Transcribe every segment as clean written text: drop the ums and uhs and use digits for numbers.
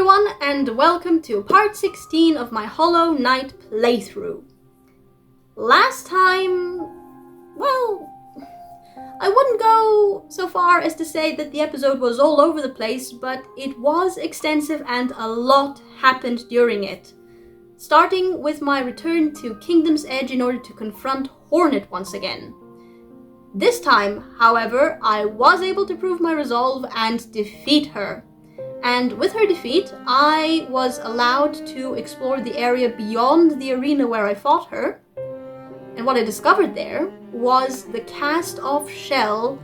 everyone, and welcome to part 16 of my Hollow Knight playthrough. Last time, well, I wouldn't go so far as to say that the episode was all over the place, but it was extensive and a lot happened during it. Starting with my return to Kingdom's Edge in order to confront Hornet once again. This time, however, I was able to prove my resolve and defeat her. And with her defeat, I was allowed to explore the area beyond the arena where I fought her. And what I discovered there was the cast-off shell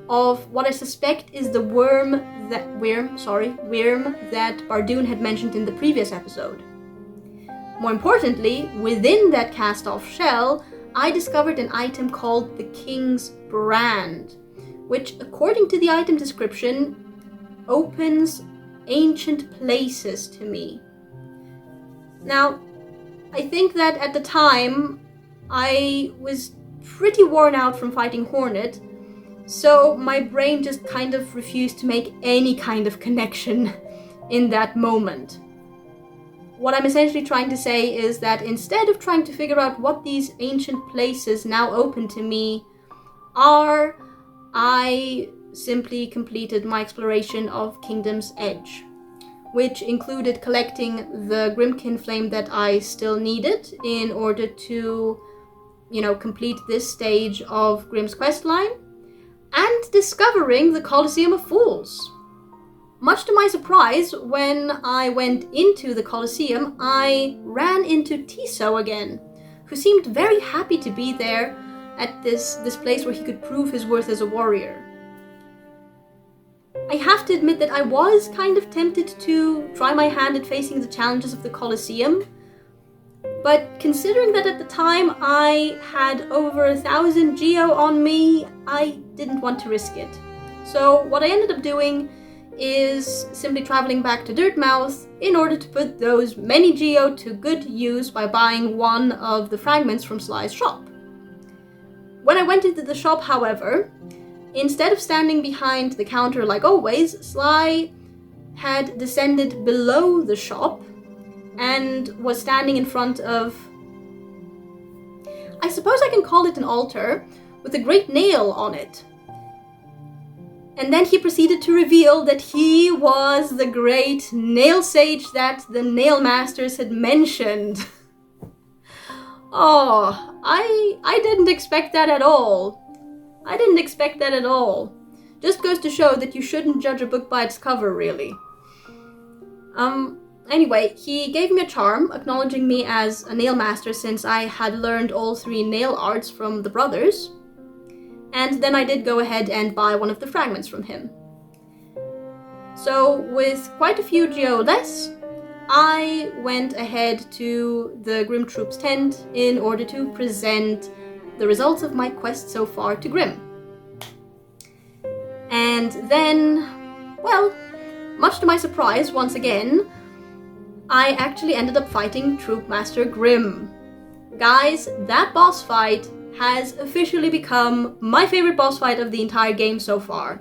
of what I suspect is the worm that Bardoon had mentioned in the previous episode. More importantly, within that cast-off shell, I discovered an item called the King's Brand, which, according to the item description, opens ancient places to me. Now, I think that at the time, I was pretty worn out from fighting Hornet, so my brain just kind of refused to make any kind of connection in that moment. What I'm essentially trying to say is that instead of trying to figure out what these ancient places now open to me are, I simply completed my exploration of Kingdom's Edge, which included collecting the Grimkin Flame that I still needed in order to, complete this stage of Grimm's questline, and discovering the Colosseum of Fools. Much to my surprise, when I went into the Colosseum, I ran into Tiso again, who seemed very happy to be there at this place where he could prove his worth as a warrior. I have to admit that I was kind of tempted to try my hand at facing the challenges of the Colosseum, but considering that at the time I had over 1,000 geo on me, I didn't want to risk it. So what I ended up doing is simply traveling back to Dirtmouth in order to put those many geo to good use by buying one of the fragments from Sly's shop. When I went into the shop, however, instead of standing behind the counter like always, Sly had descended below the shop and was standing in front of, I suppose I can call it an altar, with a great nail on it. And then he proceeded to reveal that he was the great nail sage that the nail masters had mentioned. Oh, I didn't expect that at all. Just goes to show that you shouldn't judge a book by its cover, really. Anyway, he gave me a charm, acknowledging me as a nail master since I had learned all 3 nail arts from the brothers. And then I did go ahead and buy one of the fragments from him. So, with quite a few geo less, I went ahead to the Grim Troop's tent in order to present the results of my quest so far to Grim. And then, well, much to my surprise, once again, I actually ended up fighting Troop Master Grim. Guys, that boss fight has officially become my favorite boss fight of the entire game so far,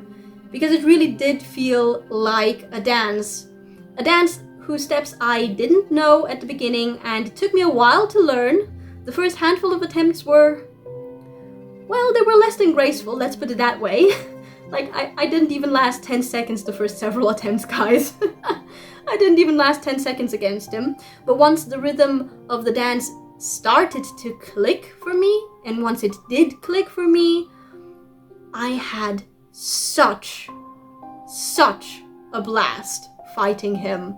because it really did feel like a dance whose steps I didn't know at the beginning, and it took me a while to learn. The first handful of attempts were, well, they were less than graceful, let's put it that way. Like, I didn't even last 10 seconds the first several attempts, guys. I didn't even last 10 seconds against him, but once the rhythm of the dance started to click for me, and once it did click for me, I had such a blast fighting him.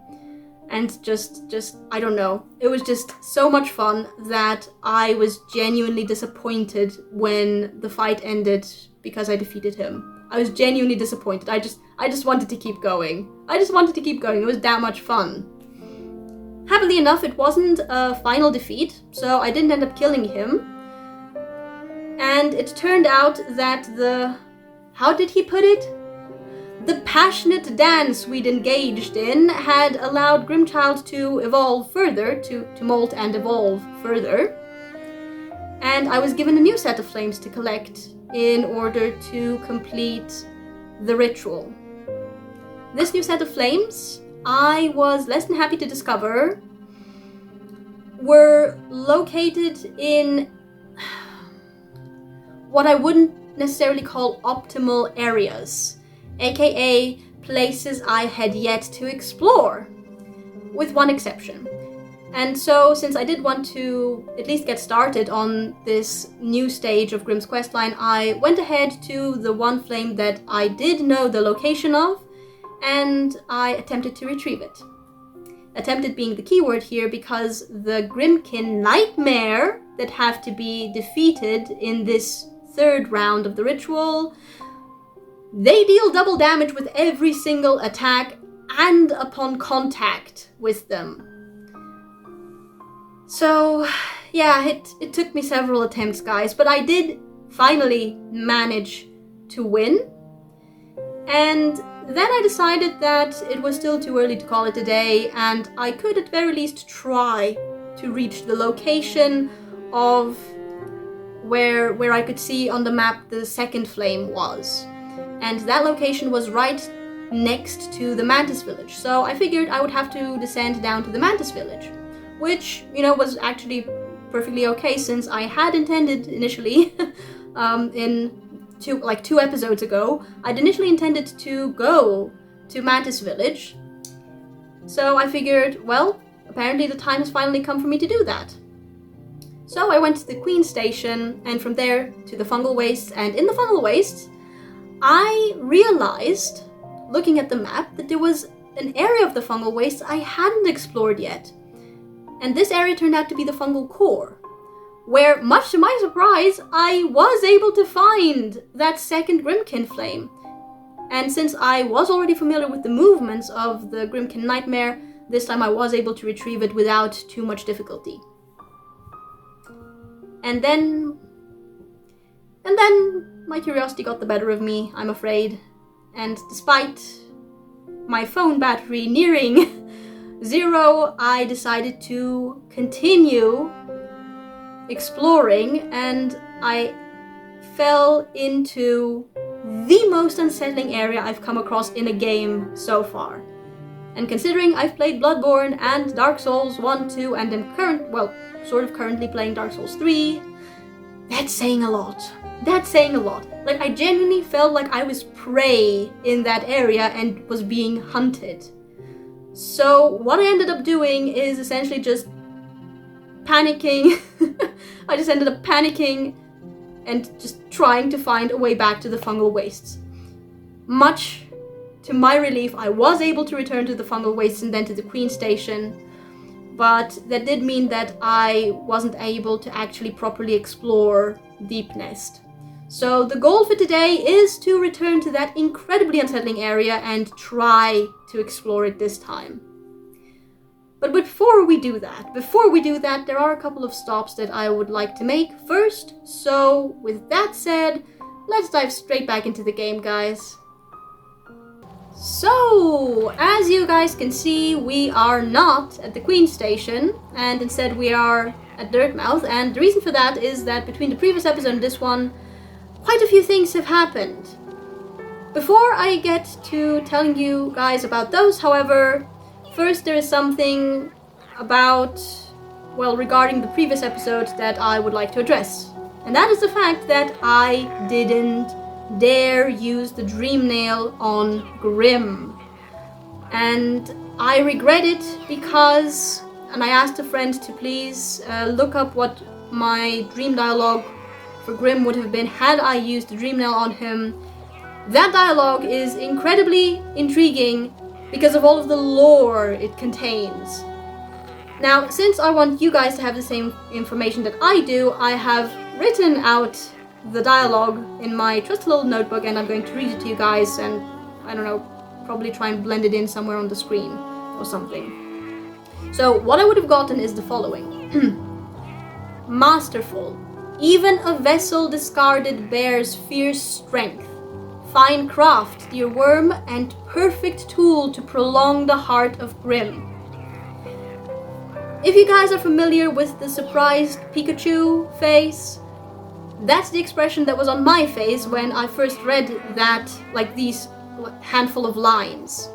And just, I don't know, it was just so much fun that I was genuinely disappointed when the fight ended because I defeated him. I was genuinely disappointed. I just wanted to keep going. It was that much fun. Happily enough, it wasn't a final defeat, so I didn't end up killing him. And it turned out that how did he put it? The passionate dance we'd engaged in had allowed Grimchild to evolve further, to molt and evolve further. And I was given a new set of flames to collect in order to complete the ritual. This new set of flames I was less than happy to discover were located in what I wouldn't necessarily call optimal areas, aka places I had yet to explore, with one exception. And so, since I did want to at least get started on this new stage of Grimm's questline, I went ahead to the one flame that I did know the location of, and I attempted to retrieve it. Attempted being the keyword here, because the Grimmkin nightmare that have to be defeated in this third round of the ritual, they deal double damage with every single attack and upon contact with them. So, yeah, it took me several attempts, guys, but I did finally manage to win. And then I decided that it was still too early to call it a day, and I could at very least try to reach the location of where I could see on the map the second flame was. And that location was right next to the Mantis village, so I figured I would have to descend down to the Mantis village, which, you know, was actually perfectly okay, since I had intended initially, in two episodes ago, I'd initially intended to go to Mantis village. So I figured, well, apparently the time has finally come for me to do that. So I went to the Queen Station, and from there to the Fungal Wastes, and in the Fungal Wastes, I realized, looking at the map, that there was an area of the Fungal Wastes I hadn't explored yet. And this area turned out to be the Fungal Core, where, much to my surprise, I was able to find that second Grimmkin flame. And since I was already familiar with the movements of the Grimmkin Nightmare, this time I was able to retrieve it without too much difficulty. And then my curiosity got the better of me, I'm afraid. And despite my phone battery nearing 0, I decided to continue exploring, and I fell into the most unsettling area I've come across in a game so far. And considering I've played Bloodborne and Dark Souls 1, 2, and am currently playing Dark Souls 3, that's saying a lot. That's saying a lot. Like, I genuinely felt like I was prey in that area and was being hunted. So what I ended up doing is essentially just panicking. I just ended up panicking and just trying to find a way back to the Fungal Wastes. Much to my relief, I was able to return to the Fungal Wastes and then to the Queen Station, but that did mean that I wasn't able to actually properly explore Deepnest. So the goal for today is to return to that incredibly unsettling area and try to explore it this time. But before we do that, there are a couple of stops that I would like to make first. So with that said, let's dive straight back into the game, guys. So, as you guys can see, we are not at the Queen Station, and instead we are at Dirtmouth, and the reason for that is that between the previous episode and this one, quite a few things have happened. Before I get to telling you guys about those, however, first there is something regarding the previous episode that I would like to address. And that is the fact that I didn't dare use the Dream Nail on Grimm. And I regret it because, and I asked a friend to please look up what my dream dialogue for Grimm would have been had I used the Dream Nail on him. That dialogue is incredibly intriguing because of all of the lore it contains. Now, since I want you guys to have the same information that I do, I have written out the dialogue in my trusty little notebook, and I'm going to read it to you guys, and I don't know, probably try and blend it in somewhere on the screen or something. So what I would have gotten is the following. Masterful. Even a vessel discarded bears fierce strength. Fine craft, dear worm, and perfect tool to prolong the heart of Grimm. If you guys are familiar with the surprised Pikachu face, that's the expression that was on my face when I first read that, like these handful of lines.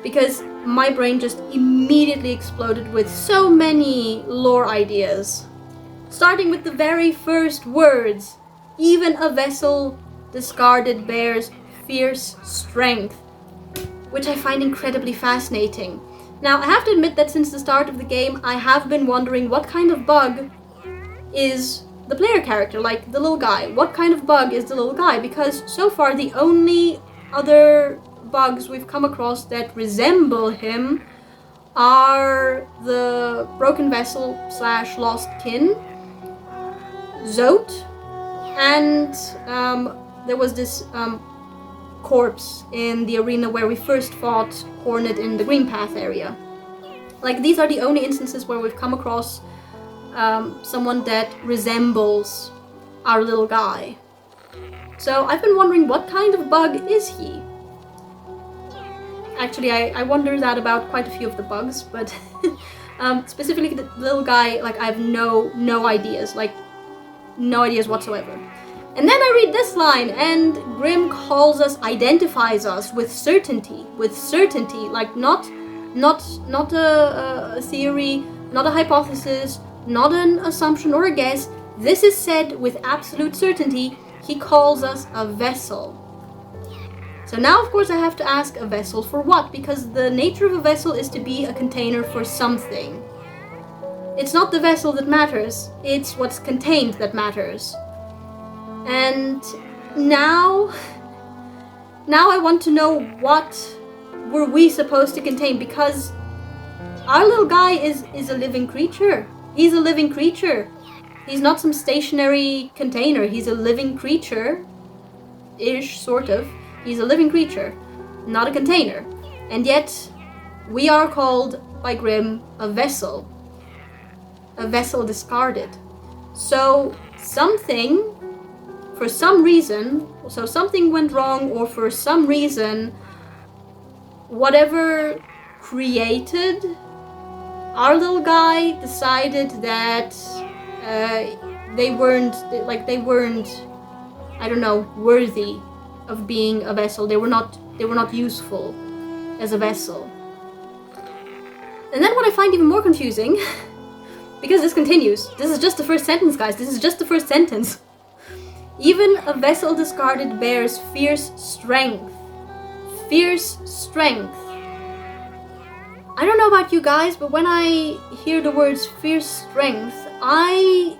Because my brain just immediately exploded with so many lore ideas. Starting with the very first words, even a vessel discarded bears fierce strength, which I find incredibly fascinating. Now, I have to admit that since the start of the game, I have been wondering what kind of bug is the player character, like the little guy. What kind of bug is the little guy? Because so far, the only other bugs we've come across that resemble him are the broken vessel / lost kin, Zote, and there was this corpse in the arena where we first fought Hornet in the Green Path area. Like, these are the only instances where we've come across someone that resembles our little guy. So I've been wondering, what kind of bug is he? Actually, I wonder that about quite a few of the bugs, but specifically the little guy, like, I have no ideas, like, no ideas whatsoever. And then I read this line, and Grimm calls us, identifies us with certainty, like not a theory, not a hypothesis, not an assumption or a guess. This is said with absolute certainty. He calls us a vessel. So now, of course, I have to ask, a vessel for what? Because the nature of a vessel is to be a container for something. It's not the vessel that matters, it's what's contained that matters. And now I want to know, what were we supposed to contain? Because our little guy is a living creature. He's a living creature. He's not some stationary container. He's a living creature-ish, sort of. He's a living creature, not a container. And yet, we are called by Grimm a vessel. A vessel discarded. So, something went wrong, or for some reason, whatever created our little guy decided that they weren't, I don't know, worthy of being a vessel. They were not useful as a vessel. And then what I find even more confusing, because this continues, this is just the first sentence, guys, this is just the first sentence. Even a vessel discarded bears fierce strength. Fierce strength. I don't know about you guys, but when I hear the words fierce strength, I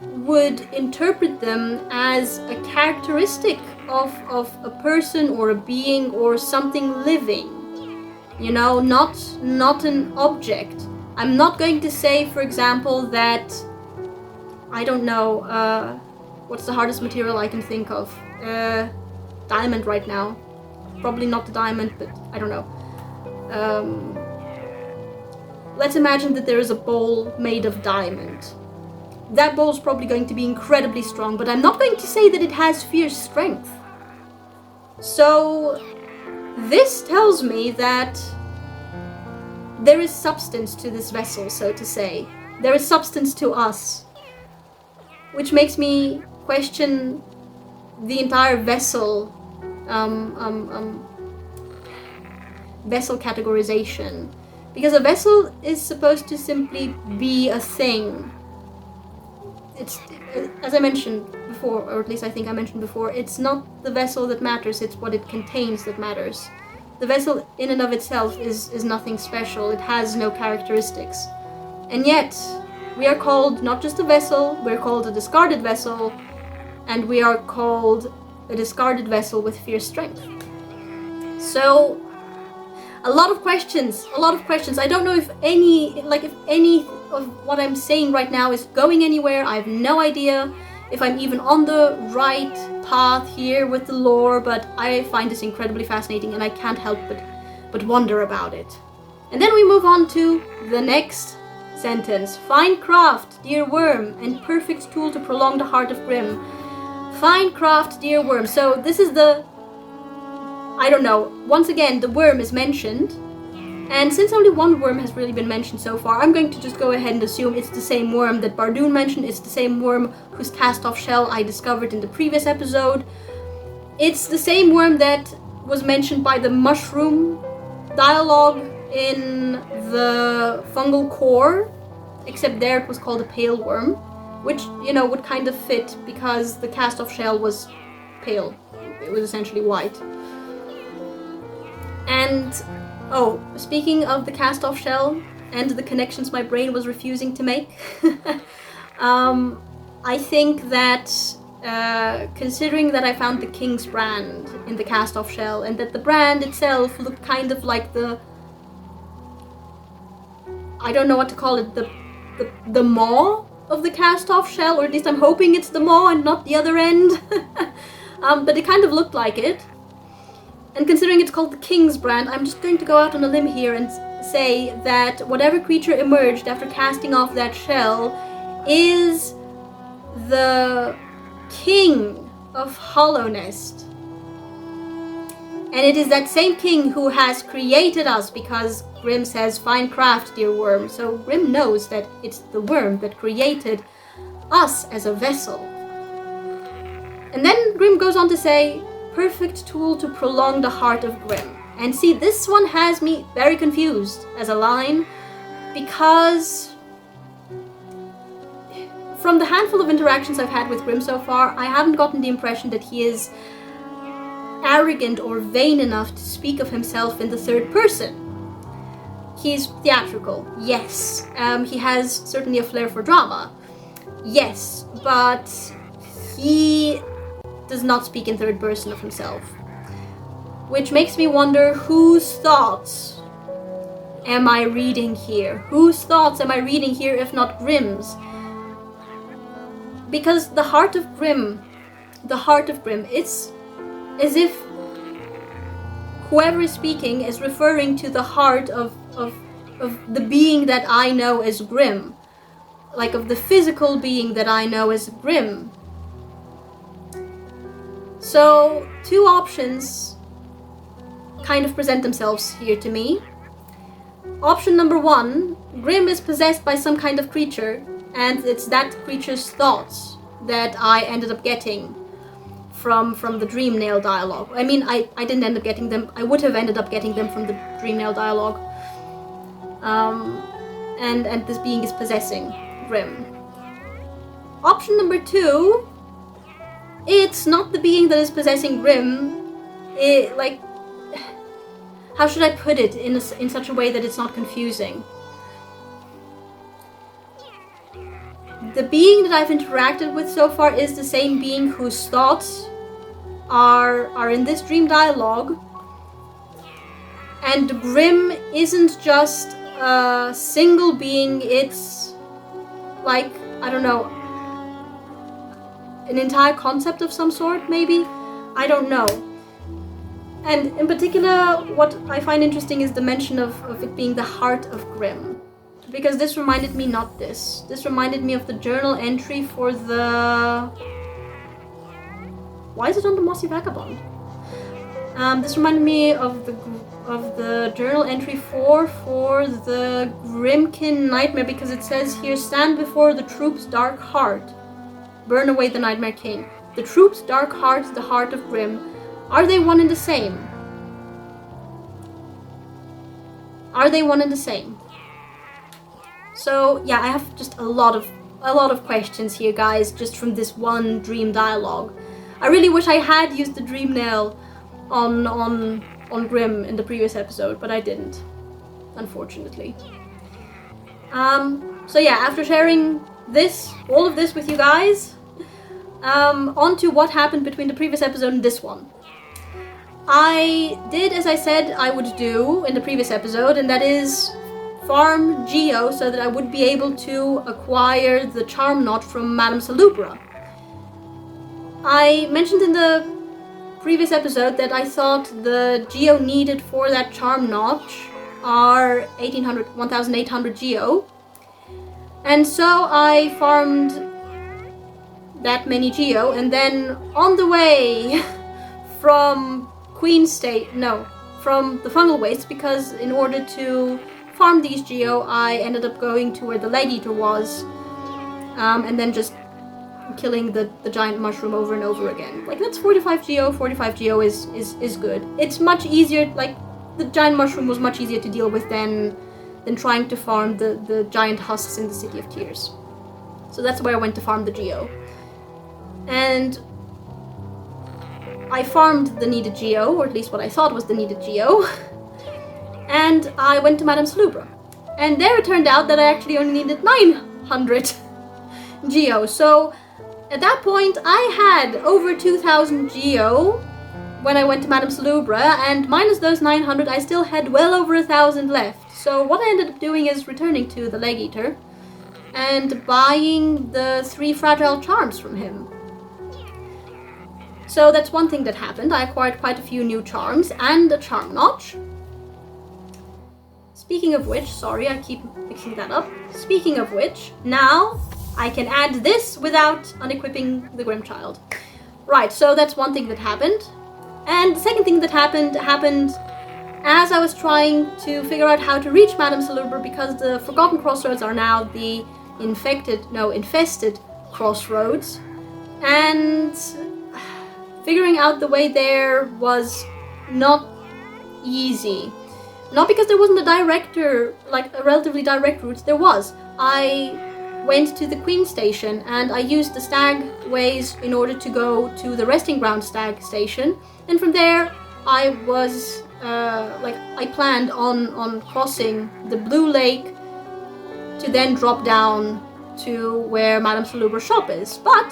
would interpret them as a characteristic of a person or a being or something living. You know, not an object. I'm not going to say, for example, that, I don't know, what's the hardest material I can think of? Diamond right now. Probably not the diamond, but I don't know. Let's imagine that there is a bowl made of diamond. That bowl is probably going to be incredibly strong, but I'm not going to say that it has fierce strength. So, this tells me that there is substance to this vessel, so to say. There is substance to us. Which makes me question the entire vessel vessel categorization. Because a vessel is supposed to simply be a thing. It's, as I mentioned before, or at least I think I mentioned before, it's not the vessel that matters, it's what it contains that matters. The vessel in and of itself is nothing special, it has no characteristics. And yet, we are called not just a vessel, we're called a discarded vessel, and we are called a discarded vessel with fierce strength. So, a lot of questions. I don't know if any of what I'm saying right now is going anywhere. I have no idea if I'm even on the right path here with the lore, but I find this incredibly fascinating and I can't help but wonder about it. And then we move on to the next sentence. Fine craft, dear worm, and perfect tool to prolong the heart of Grimm. Fine craft, dear worm. So this is the, I don't know, once again the worm is mentioned, and since only one worm has really been mentioned so far, I'm going to just go ahead and assume it's the same worm that Bardoon mentioned, it's the same worm whose cast-off shell I discovered in the previous episode. It's the same worm that was mentioned by the mushroom dialogue in the fungal core, except there it was called a pale worm, which, you know, would kind of fit because the cast-off shell was pale. It was essentially white. And, oh, speaking of the cast-off shell and the connections my brain was refusing to make, I think that considering that I found the King's brand in the cast-off shell and that the brand itself looked kind of like the, I don't know what to call it, the maw of the cast-off shell, or at least I'm hoping it's the maw and not the other end. But it kind of looked like it. And considering it's called the King's brand, I'm just going to go out on a limb here and say that whatever creature emerged after casting off that shell is the King of Hallownest. And it is that same king who has created us, because Grimm says, "Fine craft, dear worm." So Grimm knows that it's the worm that created us as a vessel. And then Grimm goes on to say, "Perfect tool to prolong the heart of Grimm." And see, this one has me very confused as a line, because from the handful of interactions I've had with Grimm so far, I haven't gotten the impression that he is arrogant or vain enough to speak of himself in the third person. He's theatrical, yes. He has certainly a flair for drama, yes, but he does not speak in third person of himself. Which makes me wonder, whose thoughts am I reading here? Whose thoughts am I reading here if not Grimm's? Because the heart of Grimm, it's as if whoever is speaking is referring to the heart of the being that I know as Grimm. Like of the physical being that I know as Grimm. So, two options kind of present themselves here to me. Option number one, Grimm is possessed by some kind of creature, and it's that creature's thoughts that I ended up getting from the Dreamnail dialogue. I mean, I didn't end up getting them. I would have ended up getting them from the Dreamnail dialogue. And this being is possessing Grimm. Option number two, it's not the being that is possessing Grimm. How should I put it in such a way that it's not confusing? The being that I've interacted with so far is the same being whose thoughts are in this dream dialogue. And Grimm isn't just a single being, it's like, I don't know, an entire concept of some sort, maybe? I don't know. And in particular, what I find interesting is the mention of it being the heart of Grimm. Because this reminded me This reminded me of the journal entry for the... Why is it on the Mossy Vagabond? This reminded me of the journal entry for the Grimmkin Nightmare, because it says here, "Stand before the troop's dark heart. Burn away the Nightmare King." The troop's dark heart, the heart of Grimm. Are they one and the same? Are they one and the same? So yeah, I have just a lot of questions here, guys, just from this one dream dialogue. I really wish I had used the Dreamnail on Grimm in the previous episode, but I didn't, unfortunately. So yeah, after sharing all of this with you guys, on to what happened between the previous episode and this one. I did as I said I would do in the previous episode, and that is farm Geo so that I would be able to acquire the charm knot from Madame Salubra. I mentioned in the previous episode that I thought the Geo needed for that charm notch are 1,800 Geo. And so I farmed that many Geo, and then on the way from from the Fungal Wastes, because in order to farm these Geo, I ended up going to where the Leg Eater was, and then just killing the giant mushroom over and over again. Like, that's 45 Geo. 45 Geo is good. It's much easier, like, the giant mushroom was much easier to deal with than trying to farm the giant husks in the City of Tears. So that's where I went to farm the Geo. And I farmed the needed Geo, or at least what I thought was the needed Geo. And I went to Madame Salubra. And there it turned out that I actually only needed 900 Geo. So at that point I had over 2,000 Geo when I went to Madame Salubra, and minus those 900 I still had well over 1,000 left. So what I ended up doing is returning to the Leg Eater and buying the 3 fragile charms from him. So that's one thing that happened. I acquired quite a few new charms and a charm notch. Speaking of which, sorry, I keep mixing that up. Speaking of which, now I can add this without unequipping the Grimchild. Right, so that's one thing that happened. And the second thing that happened as I was trying to figure out how to reach Madame Salubra, because the Forgotten Crossroads are now the infested crossroads. And figuring out the way there was not easy. Not because there wasn't a relatively direct route, there was. I went to the Queen Station and I used the stag ways in order to go to the Resting Ground Stag Station. And from there, I was, I planned on crossing the Blue Lake to then drop down to where Madame Salubra's shop is. But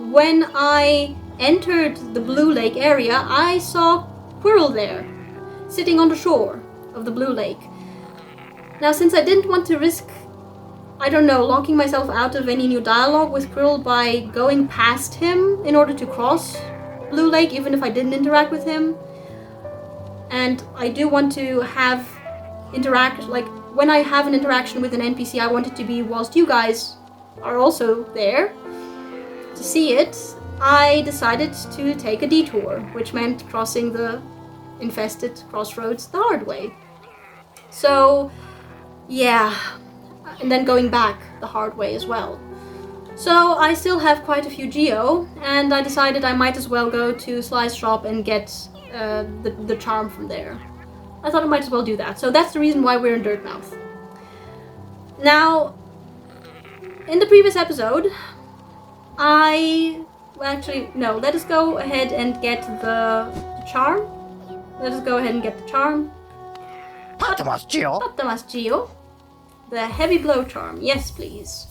when I entered the Blue Lake area, I saw Quirrell there, sitting on the shore of the Blue Lake. Now, since I didn't want to risk, locking myself out of any new dialogue with Quirrell by going past him in order to cross Blue Lake, even if I didn't interact with him, and I do want to have when I have an interaction with an NPC, I want it to be whilst you guys are also there to see it. I decided to take a detour, which meant crossing the infested crossroads the hard way. So, yeah, and then going back the hard way as well. So I still have quite a few Geo, and I decided I might as well go to Sly's shop and get the charm from there. I thought I might as well do that. So that's the reason why we're in Dirtmouth. Now, in the previous episode, let us go ahead and get the charm. Let us go ahead and get the charm. Patamas Geo. The heavy blow charm. Yes, please.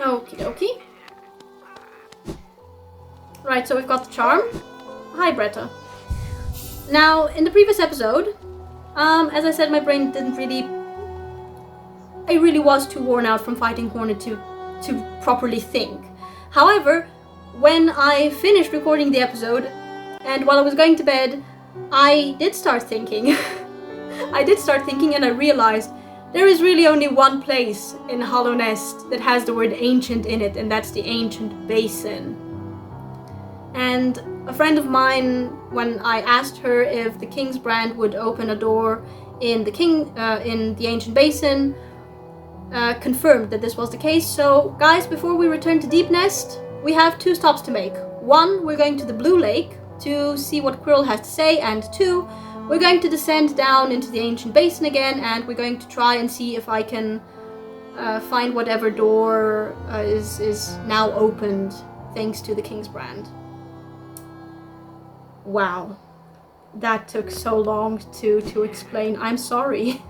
Okie dokie. Right, so we've got the charm. Hi, Bretta. Now, in the previous episode, as I said, my brain didn't really... I really was too worn out from fighting Hornet to properly think. However, when I finished recording the episode, and while I was going to bed, I did start thinking. And I realized there is really only one place in Hallownest that has the word ancient in it, and that's the Ancient Basin. And a friend of mine, when I asked her if the King's Brand would open a door in the Ancient Basin, confirmed that this was the case. So, guys, before we return to Deepnest, we have 2 stops to make. 1, we're going to the Blue Lake to see what Quirrell has to say, and 2, we're going to descend down into the Ancient Basin again, and we're going to try and see if I can find whatever door is now opened thanks to the King's Brand. Wow, that took so long to explain. I'm sorry.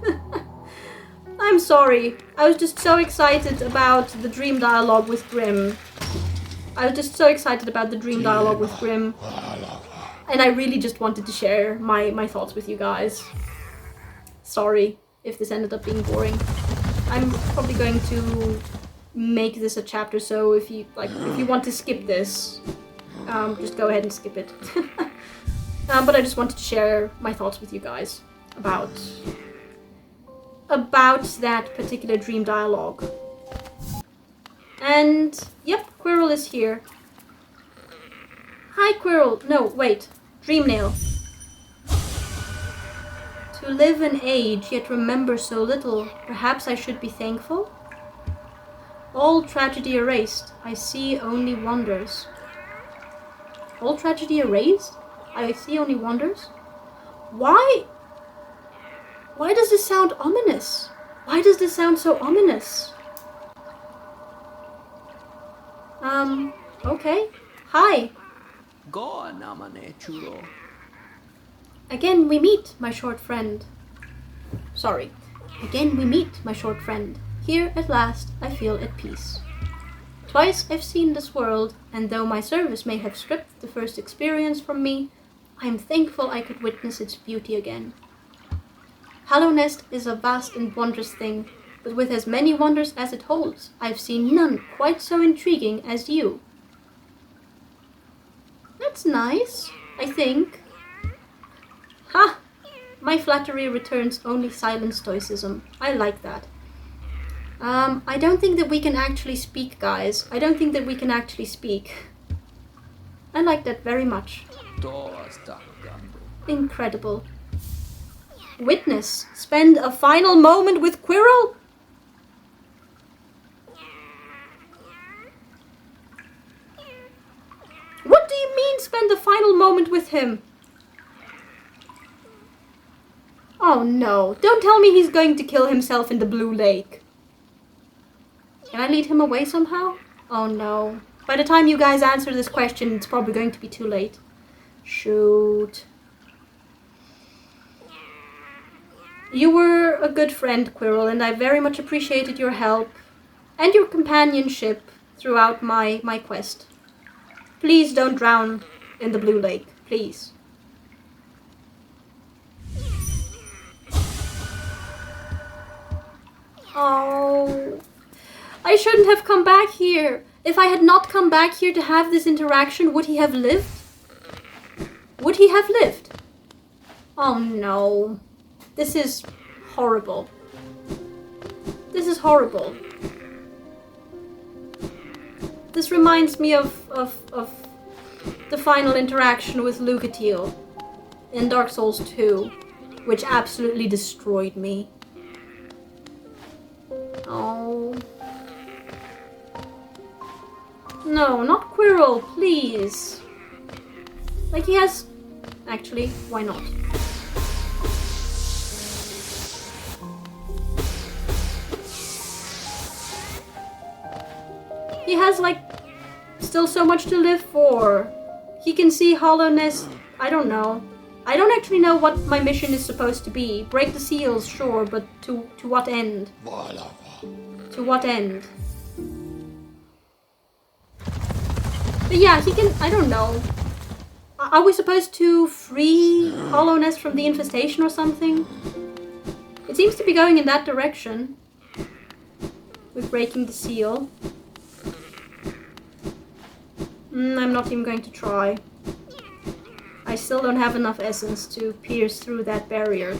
I'm sorry. I was just so excited about the dream dialogue with Grim. And I really just wanted to share my thoughts with you guys. Sorry if this ended up being boring. I'm probably going to make this a chapter, so if you want to skip this, just go ahead and skip it. But I just wanted to share my thoughts with you guys about that particular dream dialogue. And yep, Quirrell is here. Hi, Quirrell. No, wait. Dreamnail. To live and age, yet remember so little, perhaps I should be thankful? All tragedy erased, I see only wonders. All tragedy erased? I see only wonders. Why? Why does this sound ominous? Why does this sound so ominous? Okay. Hi. Go namane chulo. Again we meet, my short friend. Sorry. Again we meet, my short friend. Here at last I feel at peace. Twice I've seen this world, and though my service may have stripped the first experience from me, I am thankful I could witness its beauty again. Hallownest is a vast and wondrous thing, but with as many wonders as it holds, I've seen none quite so intriguing as you. That's nice, I think. Ha! My flattery returns only silent stoicism. I like that. I don't think that we can actually speak, guys. I don't think that we can actually speak. I like that very much. Incredible. Witness. Spend a final moment with Quirrell? What do you mean spend a final moment with him? Oh no, don't tell me he's going to kill himself in the blue lake. Can I lead him away somehow? Oh no. By the time you guys answer this question, it's probably going to be too late. Shoot. You were a good friend, Quirrell, and I very much appreciated your help and your companionship throughout my quest. Please don't drown in the blue lake, please. Oh, I shouldn't have come back here. If I had not come back here to have this interaction, would he have lived? Would he have lived? Oh no. This is horrible. This is horrible. This reminds me of the final interaction with Lucatiel in Dark Souls 2, which absolutely destroyed me. Oh. No, not Quirrell, please. Like he has... Actually, why not? He has, like, still so much to live for. He can see Hallownest. I don't know. I don't actually know what my mission is supposed to be. Break the seals, sure, but to what end? To what end? But yeah, he can... I don't know. Are we supposed to free Hallownest from the infestation or something? It seems to be going in that direction. With breaking the seal. I'm not even going to try. I still don't have enough essence to pierce through that barrier.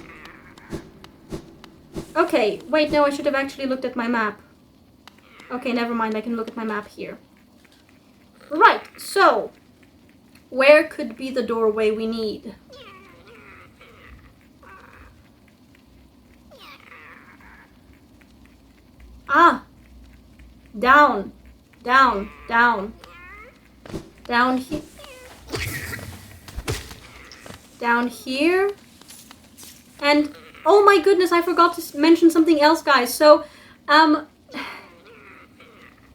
Okay, wait, no, I should have actually looked at my map. Okay, never mind, I can look at my map here. Right, so, where could be the doorway we need? Ah! Down, down, down. Down here. Down here. And, oh my goodness, I forgot to mention something else, guys. So,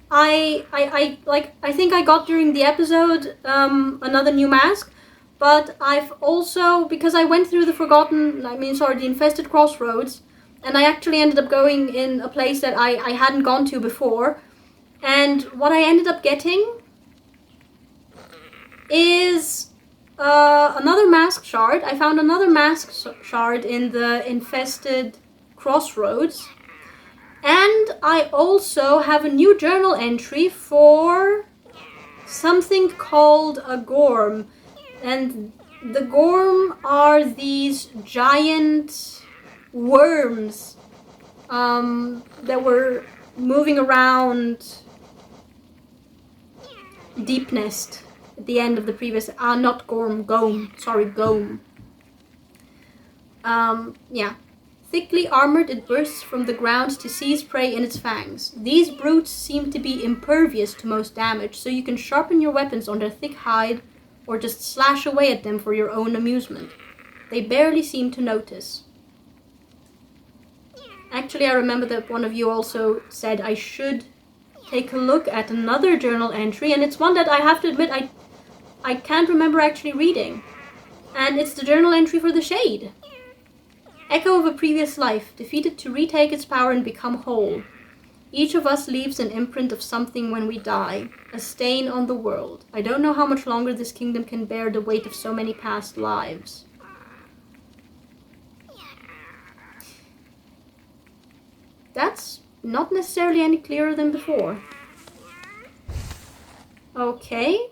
I think I got during the episode, another new mask. But I've also, because I went through the infested crossroads, and I actually ended up going in a place that I hadn't gone to before. And what I ended up getting is another mask shard. I found another mask shard in the infested crossroads. And I also have a new journal entry for something called a gorm. And the gorm are these giant worms that were moving around Deepnest at the end of the previous... not gorm, gome. Sorry, gome. Yeah. Thickly armored, it bursts from the ground to seize prey in its fangs. These brutes seem to be impervious to most damage, so you can sharpen your weapons on their thick hide or just slash away at them for your own amusement. They barely seem to notice. Actually, I remember that one of you also said I should take a look at another journal entry, and it's one that I have to admit I can't remember actually reading. And it's the journal entry for the Shade. Echo of a previous life, defeated to retake its power and become whole. Each of us leaves an imprint of something when we die, a stain on the world. I don't know how much longer this kingdom can bear the weight of so many past lives. That's not necessarily any clearer than before. Okay.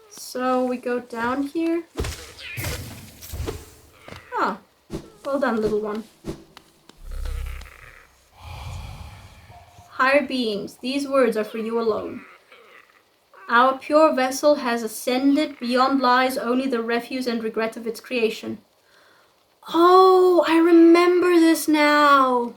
So we go down here. Ah, well done, little one. Higher beings, these words are for you alone. Our pure vessel has ascended, beyond lies only the refuse and regret of its creation. Oh, I remember this now.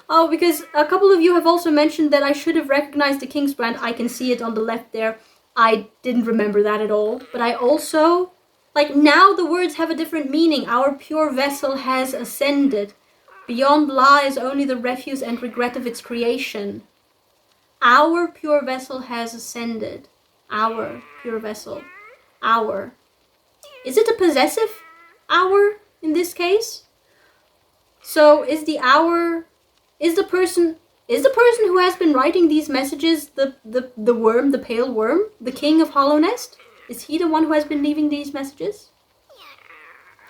Oh, because a couple of you have also mentioned that I should have recognized the King's brand. I can see it on the left there. I didn't remember that at all. But I also, like, now the words have a different meaning. Our pure vessel has ascended. Beyond lies only the refuse and regret of its creation. Our pure vessel has ascended. Our pure vessel. Our. Is it a possessive our in this case? So is the our, is the person who has been writing these messages the worm, the pale worm, the king of Hallownest? Is he the one who has been leaving these messages?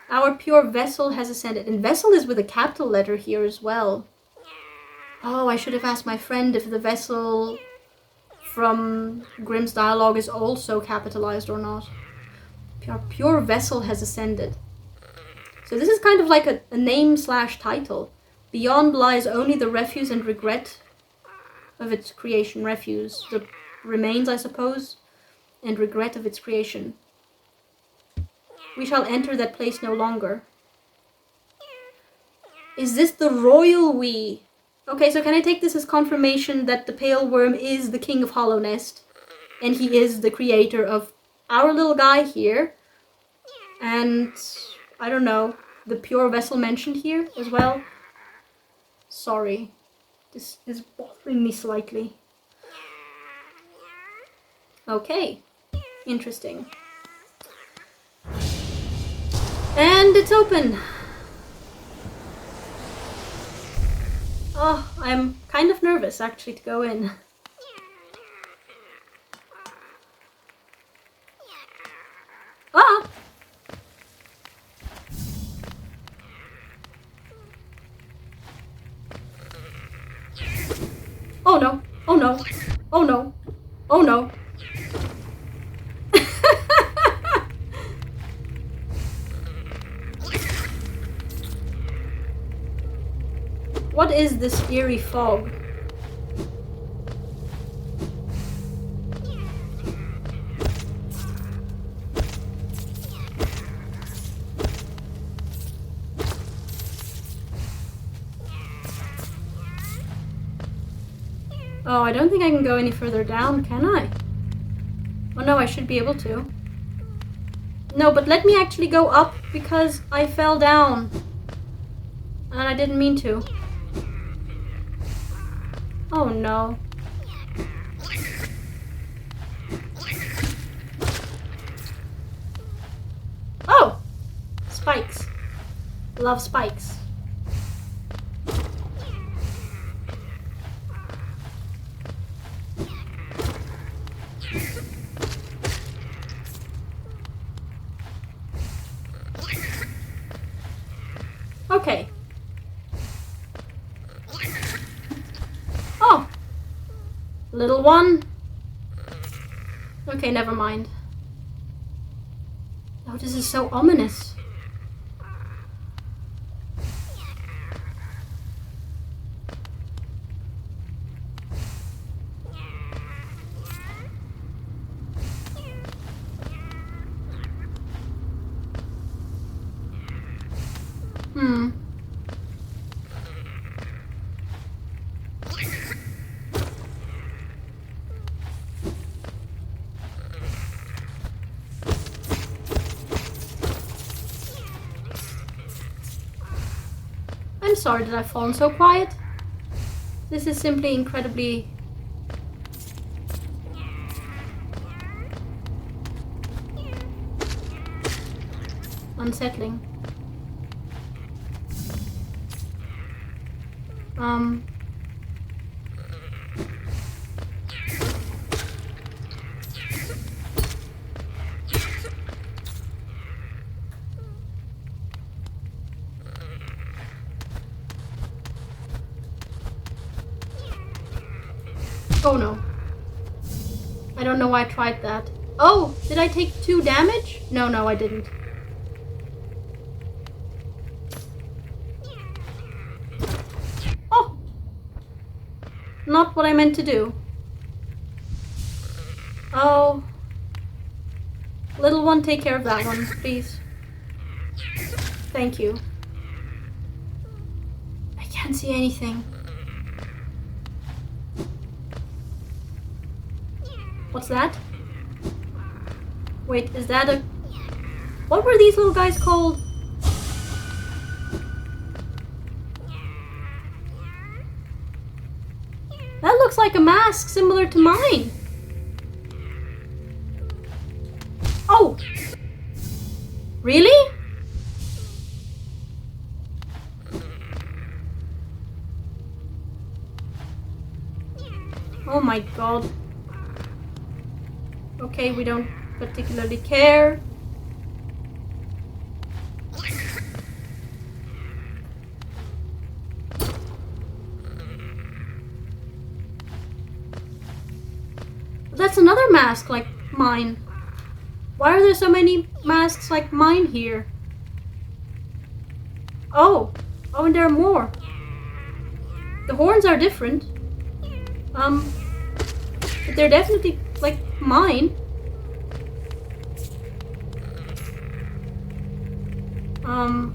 Our pure vessel has ascended. And vessel is with a capital letter here as well. Oh, I should have asked my friend if the vessel from Grimm's dialogue is also capitalized or not. Our pure vessel has ascended. So this is kind of like a name slash title. Beyond lies only the refuse and regret of its creation. Refuse. The remains, I suppose, and regret of its creation. We shall enter that place no longer. Is this the royal we? Okay, so can I take this as confirmation that the pale worm is the king of Hallownest? And he is the creator of our little guy here. And, I don't know, the pure vessel mentioned here as well. Sorry, this is bothering me slightly. Okay, interesting. And it's open. Oh, I'm kind of nervous actually to go in. Ah! Oh no, oh no, oh no, oh no. What is this eerie fog? Oh, I don't think I can go any further down, can I? Oh no, I should be able to. No, but let me actually go up because I fell down. And I didn't mean to. Oh no. Oh! Spikes. Love spikes. Okay. Oh! Little one. Okay, never mind. Oh, this is so ominous. I'm sorry that I've fallen so quiet. This is simply incredibly... unsettling. Oh no. I don't know why I tried that. Oh, did I take 2 damage? No, I didn't. Oh! Not what I meant to do. Oh. Little one, take care of that one, please. Thank you. I can't see anything. What's that? Wait, is that a... What were these little guys called? That looks like a mask similar to mine. Oh! Really? Oh my god. Okay, we don't particularly care. That's another mask like mine. Why are there so many masks like mine here? Oh, and there are more. The horns are different. But they're definitely like mine. Oh.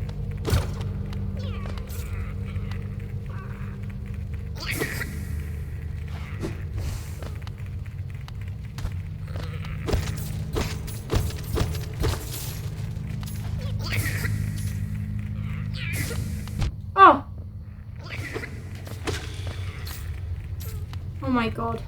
Oh my god.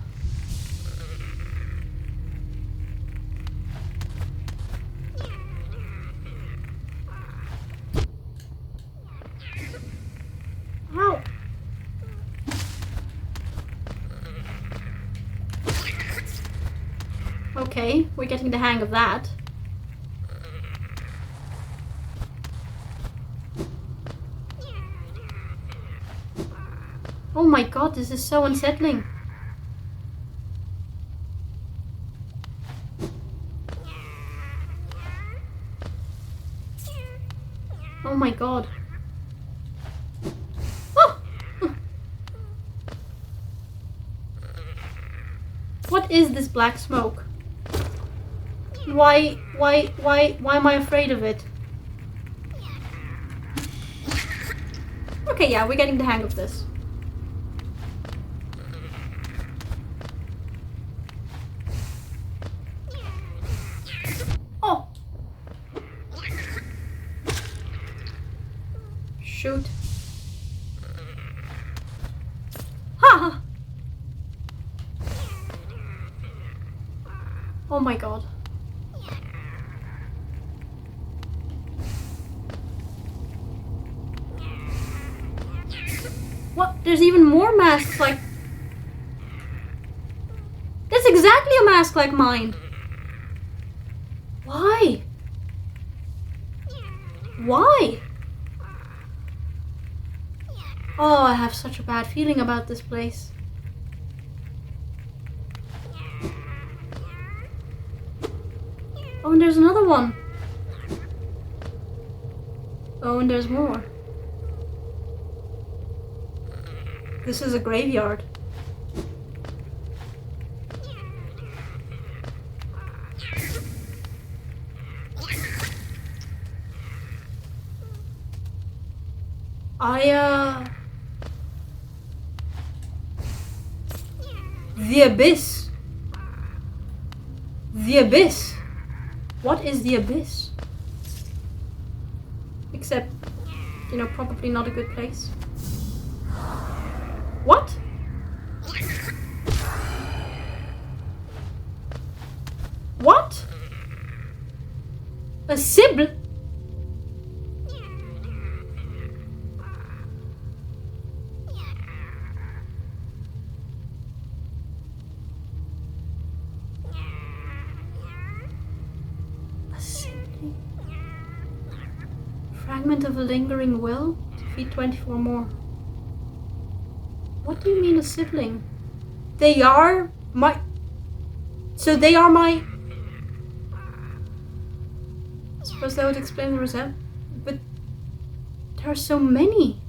Ow. Okay, we're getting the hang of that. Oh my god, this is so unsettling. Oh my god. Oh! What is this black smoke? Why am I afraid of it? Okay, yeah, we're getting the hang of this. Oh! Shoot. Ha! Oh my god. What? There's even more masks like... That's exactly a mask like mine. Why? Why? Oh, I have such a bad feeling about this place. Oh, and there's another one. Oh, and there's more. This is a graveyard. The Abyss. The Abyss. What is the Abyss? Except You know, probably not a good place. What? What? A sibling? A sibling? Fragment of a lingering will? Defeat 24 more. What do you mean a sibling? They are my... So they are my... I suppose that would explain the result. But there are so many.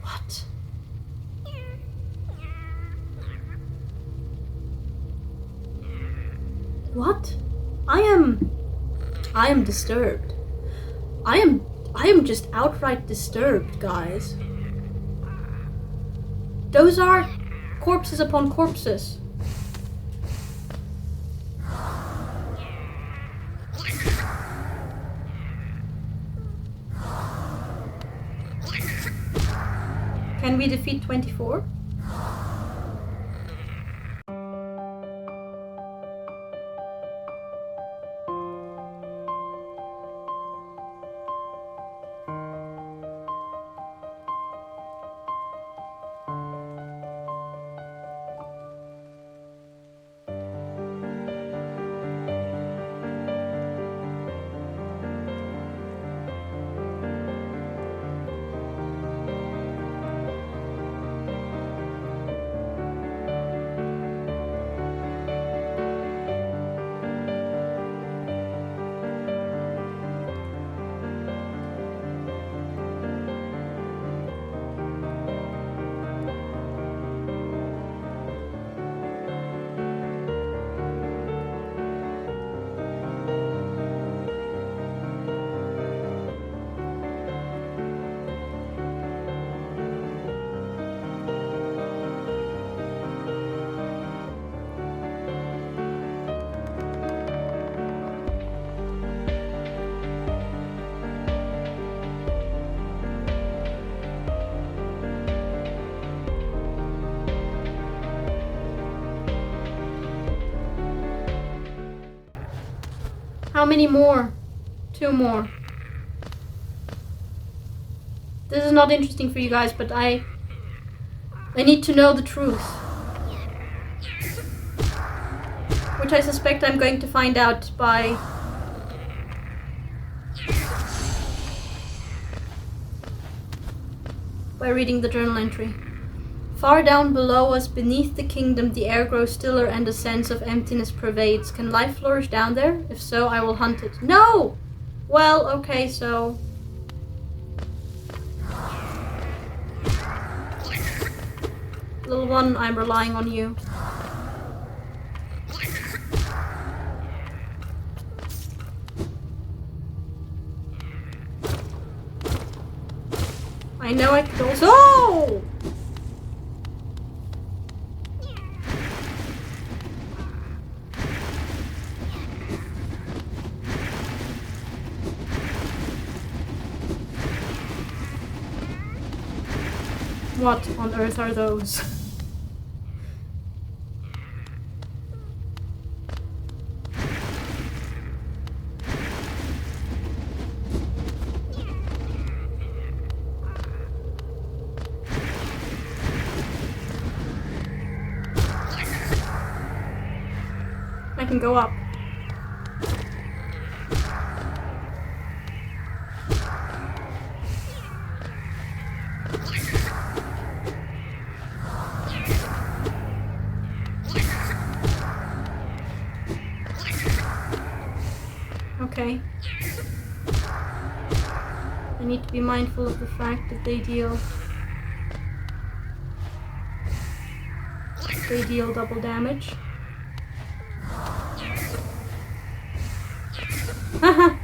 What? What? I am disturbed. I am just outright disturbed, guys. Those are corpses upon corpses. Can we defeat 24? How many more? 2 more. This is not interesting for you guys, but I need to know the truth. Which I suspect I'm going to find out by... reading the journal entry. Far down below us, beneath the kingdom, the air grows stiller and a sense of emptiness pervades. Can life flourish down there? If so, I will hunt it. No! Well, okay, so... Little one, I'm relying on you. I know I could also... Oh! What on earth are those? I can go up. Okay. I need to be mindful of the fact that they deal double damage. Haha.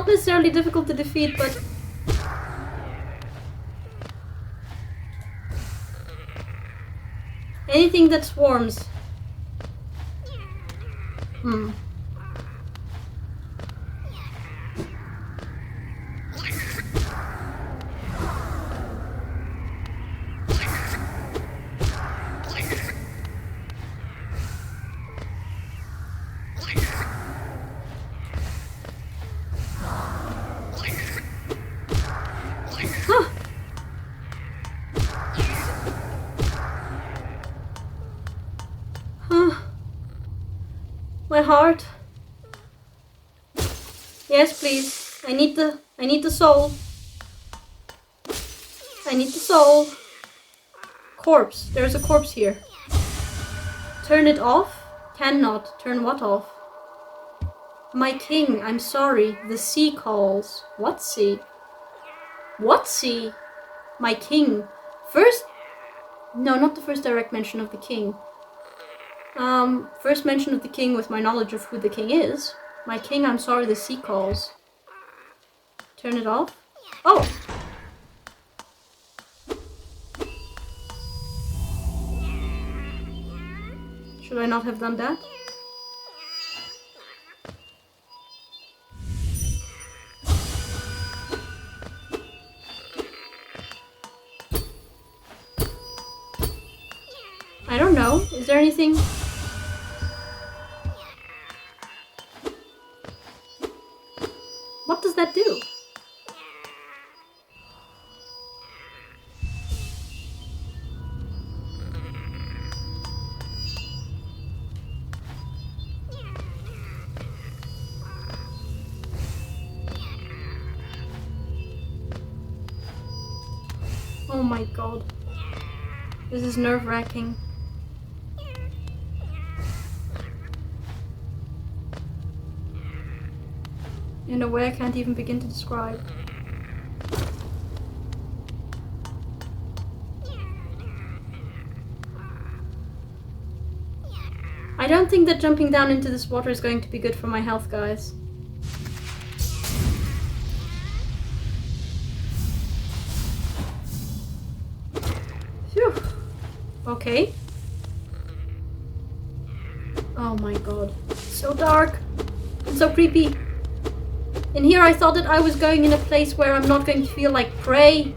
necessarily difficult to defeat, but... anything that swarms. My heart. Yes, please. I need the soul. I need the soul. Corpse. There's a corpse here. Turn it off? Cannot. Turn what off? My king, I'm sorry. The sea calls. What sea? What sea? My king. First... no, not the first direct mention of the king. First mention of the king with my knowledge of who the king is. My king, I'm sorry, the sea calls. Turn it off? Oh! Should I not have done that? I don't know. Is there anything... what does that do? Oh my god. This is nerve-wracking. In a way I can't even begin to describe. I don't think that jumping down into this water is going to be good for my health, guys. Phew. Okay. Oh my god. It's so dark. It's so creepy. In here I thought that I was going in a place where I'm not going to feel like prey.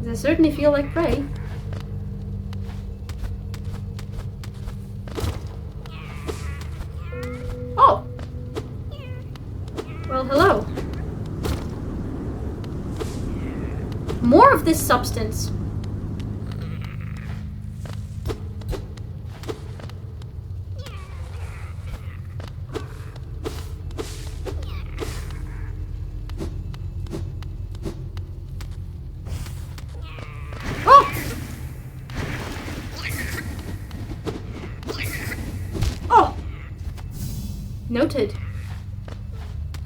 I certainly feel like prey. Oh! Well, hello. More of this substance. Noted.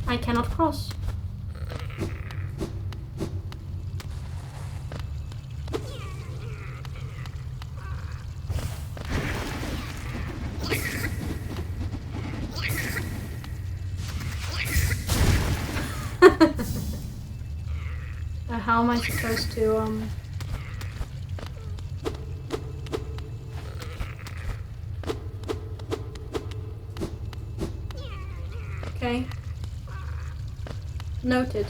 I cannot cross. How am I supposed to, Okay. Noted.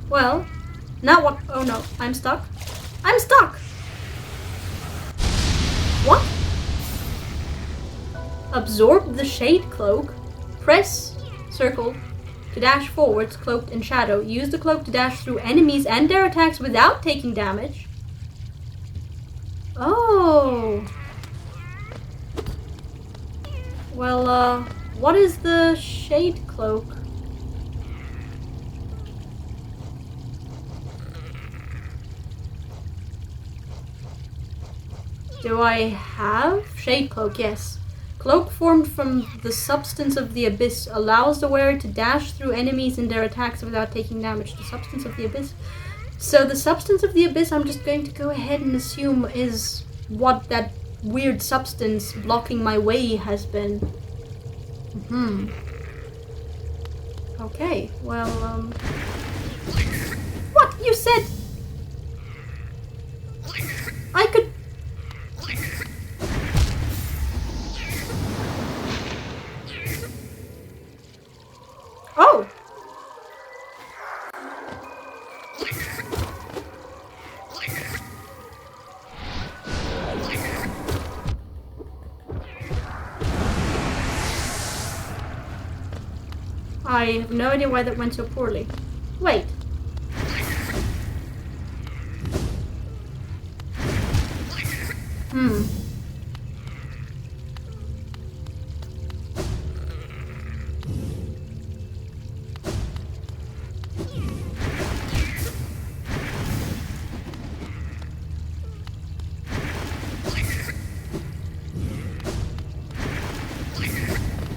Well, now what? Oh no, I'm stuck. I'm stuck! What? Absorb the shade cloak. Press circle to dash forwards, cloaked in shadow. Use the cloak to dash through enemies and their attacks without taking damage. Oh. Well, what is the shade cloak? Do I have? Shade cloak, yes. Cloak formed from the substance of the abyss allows the wearer to dash through enemies and their attacks without taking damage. The substance of the abyss. So the substance of the abyss, I'm just going to go ahead and assume is what that weird substance blocking my way has been. Okay, well, What? You said... I could... Oh! I have no idea why that went so poorly. Wait.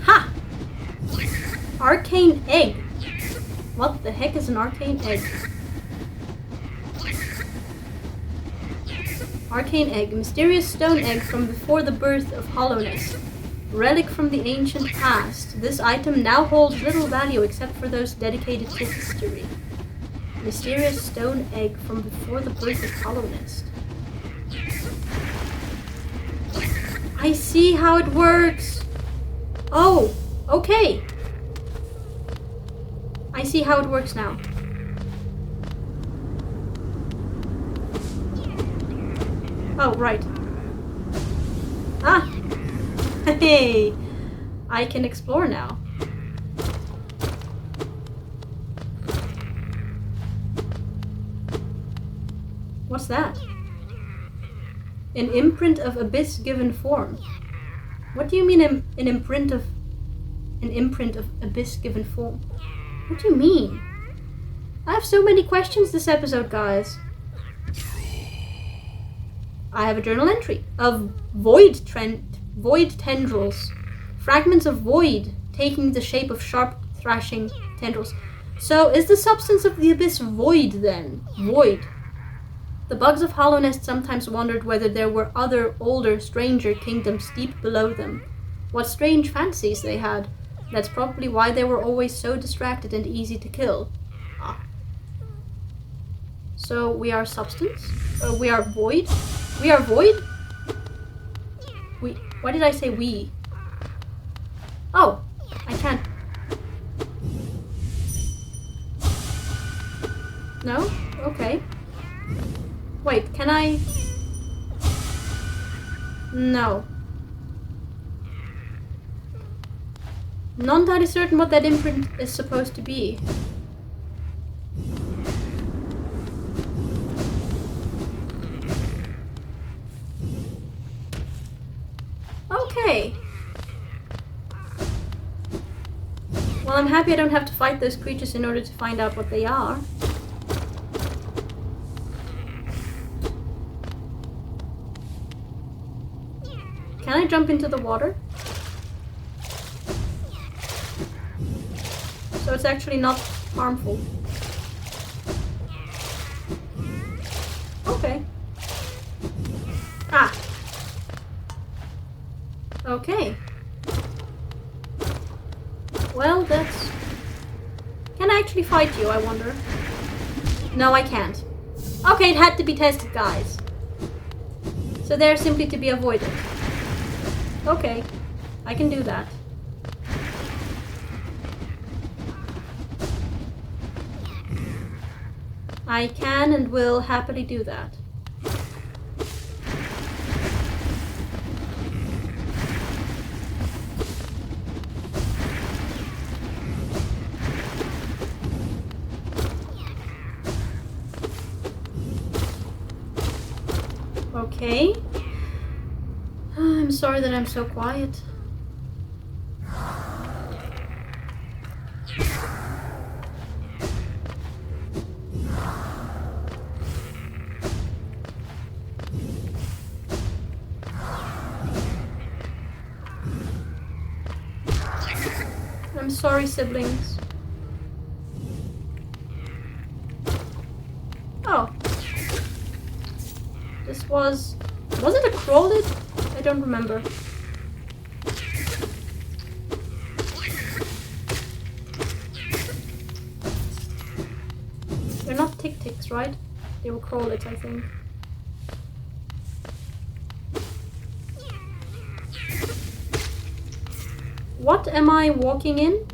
Ha! Arcane egg. What the heck is an arcane egg? Arcane egg. Mysterious stone egg from before the birth of Hallownest. Relic from the ancient past. This item now holds little value except for those dedicated to history. Mysterious stone egg from before the birth of Hallownest. I see how it works. Oh, okay. I see how it works now. Oh, right. Ah! Hey! I can explore now. What's that? An imprint of abyss given form. What do you mean an imprint of abyss given form? What do you mean? I have so many questions this episode, guys. I have a journal entry of void tendrils. Fragments of void taking the shape of sharp thrashing tendrils. So is the substance of the abyss void then? Void. The bugs of Hallownest sometimes wondered whether there were other, older, stranger kingdoms deep below them. What strange fancies they had. That's probably why they were always so distracted and easy to kill. Ah. So we are substance? We are void? We are void? Why did I say we? Oh, I can't. No? Okay. Wait, can I? No. Not entirely certain what that imprint is supposed to be. Okay. Well, I'm happy I don't have to fight those creatures in order to find out what they are. Can I jump into the water? So it's actually not harmful. Okay. Ah. Okay. Well, that's... Can I actually fight you, I wonder? No, I can't. Okay, it had to be tested, guys. So they're simply to be avoided. Okay, I can do that. I can and will happily do that. Okay. I'm sorry that I'm so quiet. I'm sorry, siblings. Oh. was... Was it a crawlet? I don't remember. They're not tick-ticks, right? They were crawlets, I think. What am I walking in?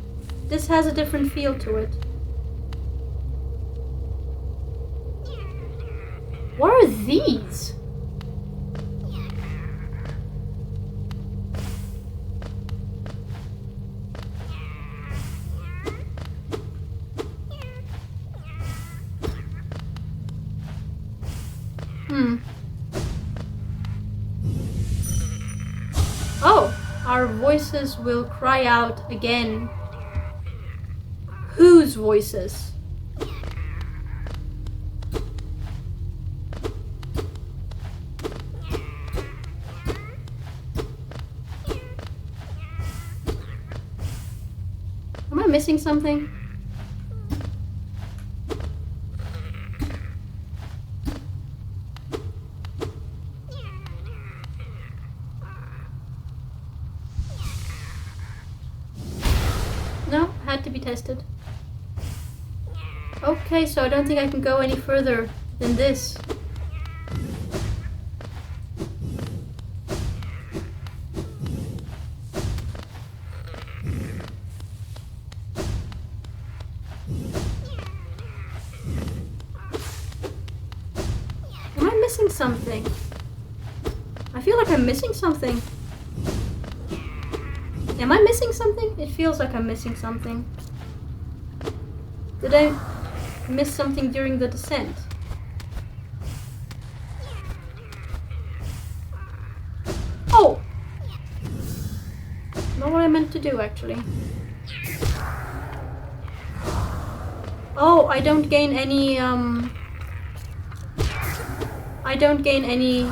This has a different feel to it. What are these? Oh, our voices will cry out again. Whose voices? Am I missing something? No, had to be tested. Okay, so I don't think I can go any further than this. Am I missing something? I feel like I'm missing something. Am I missing something? It feels like I'm missing something. Did I miss something during the descent? Oh! Not what I meant to do, actually. Oh, I don't gain any, I don't gain any...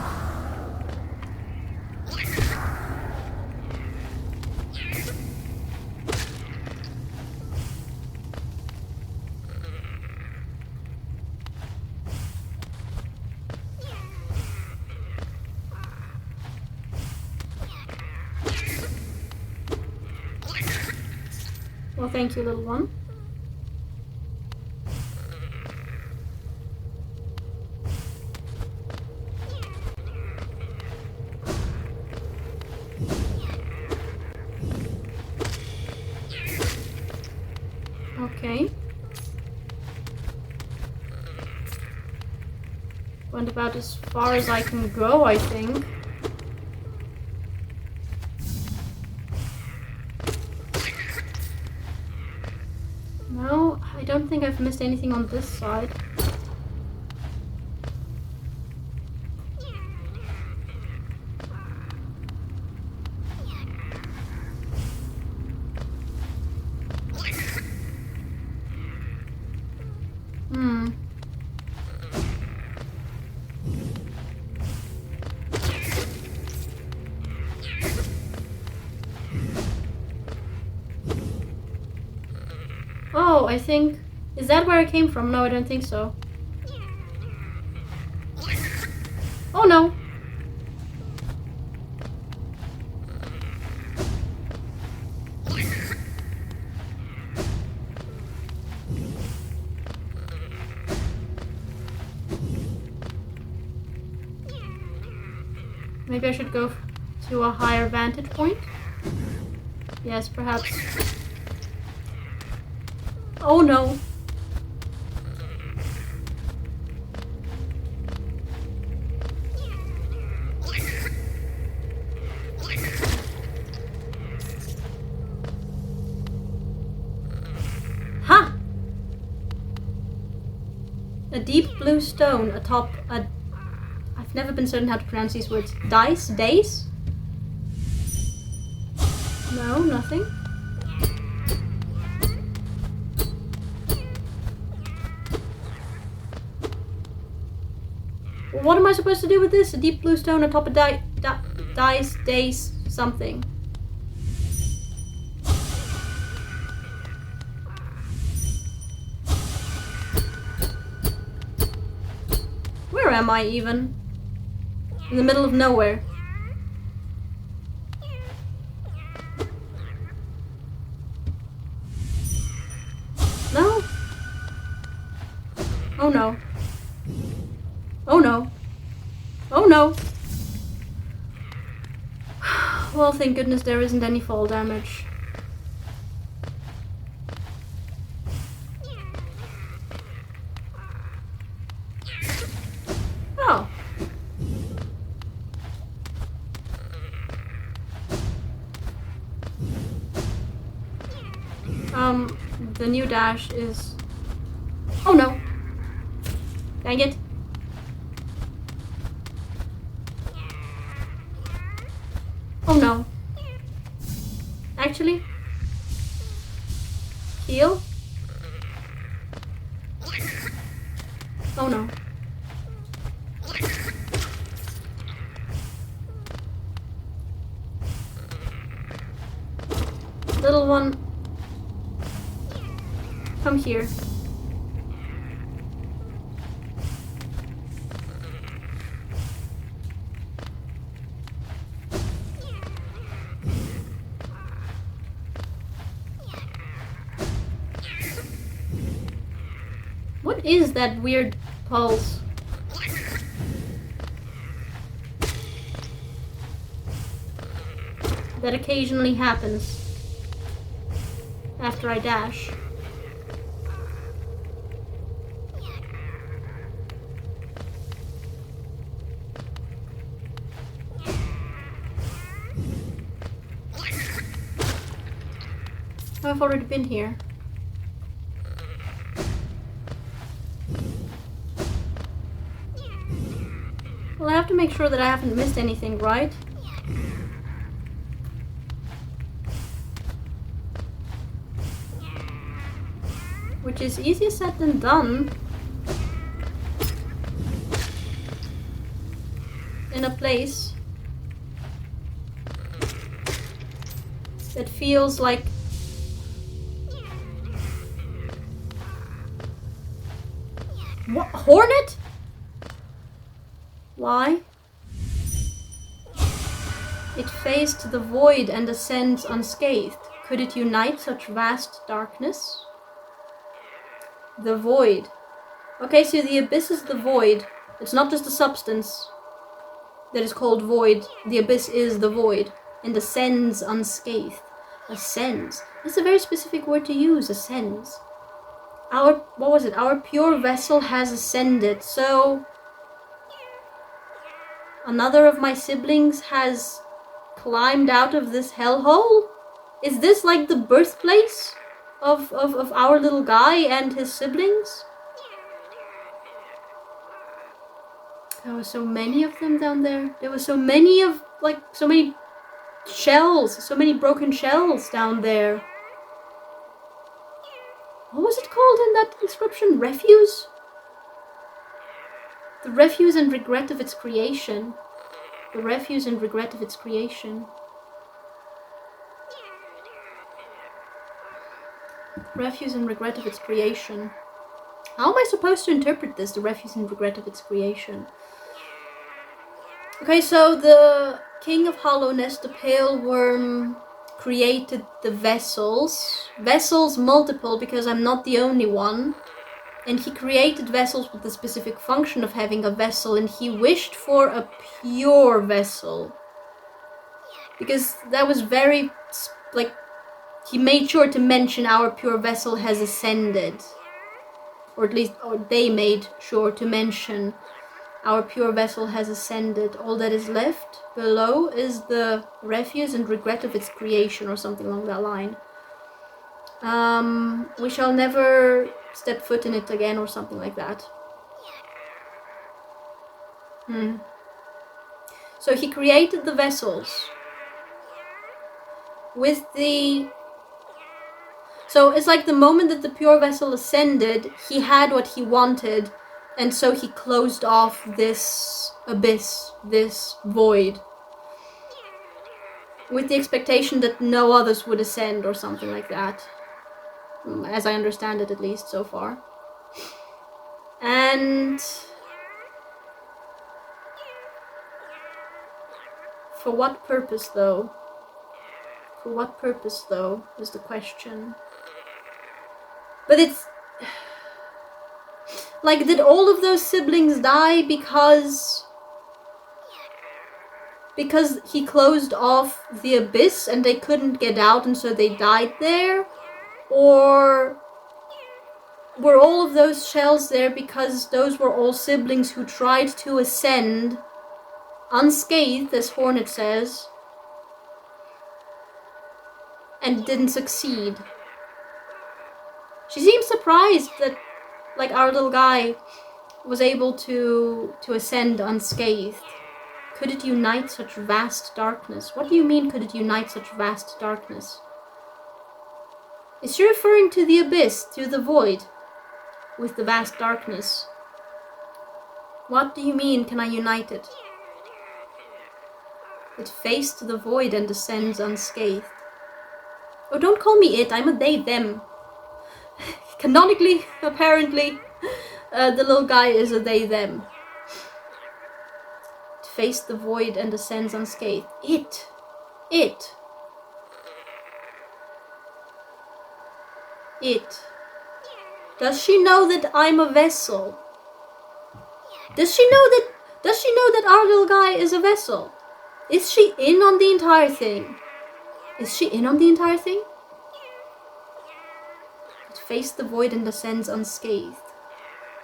Well, thank you, little one. Okay. Went about as far as I can go, I think. No, I don't think I've missed anything on this side. Oh, I think... Is that where I came from? No, I don't think so. Oh no! Maybe I should go to a higher vantage point? Yes, perhaps. Oh no! Ha! A deep blue stone atop a... I've never been certain how to pronounce these words. Dice? Dace? No, nothing. What am I supposed to do with this? A deep blue stone atop a dice, dace, something. Where am I even? In the middle of nowhere. No? Oh no. Oh no. Oh no. Well, thank goodness there isn't any fall damage. Oh. The new dash is... Oh no! Dang it. Oh no. Actually? Heal? Oh no. Little one. Come here. What is that weird pulse? That occasionally happens after I dash. I've already been here. Well, I have to make sure that I haven't missed anything, right? Which is easier said than done. In a place that feels like what? Hornet? Why? It faced the void and ascends unscathed. Could it unite such vast darkness? The void. Okay, so the abyss is the void. It's not just a substance that is called void. The abyss is the void and ascends unscathed. Ascends. That's a very specific word to use, ascends. What was it? Our pure vessel has ascended. So another of my siblings has climbed out of this hellhole? Is this like the birthplace of our little guy and his siblings? There were so many of them down there. There were so many shells, so many broken shells down there. What was it called in that inscription? Refuse? The refuse and regret of its creation. The refuse and regret of its creation. Refuse and regret of its creation. How am I supposed to interpret this? The refuse and regret of its creation. Okay, so the king of Hallownest, the pale worm, created the vessels. Vessels multiple, because I'm not the only one. And he created vessels with the specific function of having a vessel, and he wished for a pure vessel. Because that was very, he made sure to mention our pure vessel has ascended. Or at least, they made sure to mention our pure vessel has ascended. All that is left below is the refuse and regret of its creation, or something along that line. We shall never step foot in it again, or something like that. So he created the vessels with the... So it's like the moment that the pure vessel ascended, he had what he wanted, and so he closed off this abyss, this void, with the expectation that no others would ascend, or something like that. As I understand it, at least, so far. And For what purpose, though? For what purpose, though, is the question. But it's... like, did all of those siblings die because he closed off the abyss and they couldn't get out and so they died there? Or were all of those shells there because those were all siblings who tried to ascend unscathed, as Hornet says, and didn't succeed? She seems surprised that, like, our little guy was able to ascend unscathed. Could it unite such vast darkness? What do you mean, could it unite such vast darkness? Is she referring to the abyss, to the void, with the vast darkness? What do you mean, can I unite it? It faced the void and descends unscathed. Oh, don't call me it, I'm a they, them. Canonically, apparently, the little guy is a they, them. It faced the void and descends unscathed. It. Does she know that I'm a vessel? Does she know that our little guy is a vessel? Is she in on the entire thing? Is she in on the entire thing? It faced the void and descends unscathed.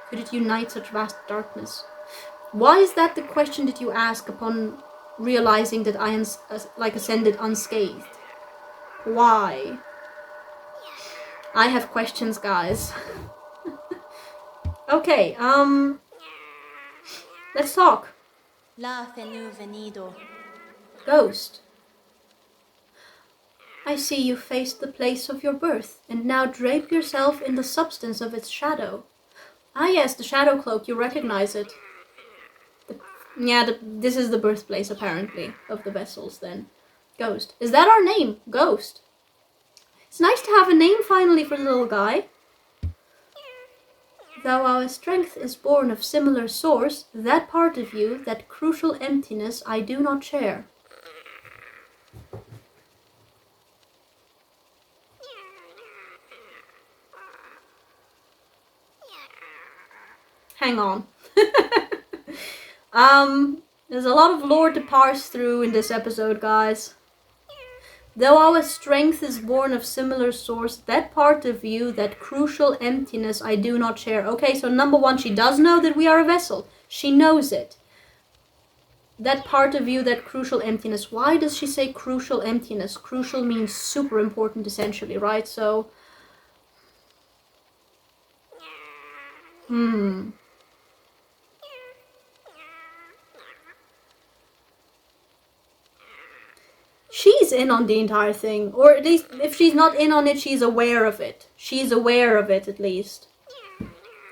Could it unite such vast darkness? Why is that the question that you ask upon realizing that I ascended unscathed? Why? I have questions, guys. Okay, let's talk. La venu venido. Ghost. I see you faced the place of your birth, and now drape yourself in the substance of its shadow. Ah yes, the shadow cloak, you recognize it. This is the birthplace, apparently, of the vessels, then. Ghost. Is that our name? Ghost. It's nice to have a name, finally, for the little guy. Though our strength is born of similar source, that part of you, that crucial emptiness, I do not share. Hang on. There's a lot of lore to parse through in this episode, guys. Though our strength is born of similar source, that part of you, that crucial emptiness, I do not share. Okay, so number one, she does know that we are a vessel. She knows it. That part of you, that crucial emptiness. Why does she say crucial emptiness? Crucial means super important, essentially, right? So... she's in on the entire thing, or at least if she's not in on it, she's aware of it. She's aware of it, at least.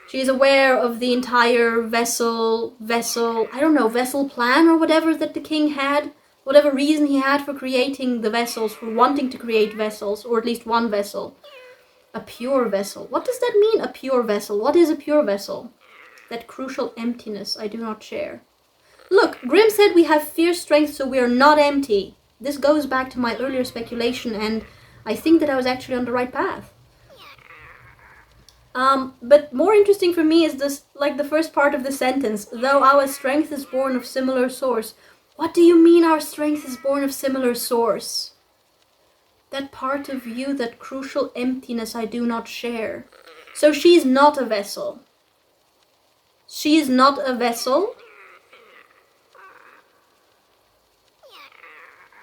She's aware of the entire vessel plan or whatever that the king had, whatever reason he had for creating the vessels, for wanting to create vessels, or at least one vessel. A pure vessel. What does that mean, a pure vessel? What is a pure vessel? That crucial emptiness I do not share. Look, Grimm said we have fierce strength, so we are not empty. This goes back to my earlier speculation, and I think that I was actually on the right path. But more interesting for me is this, like the first part of the sentence. Though our strength is born of similar source. What do you mean our strength is born of similar source? That part of you, that crucial emptiness I do not share. So she's not a vessel. She is not a vessel.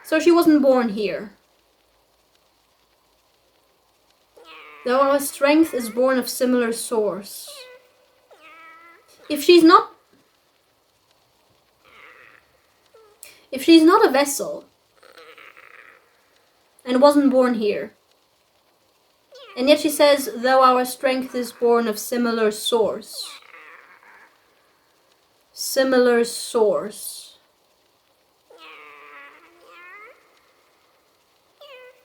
So she wasn't born here. Though our strength is born of similar source. If she's not a vessel and wasn't born here, and yet she says, though our strength is born of similar source. Similar source.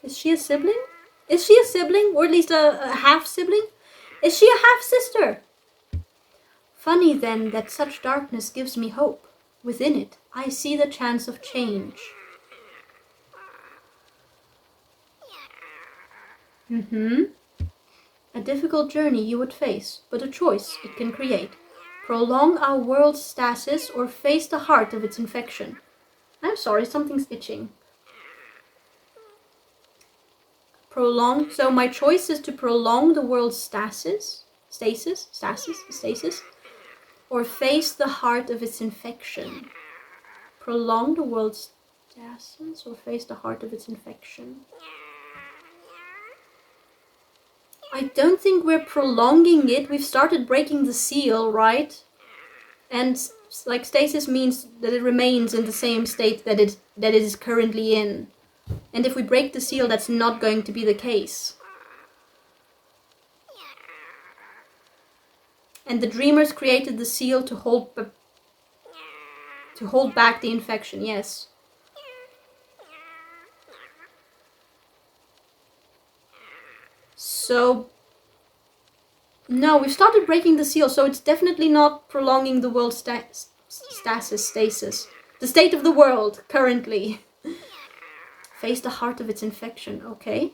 Is she a sibling? Is she a sibling? Or at least a half-sibling? Is she a half-sister? Funny then that such darkness gives me hope. Within it, I see the chance of change. A difficult journey you would face, but a choice it can create. Prolong our world's stasis or face the heart of its infection. I'm sorry, something's itching. Prolong. So my choice is to prolong the world's stasis, or face the heart of its infection. Prolong the world's stasis or face the heart of its infection. I don't think we're prolonging it. We've started breaking the seal, right? And like stasis means that it remains in the same state that it is currently in. And if we break the seal, that's not going to be the case. And the dreamers created the seal to hold back the infection, yes. So, no, we've started breaking the seal, so it's definitely not prolonging the world's stasis. The state of the world, currently. Face the heart of its infection, okay.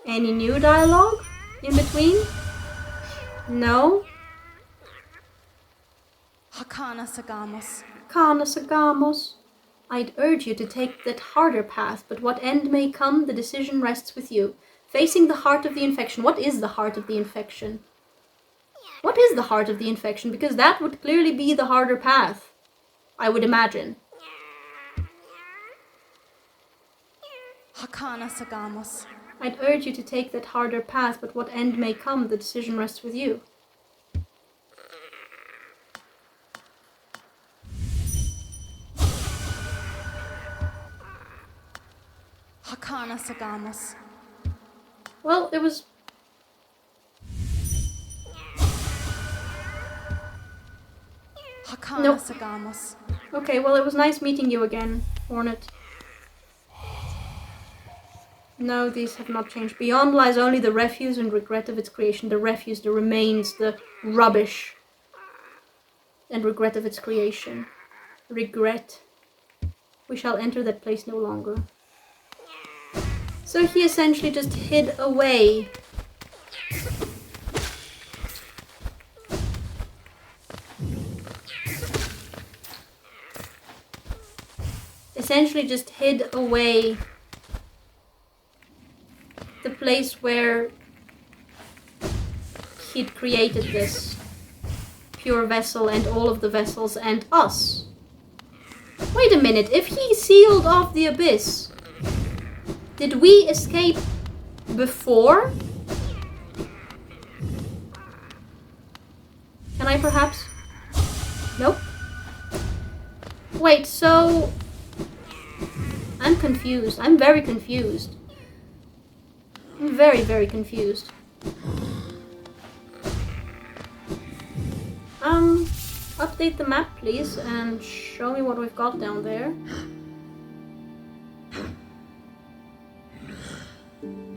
Any new dialogue in between? No? Hakana Sagamos. Kana Sagamos. I'd urge you to take that harder path, but what end may come, the decision rests with you. Facing the heart of the infection. What is the heart of the infection? What is the heart of the infection? Because that would clearly be the harder path, I would imagine. Hakana Sagamos. I'd urge you to take that harder path, but what end may come, the decision rests with you. Hakana Sagamos. Well, it was... Hakana Nope. Sagamos. Okay, well, it was nice meeting you again, Hornet. No, these have not changed. Beyond lies only the refuse and regret of its creation. The refuse, the remains, the rubbish. And regret of its creation. Regret. We shall enter that place no longer. So he essentially just hid away. Essentially just hid away the place where he'd created this pure vessel and all of the vessels and us. Wait a minute, if he sealed off the abyss, did we escape before? Can I perhaps? Nope. Wait, so... I'm confused. I'm very confused. I'm very, very confused. Update the map, please, and show me what we've got down there.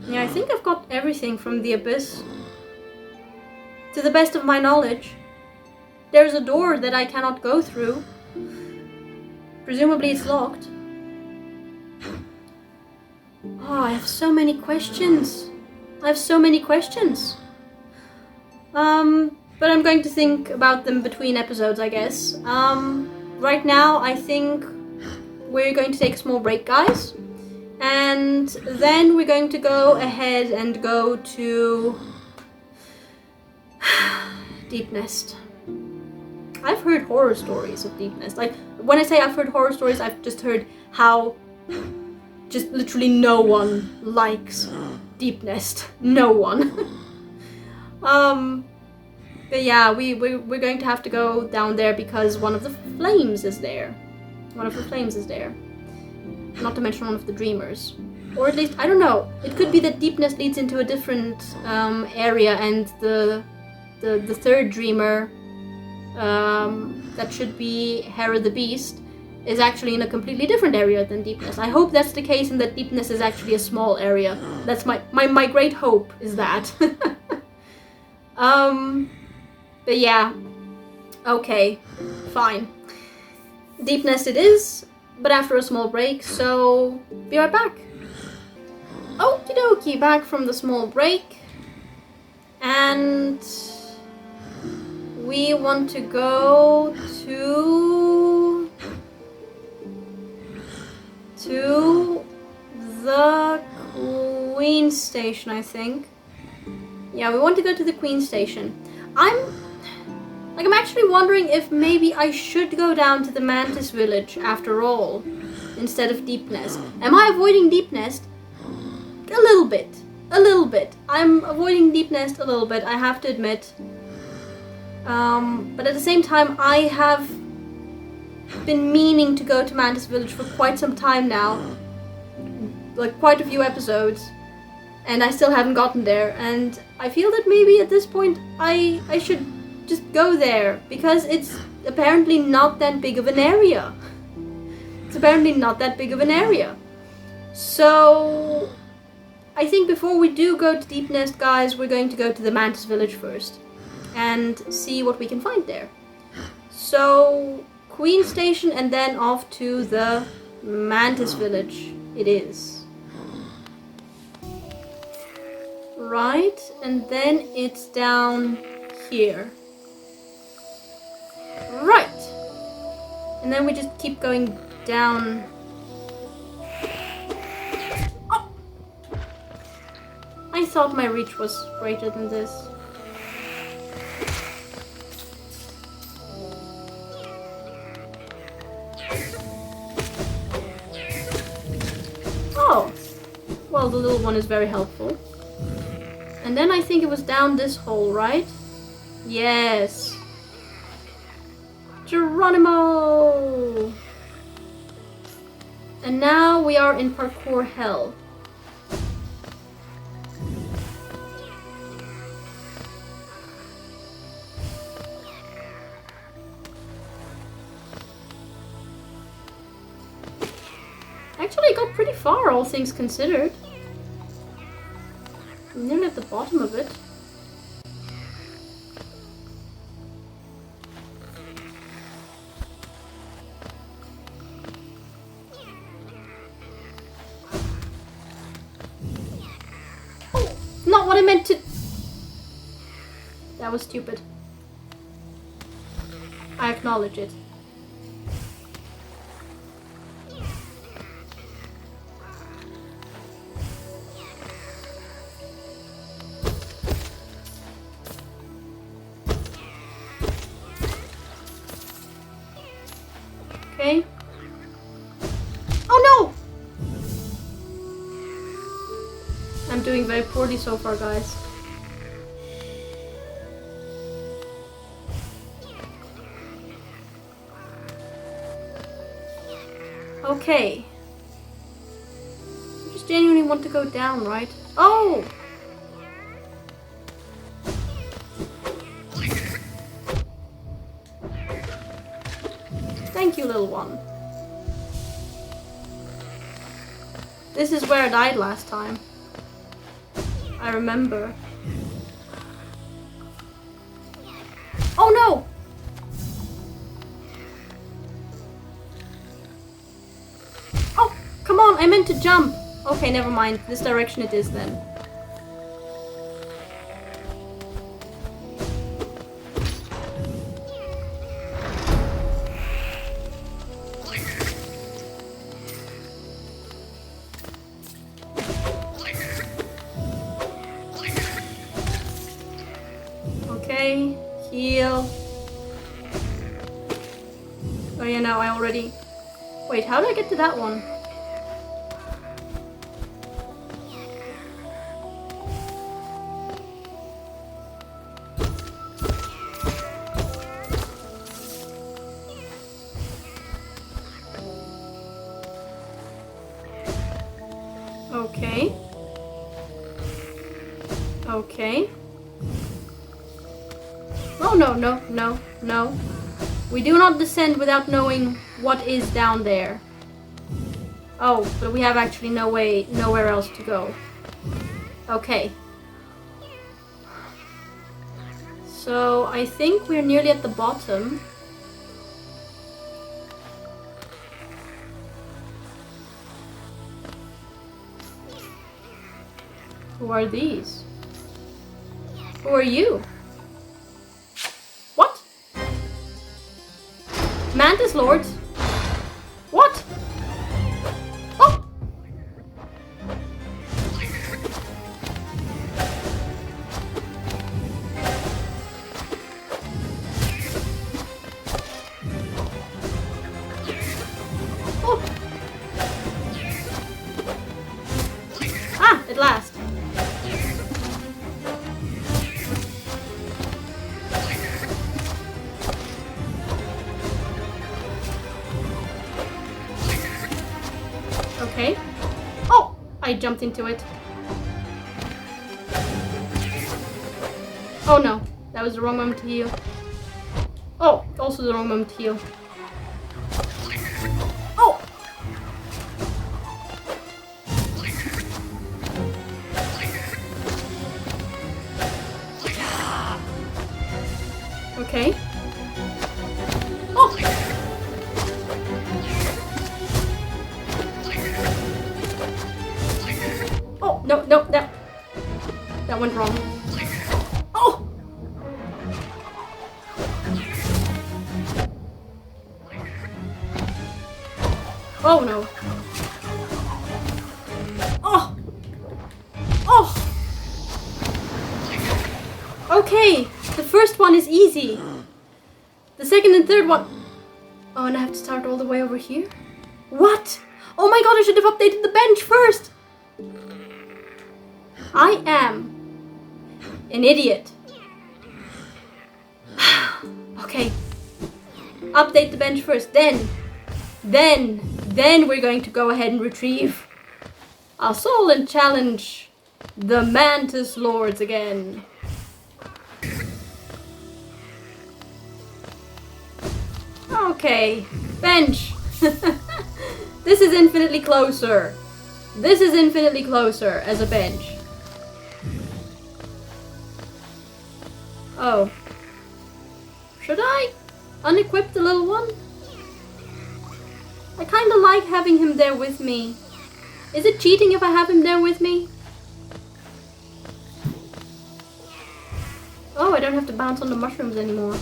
Yeah, I think I've got everything from the abyss. To the best of my knowledge. There's a door that I cannot go through. Presumably it's locked. Oh, I have so many questions. I have so many questions. But I'm going to think about them between episodes, I guess. Right now, I think we're going to take a small break, guys. And then we're going to go ahead and go to Deepnest. I've heard horror stories of Deepnest. Like, when I say I've heard horror stories, I've just heard how just literally no one likes Deepnest. No one. But yeah, we're going to have to go down there because one of the flames is there. One of the flames is there. Not to mention one of the dreamers. Or at least, I don't know. It could be that Deepnest leads into a different area and the third dreamer, that should be Hera the Beast, is actually in a completely different area than Deepnest. I hope that's the case and that Deepnest is actually a small area. That's my great hope, is that. But yeah. Okay, fine. Deepnest it is, but after a small break, so be right back. Okie dokie, back from the small break. And we want to go to the Queen Station, I think. Yeah, we want to go to the Queen Station. I'm actually wondering if maybe I should go down to the Mantis Village after all, instead of Deepnest. Am I avoiding Deepnest? A little bit. A little bit. I'm avoiding Deepnest a little bit, I have to admit. But at the same time, I have been meaning to go to Mantis Village for quite some time now. Like, quite a few episodes. And I still haven't gotten there. And I feel that maybe at this point, I should just go there. Because it's apparently not that big of an area. It's apparently not that big of an area. So I think before we do go to Deepnest, guys, we're going to go to the Mantis Village first. And see what we can find there. So, Queen Station and then off to the Mantis Village it is. Right, and then it's down here. Right! And then we just keep going down. Oh! I thought my reach was greater than this. Oh! Well, the little one is very helpful. And then I think it was down this hole, right? Yes. Geronimo! And now we are in parkour hell. Actually, I got pretty far, all things considered. I'm nearly at the bottom of it. Oh, not what I meant to... That was stupid. I acknowledge it. Okay. Oh no! I'm doing very poorly so far, guys. Okay. I just genuinely want to go down, right? Oh! Thank you, little one. This is where I died last time. I remember. Oh no! Oh, come on, I meant to jump. Okay, never mind. This direction it is then. Okay, heal. Oh yeah, no, I already... Wait, how did I get to that one? Okay. Okay. Oh, no, no, no, no. We do not descend without knowing what is down there. Oh, but we have actually nowhere else to go. Okay. So, I think we're nearly at the bottom. Who are these? Who are you? What? Mantis Lords? What? Oh! Oh! Ah, at last. Okay. Oh! I jumped into it. Oh no. That was the wrong moment to heal. Oh! Also the wrong moment to heal. Oh! Okay. Oh! Oh, no, no, that went wrong. Oh! Oh no. Oh! Oh! Okay, the first one is easy. The second and third one... Oh, and I have to start all the way over here? What? Oh my god, I should have updated the bench first! I am an idiot. Okay. Update the bench first. Then we're going to go ahead and retrieve our soul and challenge the Mantis Lords again. Okay. Bench. This is infinitely closer. This is infinitely closer as a bench. Oh. Should I unequip the little one? I kinda like having him there with me. Is it cheating if I have him there with me? Oh, I don't have to bounce on the mushrooms anymore.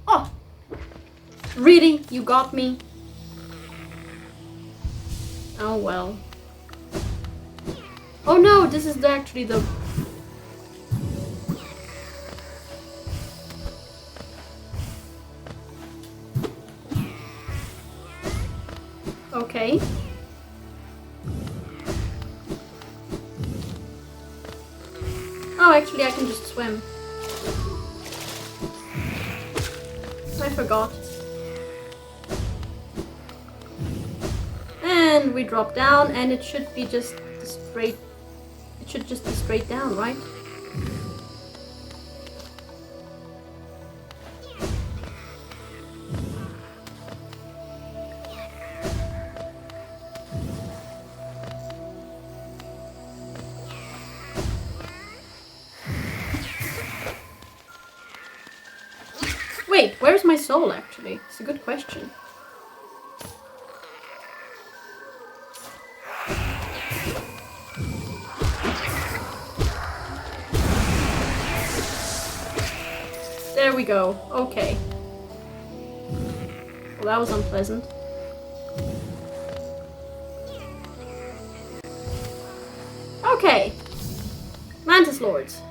Oh! Really? You got me? Oh well. Oh no, this is actually the... Okay. Oh, actually I can just swim. I forgot. And we drop down, and it should be just straight. It should just be straight down, right? Wait, where's my soul actually? It's a good question. There we go. Okay. Well, that was unpleasant. Okay. Mantis Lords.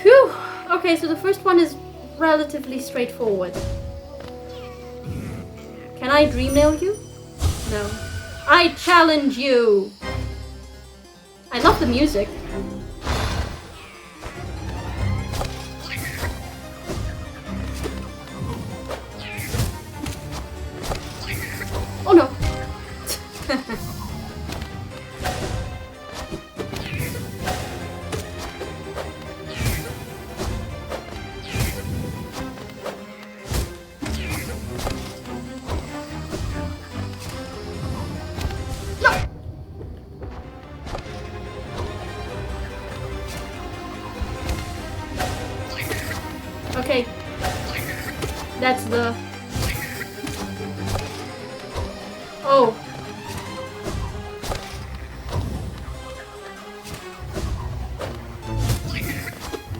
Phew. Okay, so the first one is relatively straightforward. Can I dream nail you? No. I challenge you! I love the music. Oh no! Okay. That's the Oh.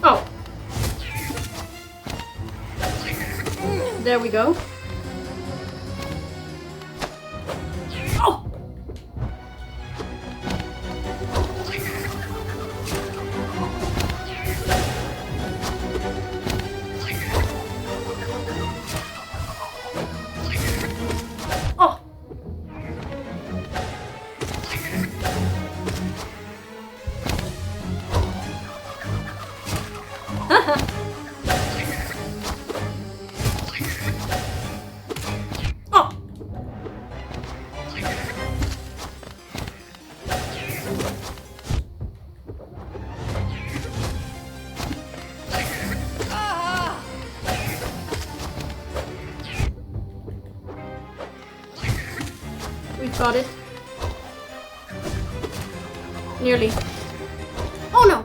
Oh. There we go. Oh! Oh! Oh! We've got it. Nearly. Oh no!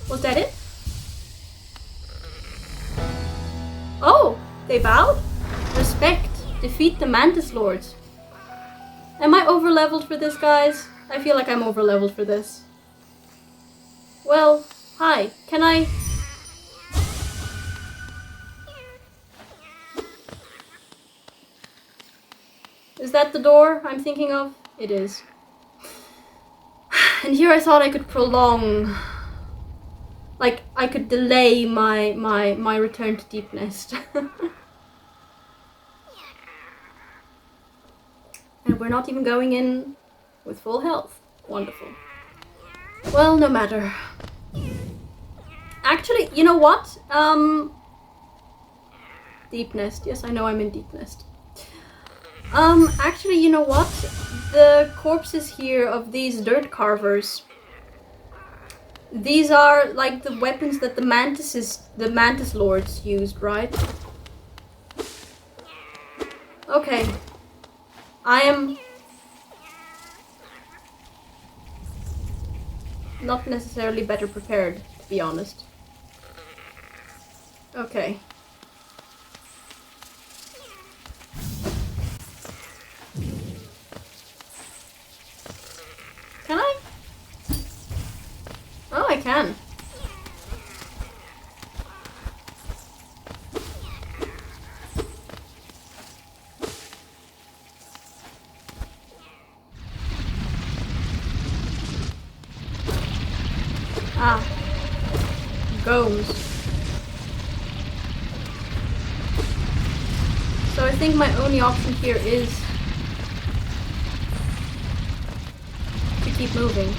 Was that it? Oh, they bowed? Respect. Defeat the Mantis Lords. Am I over-leveled for this, guys? I feel like I'm over-leveled for this. Well, hi. Can I... Is that the door I'm thinking of? It is. And here I thought I could prolong... Like, I could delay my return to Deepnest. And we're not even going in with full health. Wonderful. Well, no matter. Actually, you know what? Deepnest. Yes, I know I'm in Deepnest. Actually, you know what? The corpses here of these dirt carvers. These are like the weapons that the Mantis Lords used, right? Okay. I am not necessarily better prepared, to be honest. Okay. Can I? Oh, I can. Ah. Goes. So I think my only option here is to keep moving.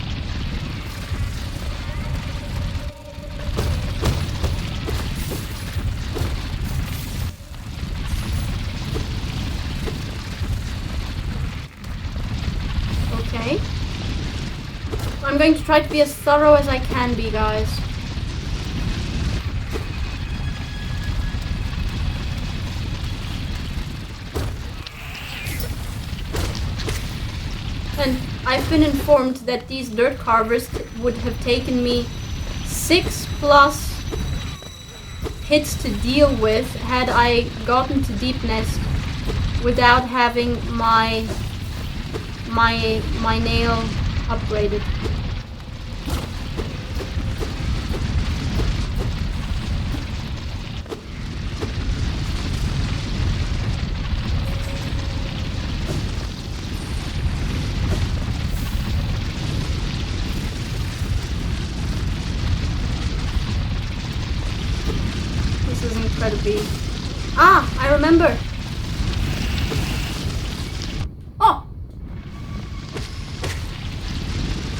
Okay. I'm going to try to be as thorough as I can be, guys. And I've been informed that these dirt carvers would have taken me 6+ hits to deal with had I gotten to Deepnest without having my nail upgraded. This is incredibly... Ah! I remember! Oh!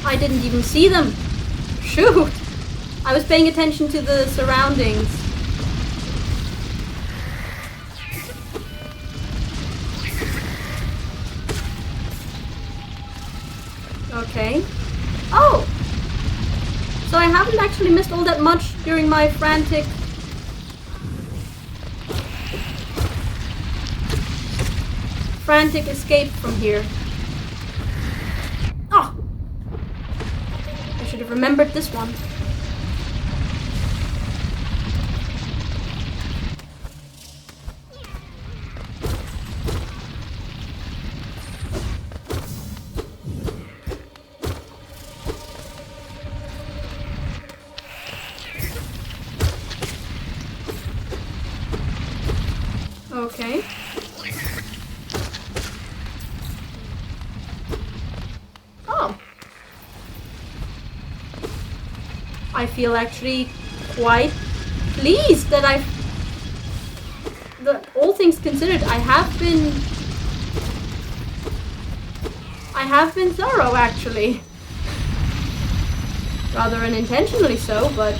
I didn't even see them! Shoot! I was paying attention to the surroundings. Okay. Oh! So I haven't actually missed all that much during my frantic escape from here. remembered this one. Okay. Oh. I feel actually quite pleased that all things considered, I have been thorough actually. Rather unintentionally so, but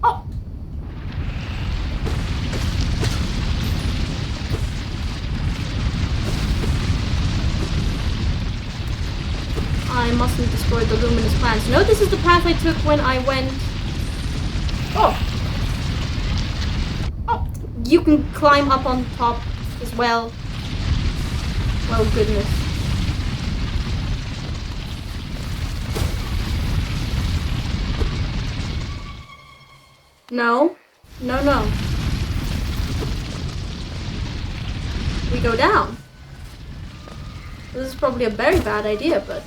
Oh! I mustn't destroy the luminous plants. No, this is the path I took when I went... Oh! Oh! You can climb up on top as well. Well, goodness. No. No, no. We go down. This is probably a very bad idea, but...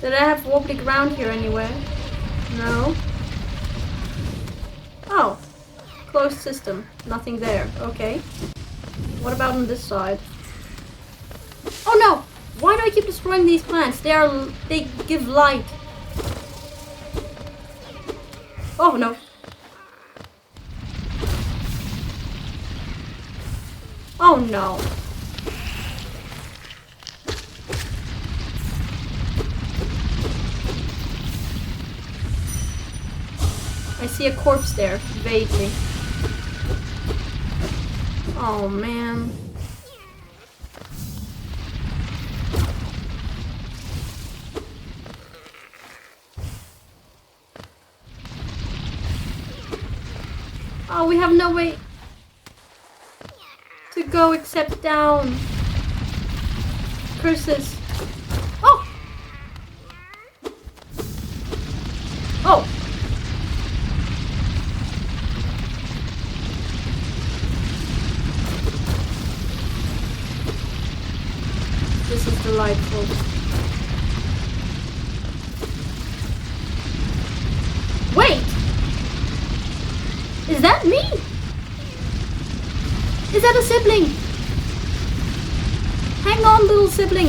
Did I have wobbly ground here anywhere? No. Oh. Closed system. Nothing there. Okay. What about on this side? Oh no! Why do I keep destroying these plants? They give light. Oh no. Oh no. I see a corpse there, vaguely. Oh man. Oh, we have no way to go except down. Curses. Oh! Oh! This is delightful. Wait! Is that me? Is that a sibling? Hang on, little sibling.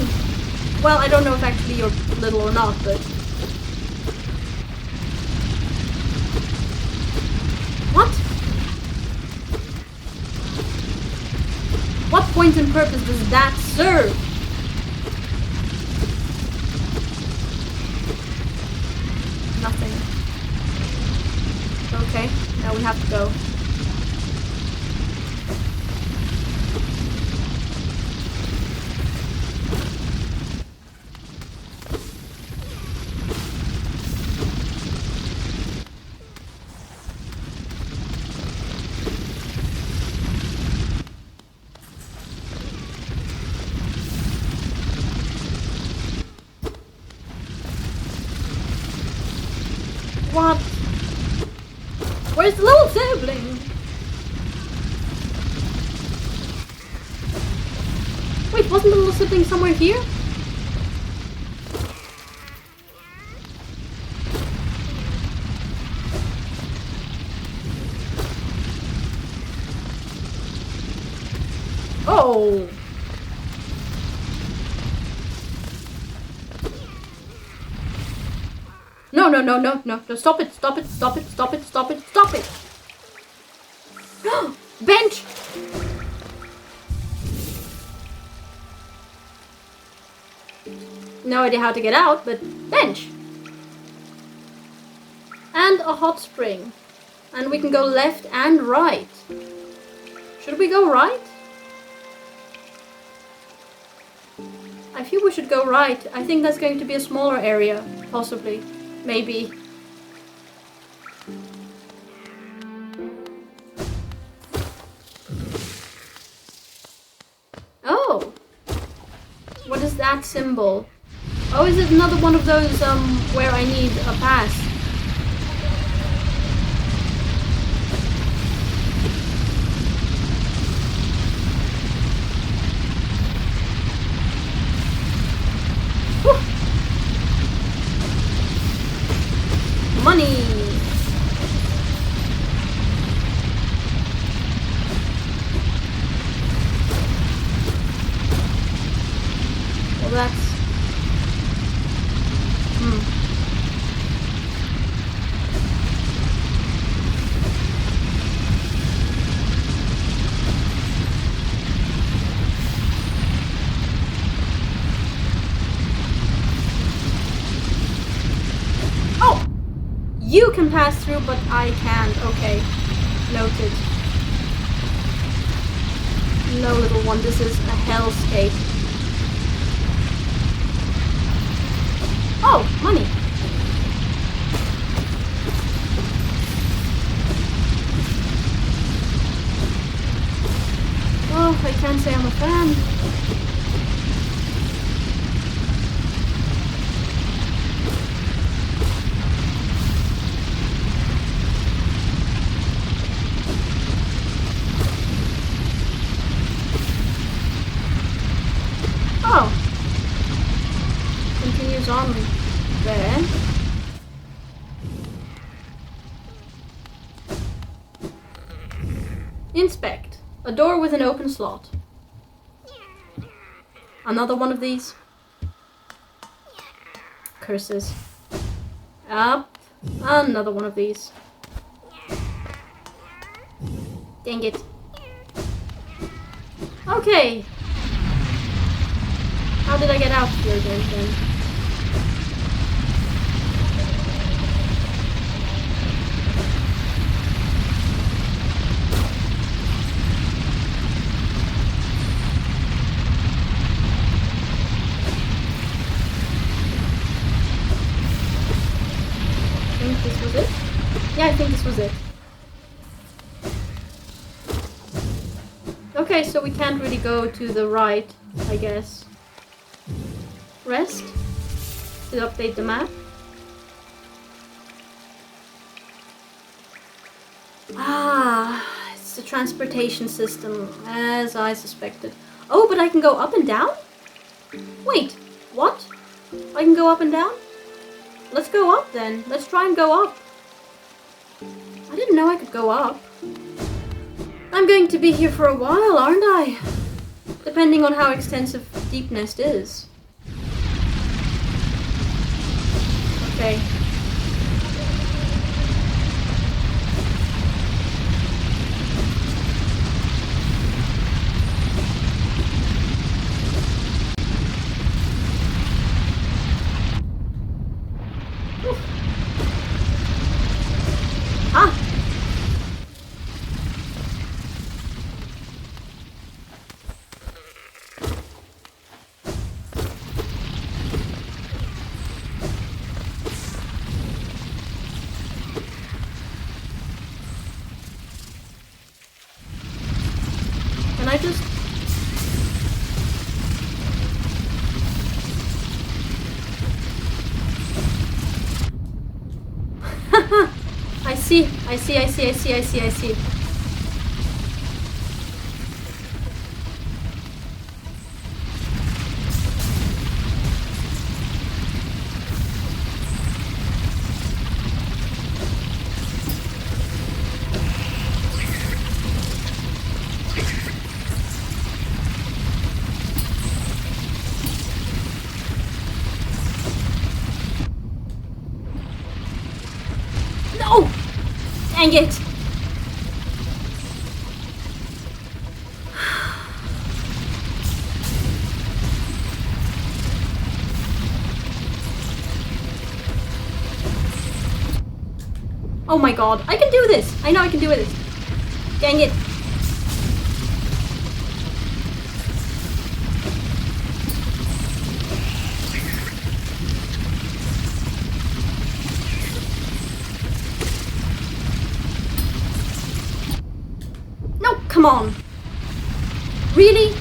Well, I don't know if actually you're little or not, but... What? What point and purpose does that serve? Nothing. Okay, now we have to go. What? Where's the little sibling? Wait, wasn't the little sibling somewhere here? Oh! No, stop it, stop it, stop it, stop it, stop it, stop it! Bench! No idea how to get out, but bench! And find a hot spring. And we can go left and right. Should we go right? I feel we should go right. I think that's going to be a smaller area. Possibly. Maybe. Oh! What is that symbol? Oh, is it another one of those, where I need a pass? Whew. Money! Well, that's... Oh! You can pass through, but I can't. Okay. Noted. No, little one, this is a hellscape. Oh, money. Oh, I can't say I'm a fan. Oh. Continues on there. Inspect. A door with an open slot. Another one of these. Curses. Up. Another one of these. Dang it. Okay. How did I get out here again then? I think this was it. Yeah, I think this was it. Okay, so we can't really go to the right, I guess. Rest to update the map. Ah, it's the transportation system, as I suspected. Oh, but I can go up and down? Wait, what? I can go up and down? Let's go up then. Let's try and go up. I didn't know I could go up. I'm going to be here for a while, aren't I? Depending on how extensive Deepnest is. Okay. Ah! Can I just... I see. No! Dang it! Oh my god, I can do this! I know I can do this! Dang it! No, come on! Really?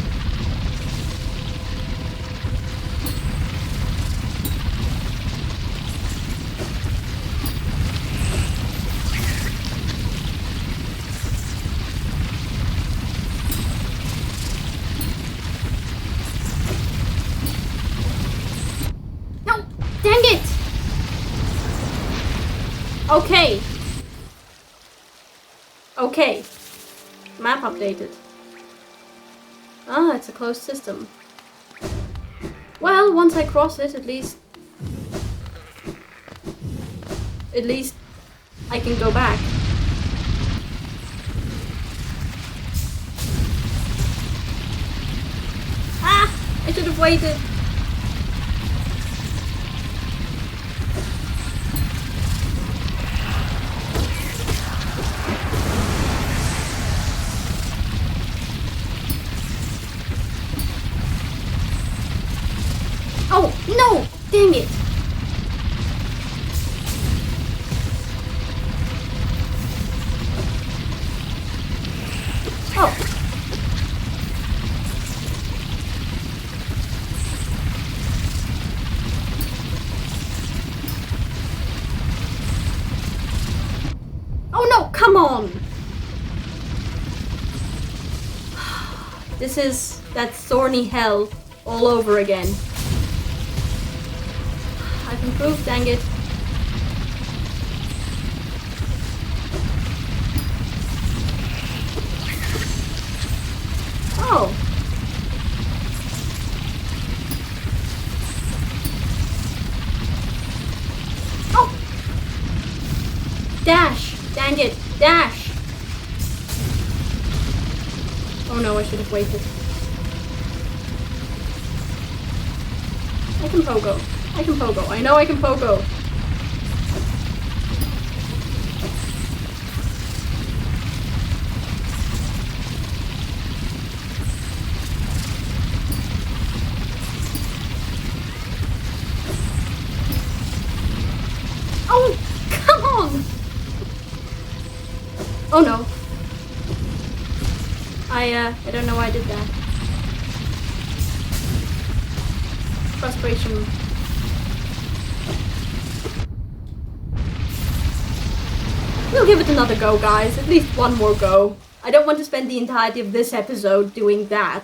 Dang it! Okay. Okay. Map updated. Ah, it's a closed system. Well, once I cross it, at least I can go back. Ah! I should have waited. Oh, no! Dang it! Oh. Oh no, come on! This is that thorny hell all over again. I've improved, dang it. Oh. Oh. Dash. Dang it. Dash. Oh no, I should have waited. I can pogo. I can pogo. I know I can pogo. Oh, come on! Oh no. I don't know why I did that. Frustration. We'll give it another go, guys. At least one more go. I don't want to spend the entirety of this episode doing that.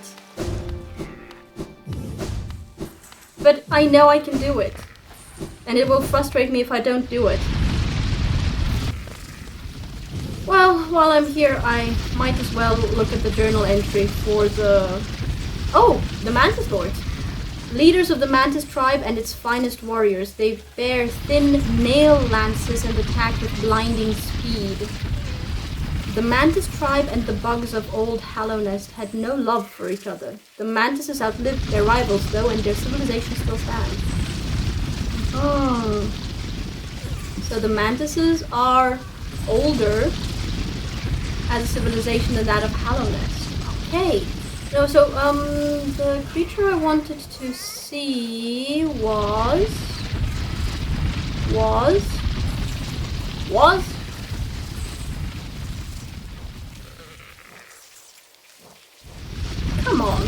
But I know I can do it. And it will frustrate me if I don't do it. Well, while I'm here, I might as well look at the journal entry for the... Oh, the Mantis Lords. Leaders of the Mantis tribe and its finest warriors. They bear thin nail lances and attack with blinding speed. The Mantis tribe and the bugs of old Hallownest had no love for each other. The Mantises outlived their rivals though, and their civilization still stands. Oh. So the Mantises are older as a civilization than that of Hallownest. Okay. No, so, the creature I wanted to see was... Come on.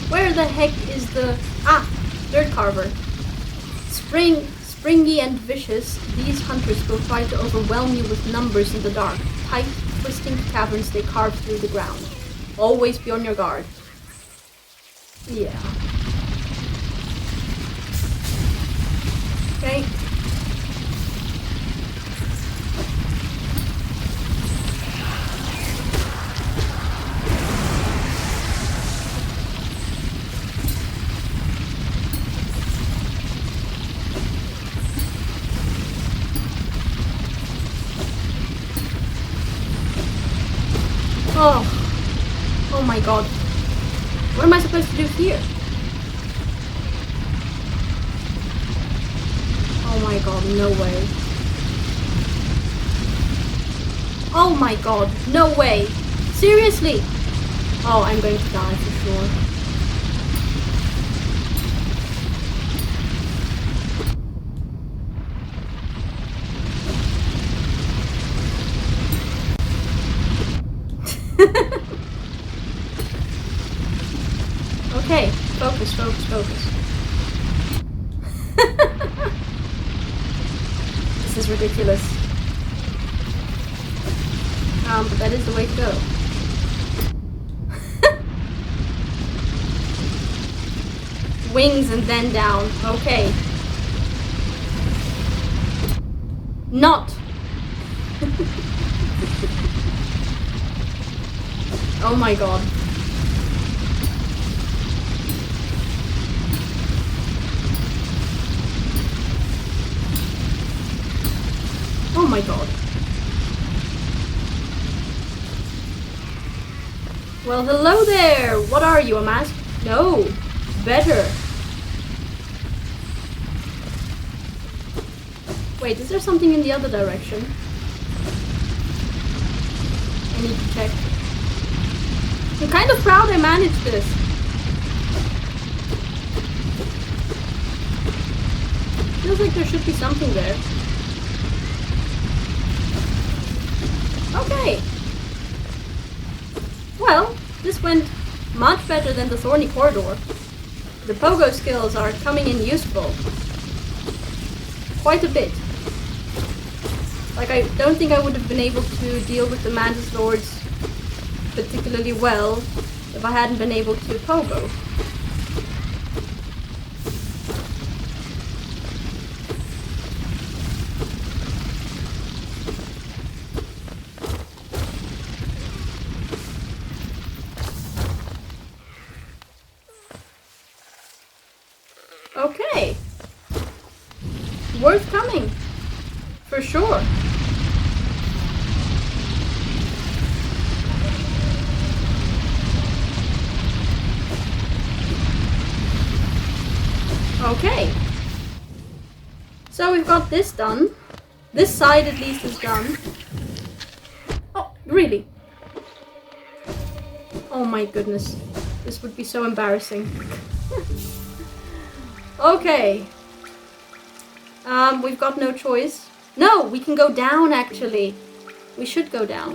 Where the heck is the... Ah! Dirt Carver. Springy and vicious, these hunters will try to overwhelm you with numbers in the dark. Tight, twisting caverns they carve through the ground. Always be on your guard. Yeah. Okay. Oh my god. What am I supposed to do here? Oh my god, no way. Oh my god, no way. Seriously? Oh, I'm going to die for sure. Okay, focus, focus, focus. This is ridiculous. But that is the way to go. Wings and then down. Okay. Not. Oh my god. Oh my god. Well, hello there! What are you, a mask? No. Better. Wait, is there something in the other direction? I need to check. I'm kind of proud I managed this. Feels like there should be something there. Okay. Well, this went much better than the thorny corridor. The pogo skills are coming in useful. Quite a bit. Like, I don't think I would have been able to deal with the Mantis Lords particularly well if I hadn't been able to pogo. Okay. Worth coming. For sure. Okay. So we've got this done. This side at least is done. Oh, really? Oh my goodness. This would be so embarrassing. Okay. We've got no choice. No, we can go down actually. We should go down.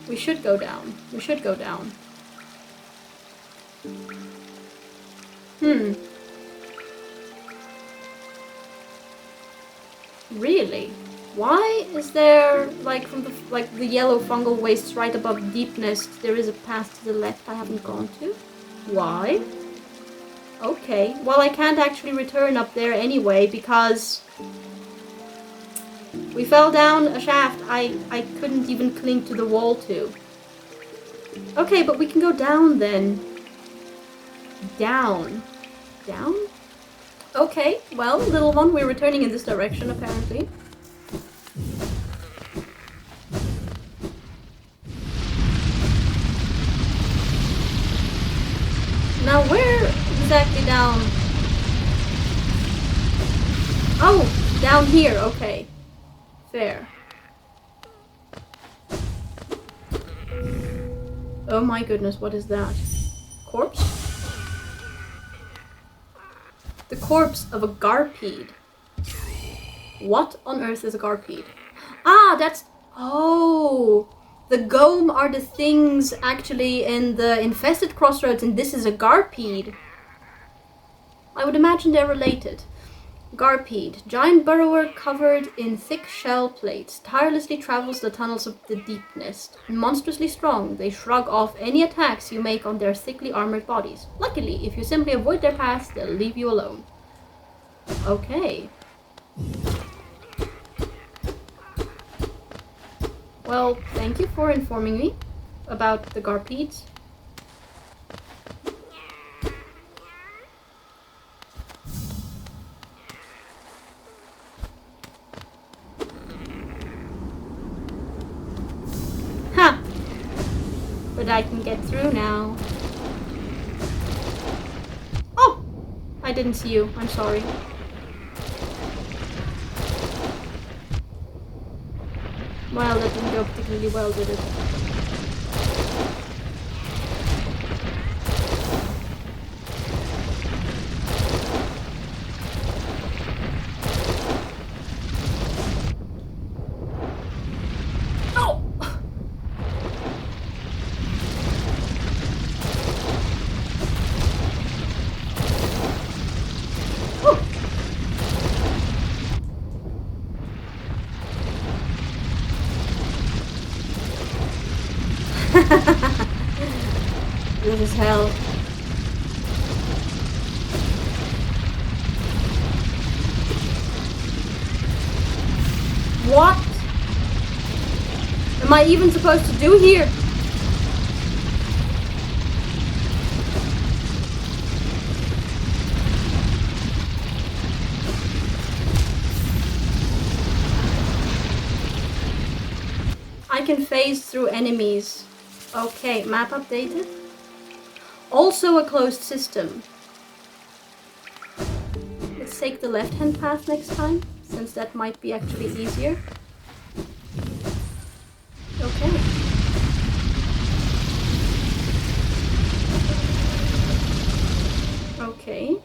We should go down. We should go down. Really? Why is there, like, from the yellow fungal wastes right above Deepnest, there is a path to the left I haven't gone to? Why? Okay. Well, I can't actually return up there anyway because we fell down a shaft I couldn't even cling to the wall to. Okay, but we can go down then. Down. Down? Okay, well, little one, we're returning in this direction, apparently. Now, where exactly down? Oh, down here, okay. Fair. Oh my goodness, what is that? Corpse? The corpse of a Garpede. What on earth is a Garpede? Ah, that's... Oh! The Gome are the things actually in the infested crossroads, and this is a Garpede. I would imagine they're related. Garpede, giant burrower covered in thick shell plates, tirelessly travels the tunnels of the Deepnest. Monstrously strong, they shrug off any attacks you make on their thickly armored bodies. Luckily, if you simply avoid their paths, they'll leave you alone. Okay. Well, thank you for informing me about the Garpedes. Ha! But I can get through now. Oh! I didn't see you. I'm sorry. Well, that didn't go particularly really well, did it? Oh! This is hell. What am I even supposed to do here? I can phase through enemies. Okay, map updated. Also a closed system. Let's take the left-hand path next time, since that might be actually easier. Okay. Okay.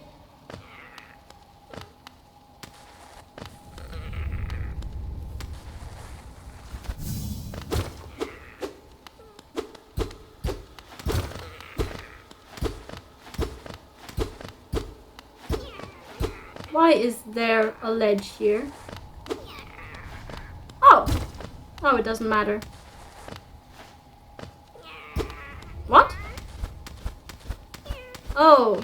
Why is there a ledge here? Oh! Oh, it doesn't matter. What? Oh.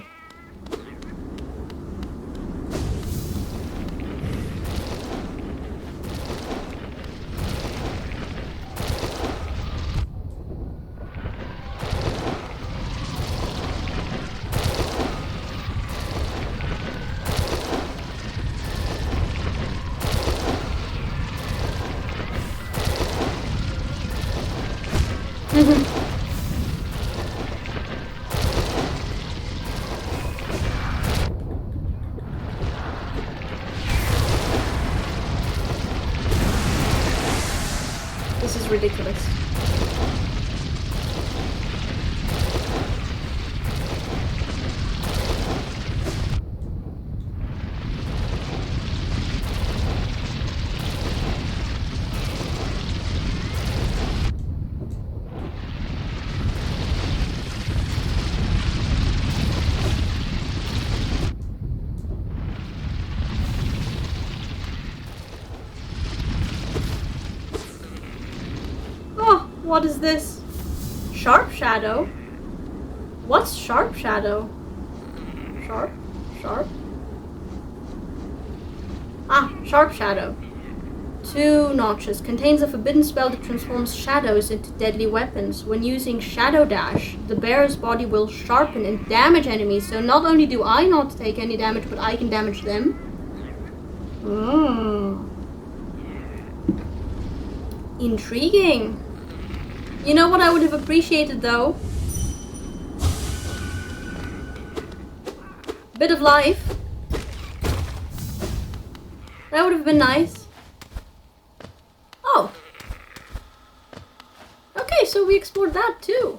This is ridiculous. What is this? Sharp shadow? What's sharp shadow? Sharp? Sharp? Ah, sharp shadow. 2 notches. Contains a forbidden spell that transforms shadows into deadly weapons. When using Shadow Dash, the bearer's body will sharpen and damage enemies. So not only do I not take any damage, but I can damage them. Intriguing. You know what I would have appreciated though? A bit of life. That would have been nice. Oh. Okay, so we explored that too.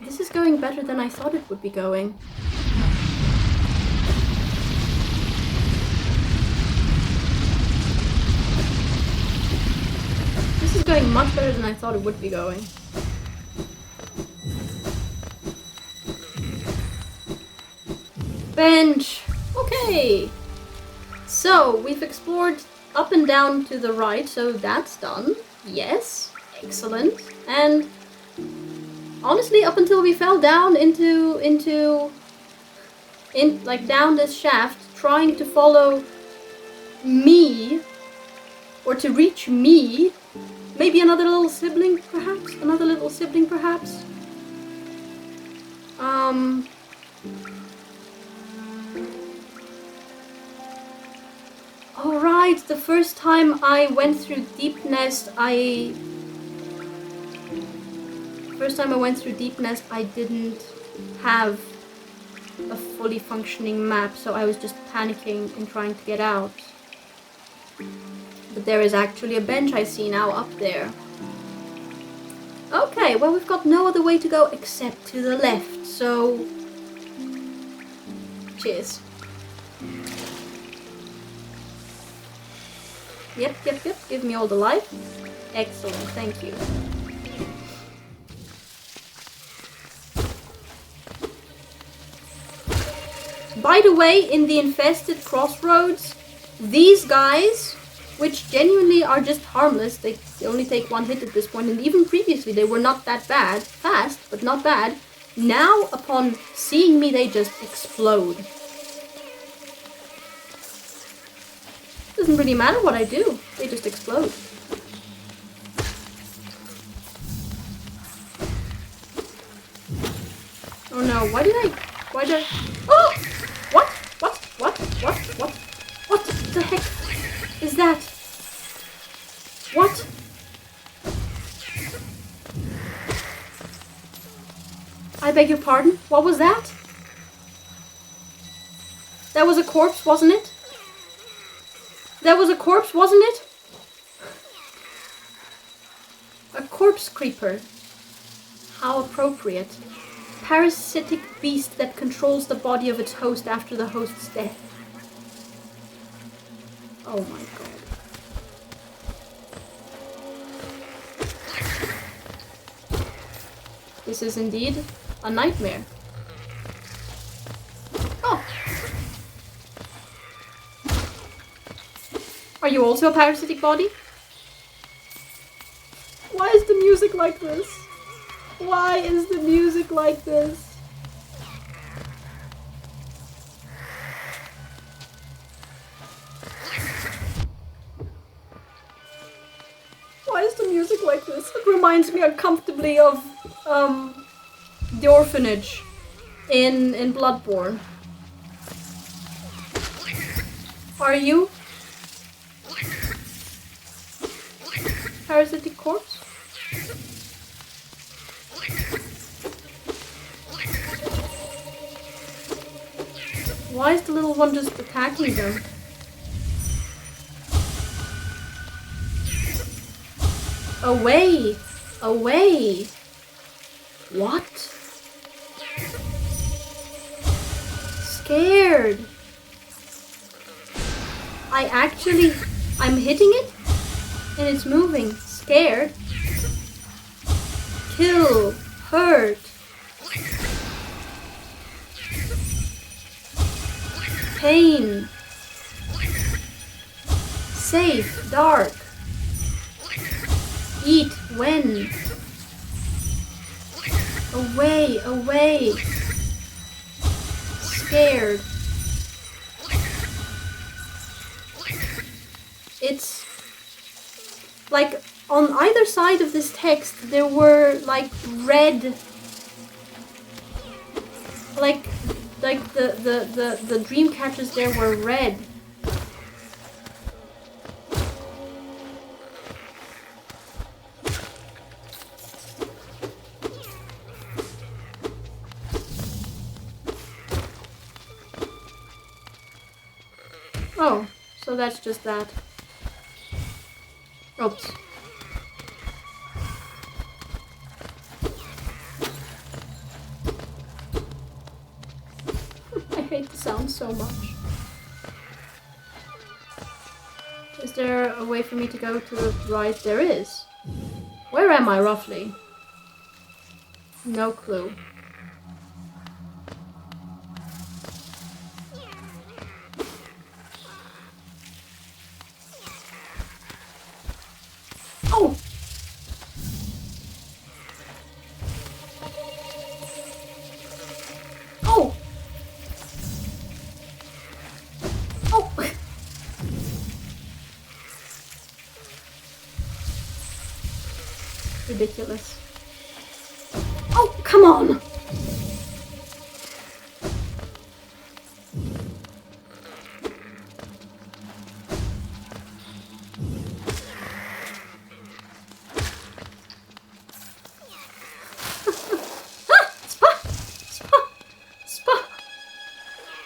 This is going better than I thought it would be going. This is going much better than I thought it would be going. Bench! Okay! So, we've explored up and down to the right, so that's done. Yes, excellent. And honestly, up until we fell down like down this shaft, trying to follow me, or to reach me, maybe another little sibling, perhaps? Another little sibling, perhaps? Alright, the first time I went through Deepnest, I didn't have a fully functioning map, so I was just panicking and trying to get out. But there is actually a bench I see now up there. Okay, well, we've got no other way to go except to the left, so... Cheers. Yep. Give me all the life. Excellent, thank you. By the way, in the infested crossroads, these guys, which genuinely are just harmless, they only take one hit at this point, and even previously they were not that bad, fast, but not bad. Now, upon seeing me, they just explode. Doesn't really matter what I do, they just explode. Oh no, why did I... Oh! What the heck is that? What? I beg your pardon? What was that? That was a corpse, wasn't it? That was a corpse, wasn't it? A corpse creeper. How appropriate. Parasitic beast that controls the body of its host after the host's death. Oh my god. This is indeed a nightmare. Oh. Are you also a parasitic body? Why is the music like this? Why is the music like this? Why is the music like this? It reminds me uncomfortably of the orphanage in Bloodborne. Are you parasitic corpse? Why is the little one just attacking them? Away! Away! What? Scared! I'm hitting it and it's moving. Scared. Kill. Hurt. Pain. Safe. Dark. Eat. When. Away. Away. Scared. It's like on either side of this text there were like red, like the dream catchers there were red. Oh, so that's just that. Oops. I hate the sound so much. Is there a way for me to go to the right? There is. Where am I roughly? No clue. Oh! Oh! Oh! Ridiculous. Oh, come on!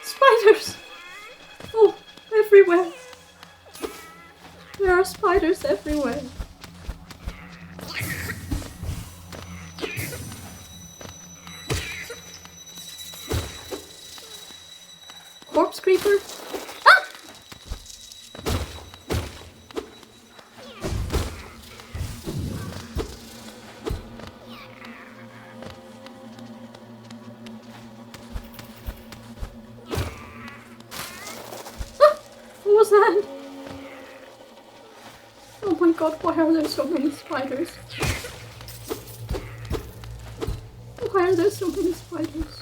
Spiders! Oh, everywhere. There are spiders everywhere. corpse creeper? Ah! Ah! What was that? Oh my god, why are there so many spiders? Why are there so many spiders?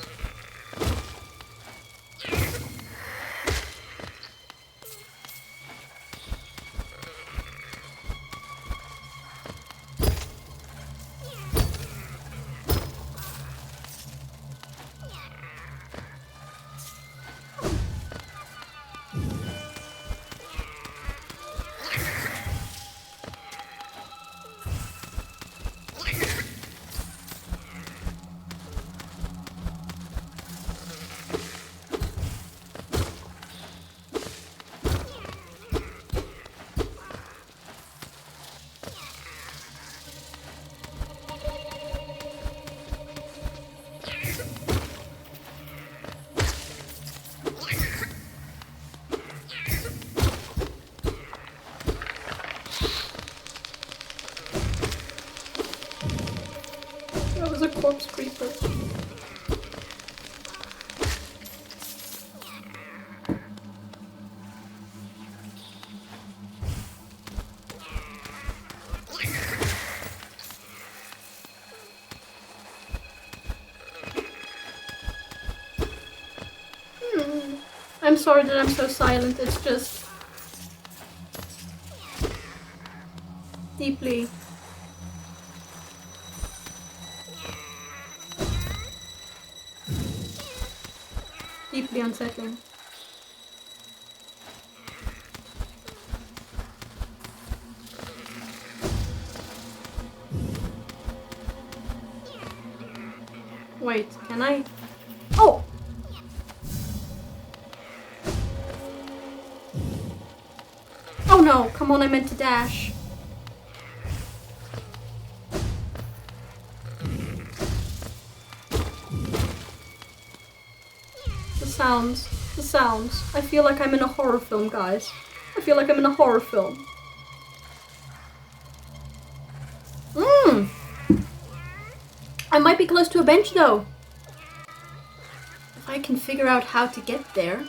That was a corpse creeper. I'm sorry that I'm so silent, it's just deeply unsettling. Wait, can I? Oh! Oh no, come on, I meant to dash. The sounds. I feel like I'm in a horror film, guys. I feel like I'm in a horror film. I might be close to a bench though. If I can figure out how to get there.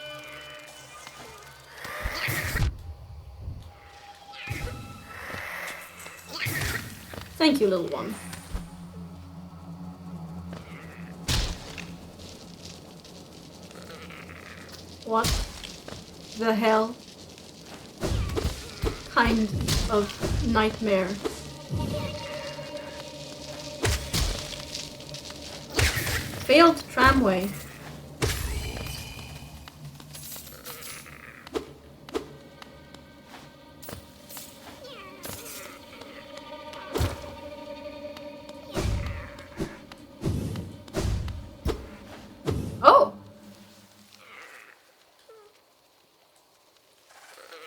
Thank you, little one. What the hell kind of nightmare? Failed tramway. Oh!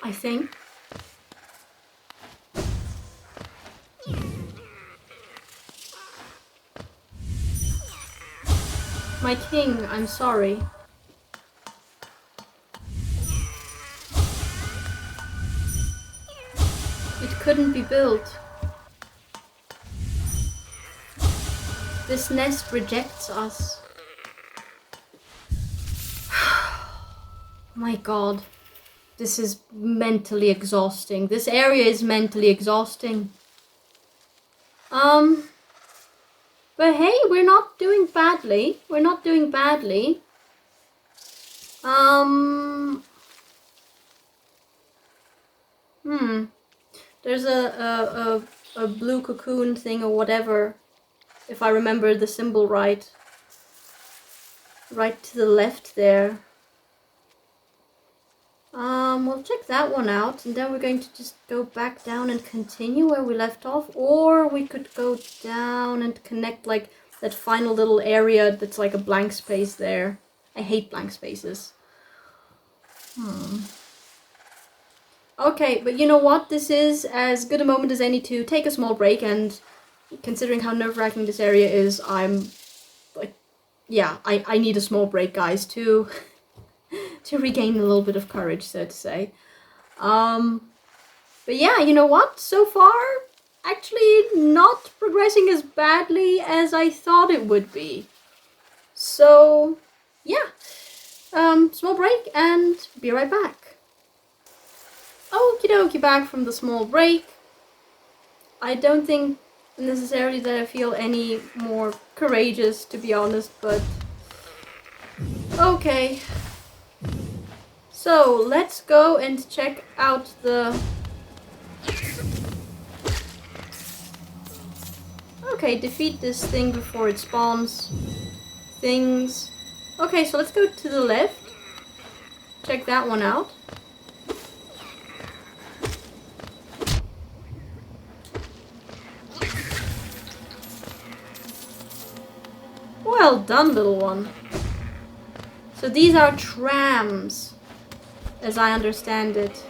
I think. My king, I'm sorry. It couldn't be built. This nest rejects us. My god. This is mentally exhausting. This area is mentally exhausting. But hey, we're not doing badly. We're not doing badly. There's a blue cocoon thing or whatever. If I remember the symbol right. Right to the left there. We'll check that one out, and then we're going to just go back down and continue where we left off, or we could go down and connect, like, that final little area that's like a blank space there. I hate blank spaces. Okay, but you know what? This is as good a moment as any to take a small break, and considering how nerve-wracking this area is, I'm, like, yeah, I need a small break, guys, to to regain a little bit of courage, so to say. But yeah, you know what? So far, actually not progressing as badly as I thought it would be. So, yeah. Small break and be right back. Okie dokie, back from the small break. I don't think necessarily that I feel any more courageous, to be honest, but okay. So, let's go and check out the... Okay, defeat this thing before it spawns things. Okay, so let's go to the left. Check that one out. Well done, little one. So these are trams, as I understand it.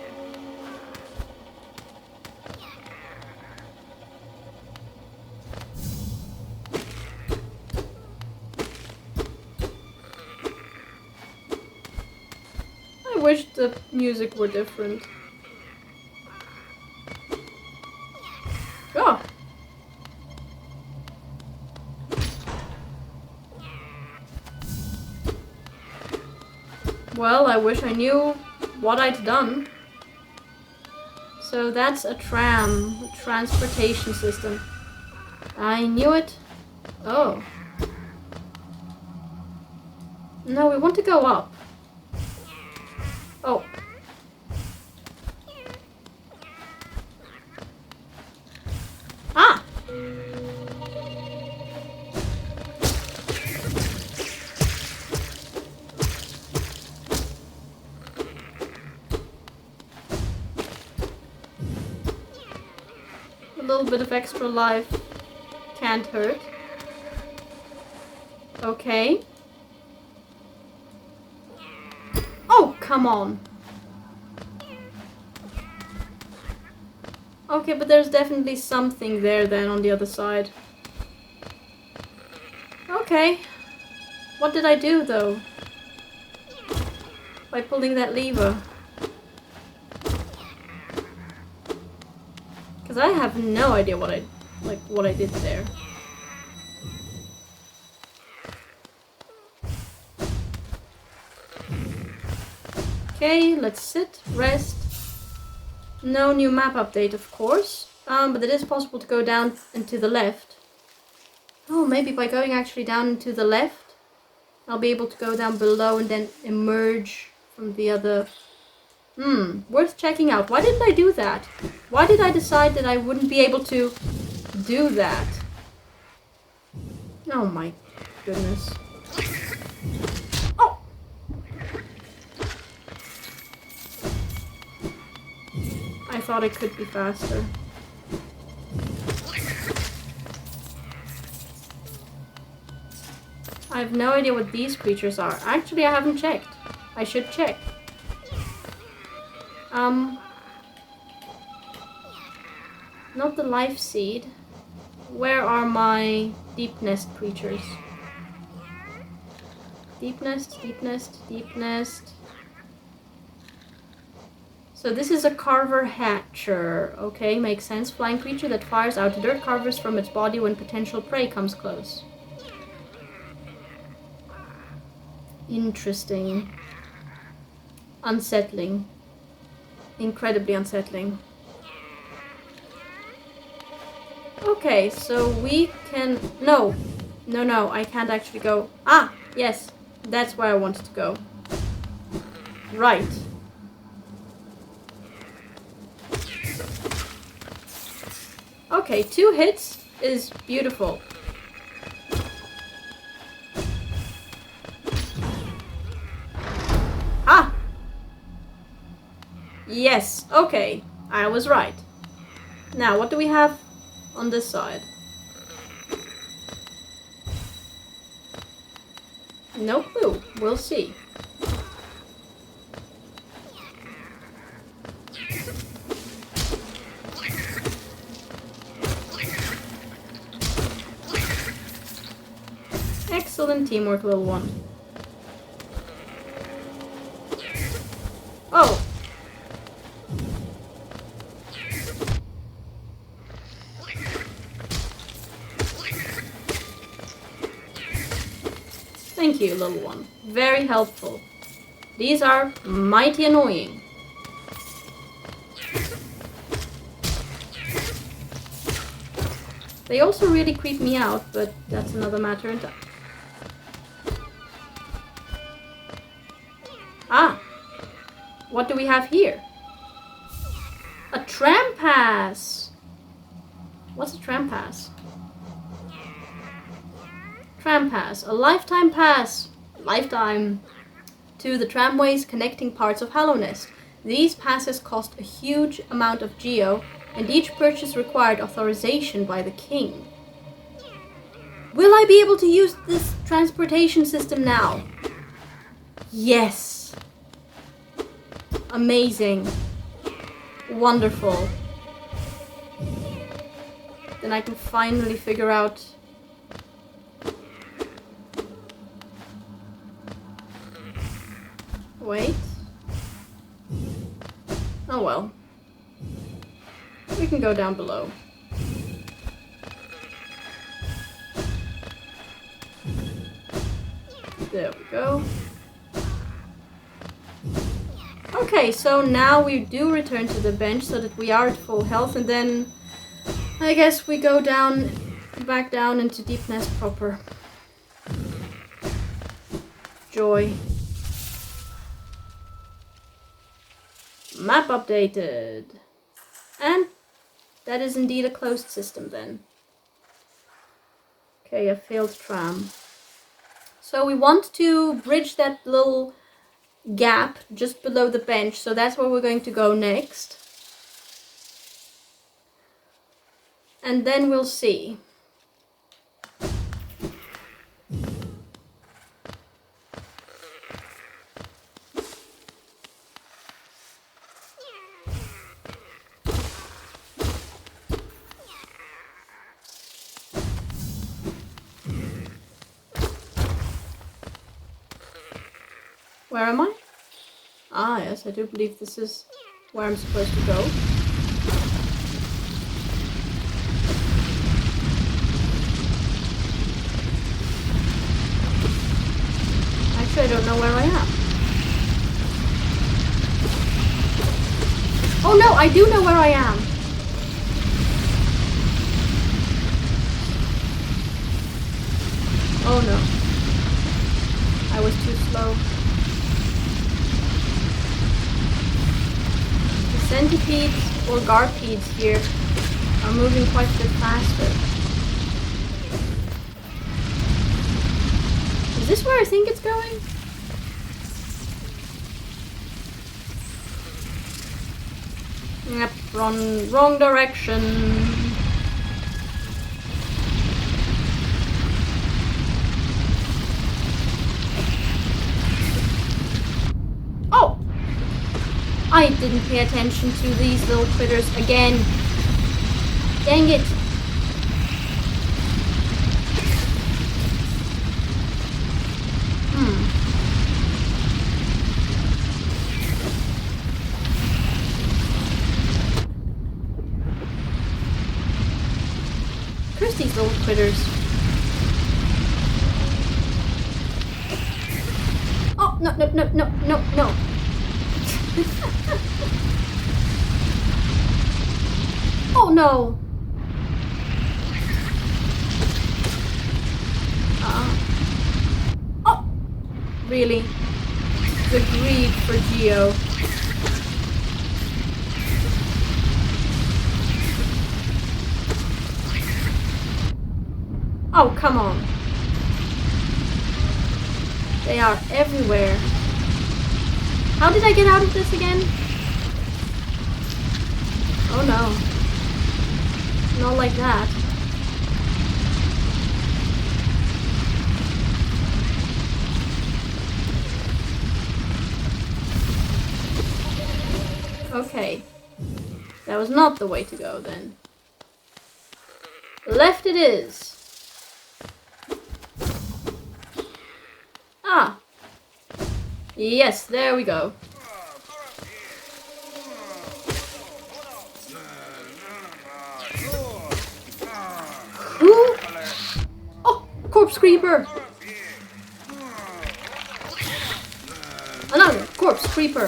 I wish the music were different. Oh! Well, I wish I knew what I'd done. So that's a tram, a transportation system. I knew it. Oh. No, we want to go up. Oh. Ah! A little bit of extra life can't hurt. Okay. Oh, come on. Okay, but there's definitely something there then on the other side. Okay. What did I do though? By pulling that lever? Because I have no idea what I did there. Okay, let's sit, rest. No new map update, of course. But it is possible to go down and to the left. Oh, maybe by going actually down and to the left, I'll be able to go down below and then emerge from the other... worth checking out. Why didn't I do that? Why did I decide that I wouldn't be able to do that? Oh my goodness. Oh! I thought it could be faster. I have no idea what these creatures are. Actually, I haven't checked. I should check. Not the life seed. Where are my Deepnest creatures? Deepnest, Deepnest, Deepnest. So this is a carver hatcher. Okay, makes sense. Flying creature that fires out dirt carvers from its body when potential prey comes close. Interesting. Unsettling. Incredibly unsettling. Okay, so we can... No, I can't actually go... Ah, yes, that's where I wanted to go. Right. Okay, 2 hits is beautiful. Ah! Yes, okay, I was right. Now, what do we have on this side? No clue. We'll see. Excellent teamwork, little one. Oh! Thank you, little one. Very helpful. These are mighty annoying. They also really creep me out, but that's another matter in time. Ah! What do we have here? A tram pass! What's a tram pass? Tram pass. A lifetime pass. Lifetime. To the tramways connecting parts of Hallownest. These passes cost a huge amount of geo, and each purchase required authorization by the king. Will I be able to use this transportation system now? Yes! Amazing. Wonderful. Then I can finally figure out... Wait. Oh well. We can go down below. There we go. Okay, so now we do return to the bench so that we are at full health, and then I guess we go down, back down into Deepnest proper. Joy. Map updated. And that is indeed a closed system then. Okay, a failed tram. So we want to bridge that little gap just below the bench, so that's where we're going to go next. And then we'll see. Where am I? Ah, yes, I do believe this is where I'm supposed to go. Actually, I don't know where I am. Oh no, I do know where I am! Oh no. I was too slow. Centipedes or garpedes here are moving quite a bit faster. Is this where I think it's going? Yep, wrong direction. Oh! I didn't pay attention to these little critters again. Dang it. Curse these little critters. Oh, no, no, no, no, no, no. Oh no! Oh! Really? The greed for Geo. Oh, come on. They are everywhere. How did I get out of this again? Oh no. Not like that. Okay. That was not the way to go then. Left it is. Ah. Yes, there we go. corpse creeper! Another corpse creeper!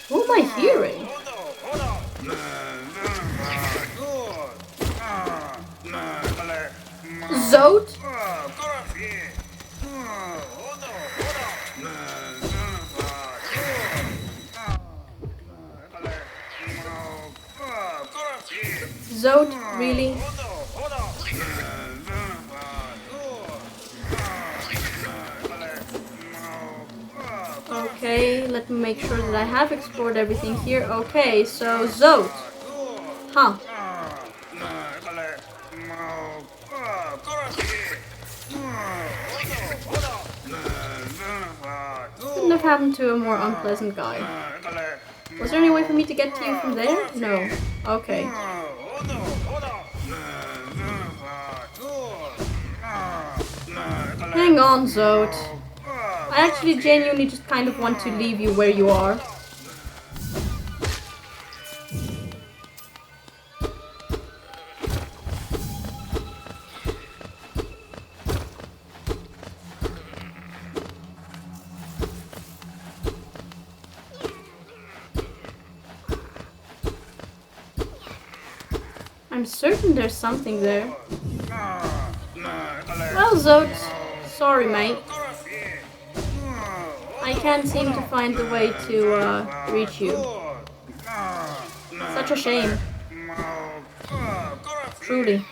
Who am I hearing? Zote? Zote, really? Okay, let me make sure that I have explored everything here. Okay, so Zote. Huh. Couldn't have happened to a more unpleasant guy. Was there any way for me to get to you from there? No. Okay. Hang on, Zote. I actually genuinely just kind of want to leave you where you are. I'm certain there's something there. Well, Zote, sorry, mate. I can't seem to find the way to reach you. Such a shame. Truly.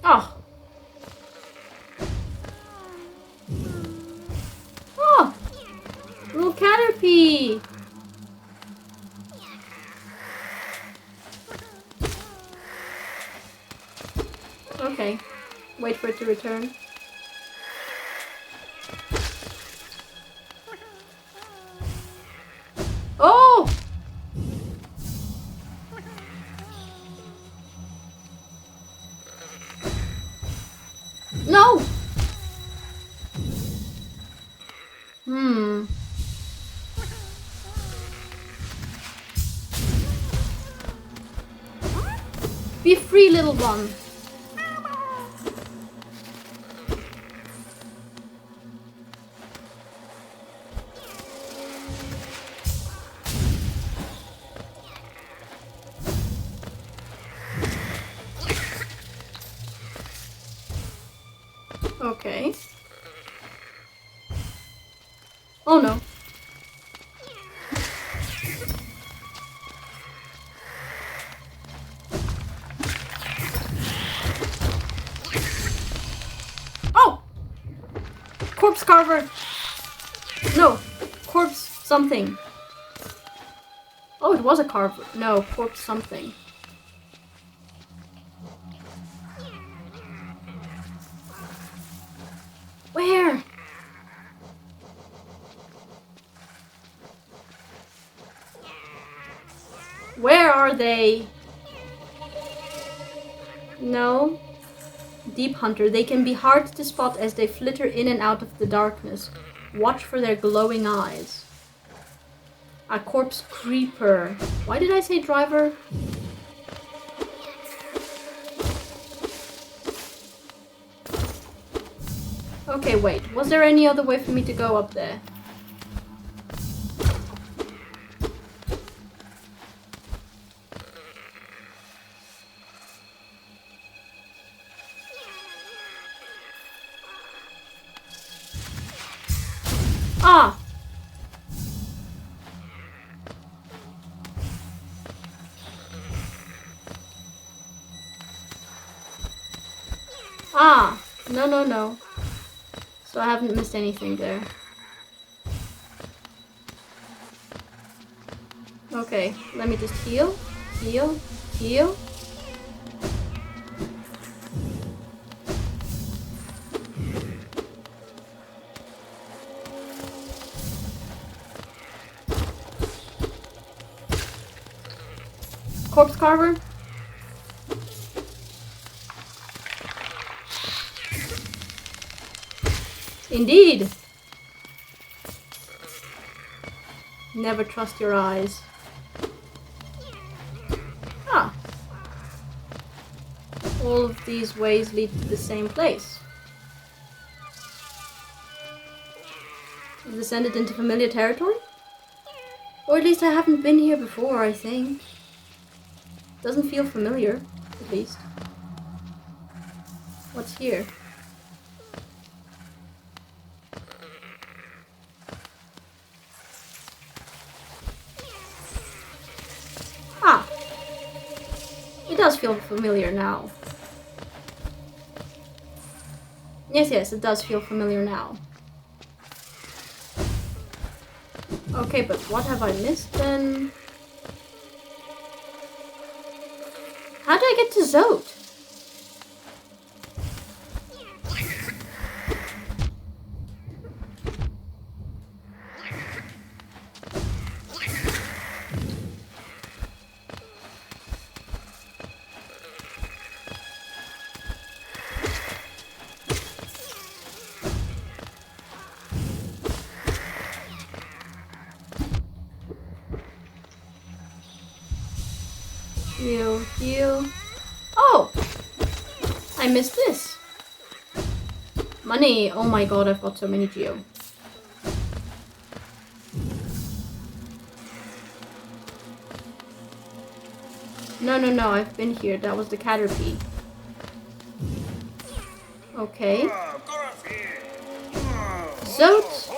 Oh. Oh! Little Caterpie! Okay. Wait for it to return. Oh! No! Be free, little one. Okay. Oh no. Oh! Corpse carver! No, corpse something. Oh, it was a carver. No, corpse something. Where? Where are they? No. Deep Hunter. They can be hard to spot as they flitter in and out of the darkness. Watch for their glowing eyes. A corpse creeper. Why did I say driver? Okay, wait. Was there any other way for me to go up there? Ah! Ah! No, no, no. So I haven't missed anything there. Okay, let me just heal, heal, heal. Corpse carver? Indeed! Never trust your eyes. all of these ways lead to the same place. I've descended into familiar territory? Or at least I haven't been here before, I think. Doesn't feel familiar, at least. What's here? Ah! It does feel familiar now. Yes, it does feel familiar now. Okay, but what have I missed then? How do I get to Zote? Heal. Oh! I missed this. Money. Oh my god, I've got so many geo. No, I've been here. That was the Caterpie. Okay. Zote.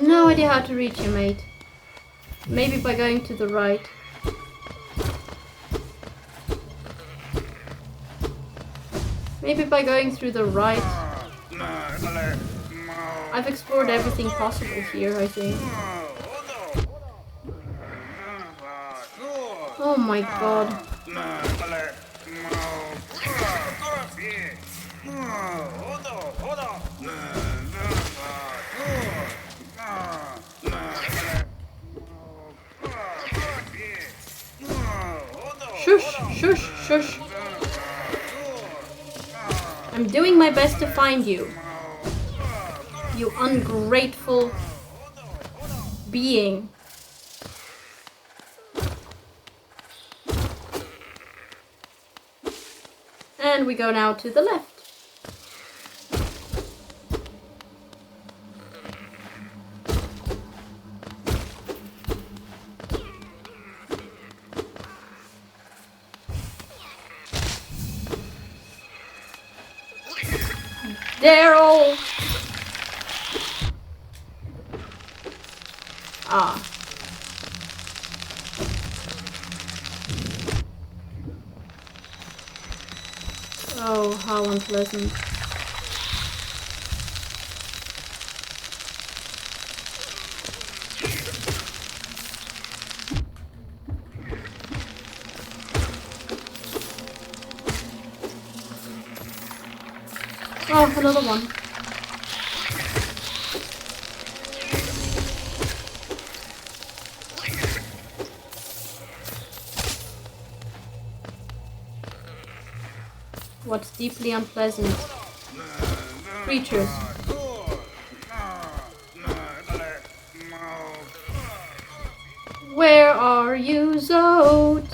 No idea how to reach you, mate. Maybe by going to the right. Maybe by going through the right. I've explored everything possible here, I think. Oh my god. Shush. I'm doing my best to find you. You ungrateful being. And we go now to the left. Daryl! Ah. Oh, how unpleasant. Oh, another one. What's deeply unpleasant? Creatures. Where are you, Zote?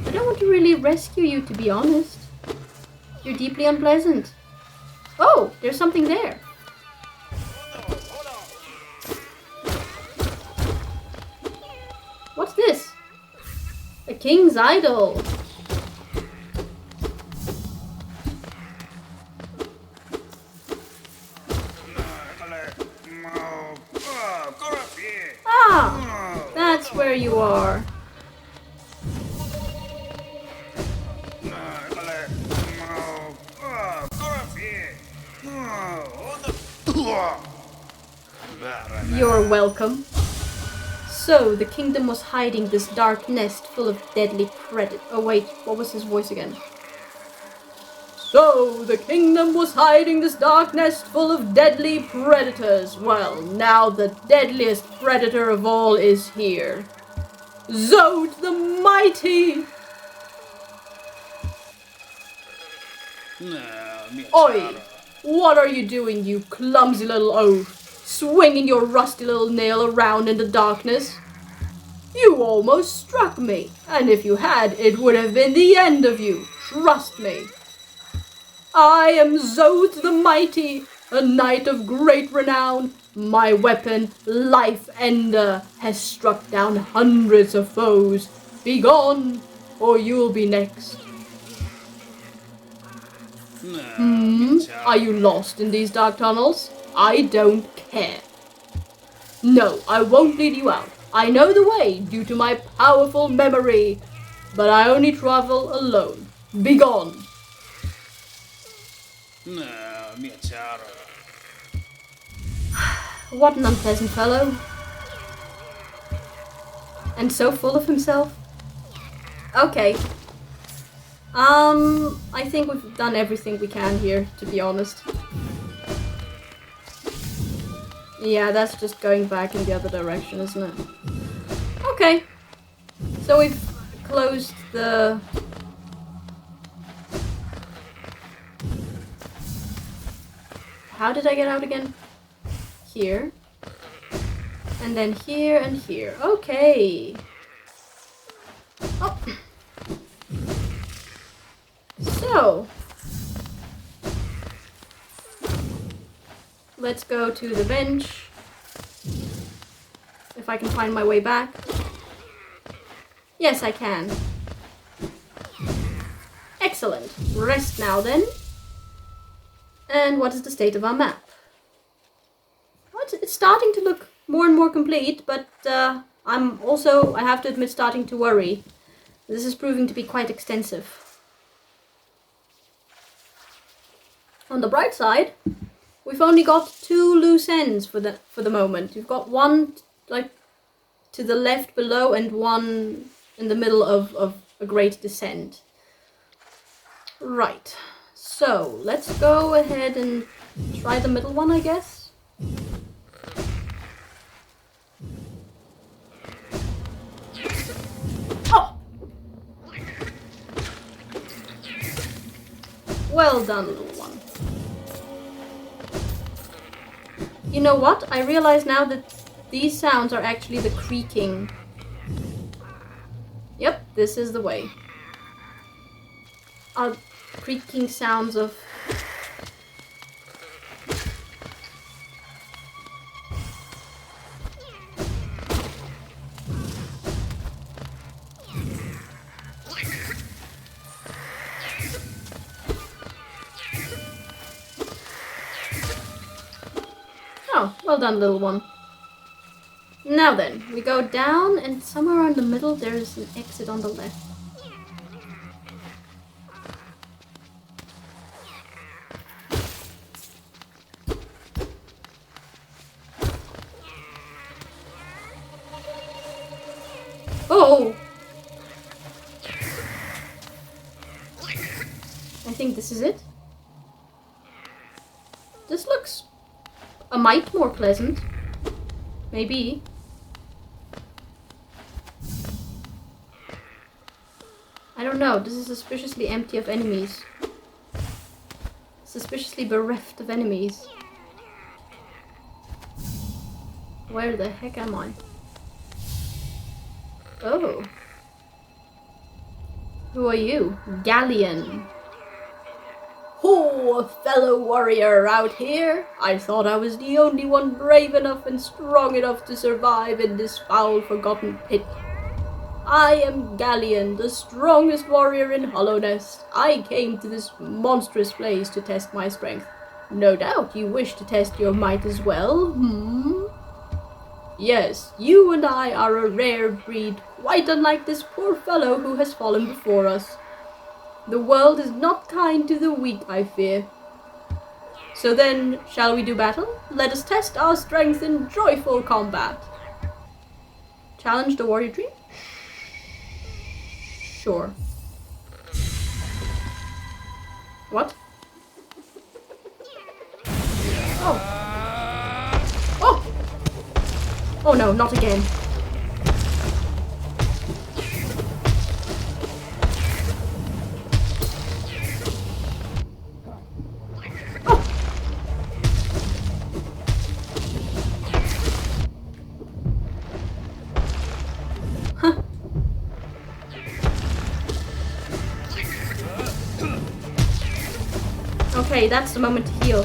I don't want to really rescue you, to be honest. You're deeply unpleasant. Oh, there's something there. What's this? A king's idol. Ah, that's where you are. You're welcome. So, the kingdom was hiding this dark nest full of deadly predators. Oh wait, what was his voice again? So, the kingdom was hiding this dark nest full of deadly predators. Well, now the deadliest predator of all is here. Zote the Mighty! Oi! What are you doing, you clumsy little oaf? Swinging your rusty little nail around in the darkness? You almost struck me, and if you had, it would have been the end of you. Trust me. I am Zod the Mighty, a knight of great renown. My weapon, Life Ender, has struck down hundreds of foes. Begone, or you'll be next. Are you lost in these dark tunnels? I don't care. No, I won't lead you out. I know the way due to my powerful memory, but I only travel alone. Begone. What an unpleasant fellow. And so full of himself. Okay. I think we've done everything we can here, to be honest. Yeah, that's just going back in the other direction, isn't it? Okay. So we've closed the... How did I get out again? Here. And then here and here. Okay. Oh. So. Let's go to the bench. If I can find my way back. Yes, I can. Excellent. Rest now then. And what is the state of our map? What? It's starting to look more and more complete, but I'm also, I have to admit, starting to worry. This is proving to be quite extensive. On the bright side, we've only got 2 loose ends for the moment. You've got one like to the left below and one in the middle of a great descent. Right. So let's go ahead and try the middle one, I guess. Oh! Well done, little one. You know what? I realize now that these sounds are actually the creaking. Yep, this is the way. Creaking sounds of... Oh, well done, little one. Now then, we go down and somewhere in the middle there is an exit on the left. Oh! I think this is it. This looks a mite more pleasant. Maybe. I don't know, this is suspiciously empty of enemies. Suspiciously bereft of enemies. Where the heck am I? Oh. Who are you? Galien. Oh, a fellow warrior out here. I thought I was the only one brave enough and strong enough to survive in this foul, forgotten pit. I am Galien, the strongest warrior in Hallownest. I came to this monstrous place to test my strength. No doubt you wish to test your might as well, Yes, you and I are a rare breed, quite unlike this poor fellow who has fallen before us. The world is not kind to the weak, I fear. So then, shall we do battle? Let us test our strength in joyful combat. Challenge the warrior tree? Sure. What? Oh. Oh! Oh no, not again. Oh! Okay, that's the moment to heal.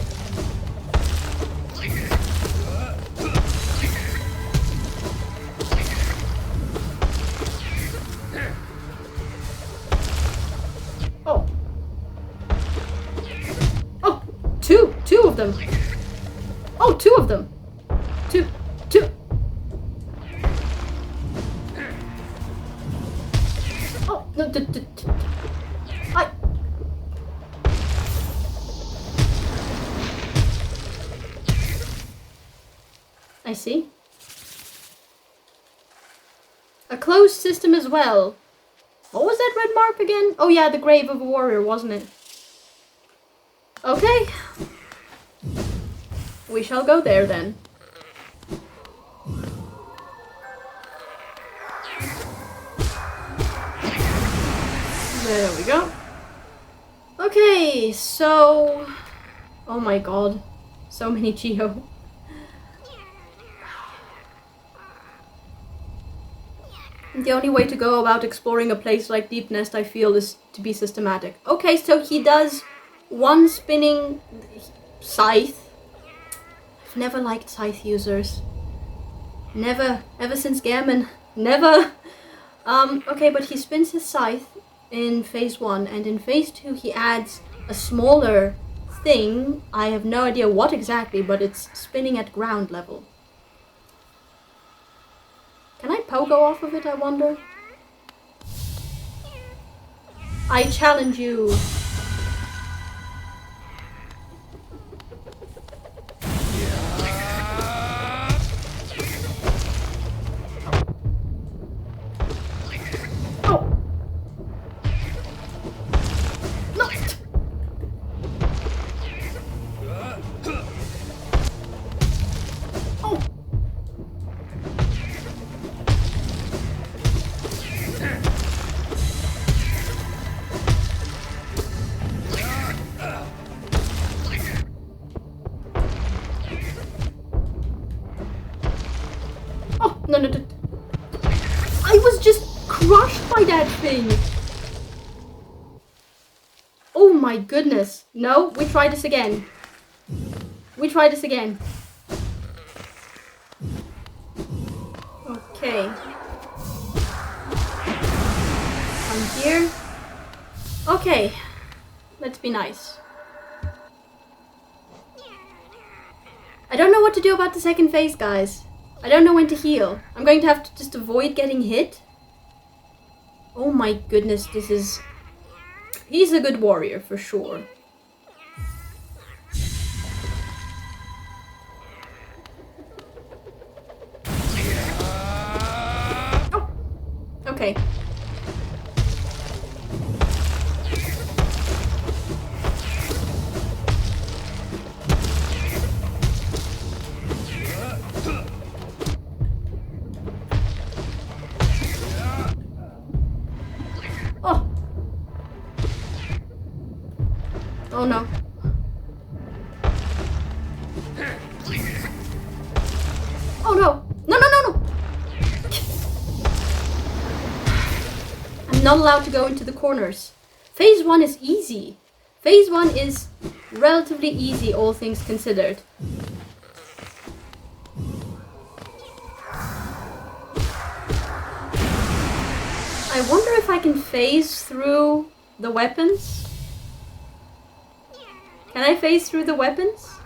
Oh. Oh, two of them. Oh, two of them. Two. Oh, no, I see. A closed system as well. What was that red mark again? Oh yeah, the grave of a warrior, wasn't it? Okay. We shall go there then. There we go. Okay, so... Oh my god. So many Geo. The only way to go about exploring a place like Deepnest, I feel, is to be systematic. Okay, so he does one spinning scythe. I've never liked scythe users. Never. Ever since Gammon. Never. Okay, but he spins his scythe in phase 1, and in phase 2 he adds a smaller thing. I have no idea what exactly, but it's spinning at ground level. Can I pogo off of it, I wonder? I challenge you. Oh! No! Oh! No. I was just crushed by that thing. Oh my goodness. No, we try this again. Okay. Come here. Okay. Let's be nice. I don't know what to do about the second phase, guys. I don't know when to heal. I'm going to have to just avoid getting hit. Oh my goodness, this is... He's a good warrior, for sure. Oh! Okay. Oh no. Oh no. No. I'm not allowed to go into the corners. Phase 1 is easy. Phase 1 is relatively easy, all things considered. I wonder if I can phase through the weapons. Can I phase through the weapons?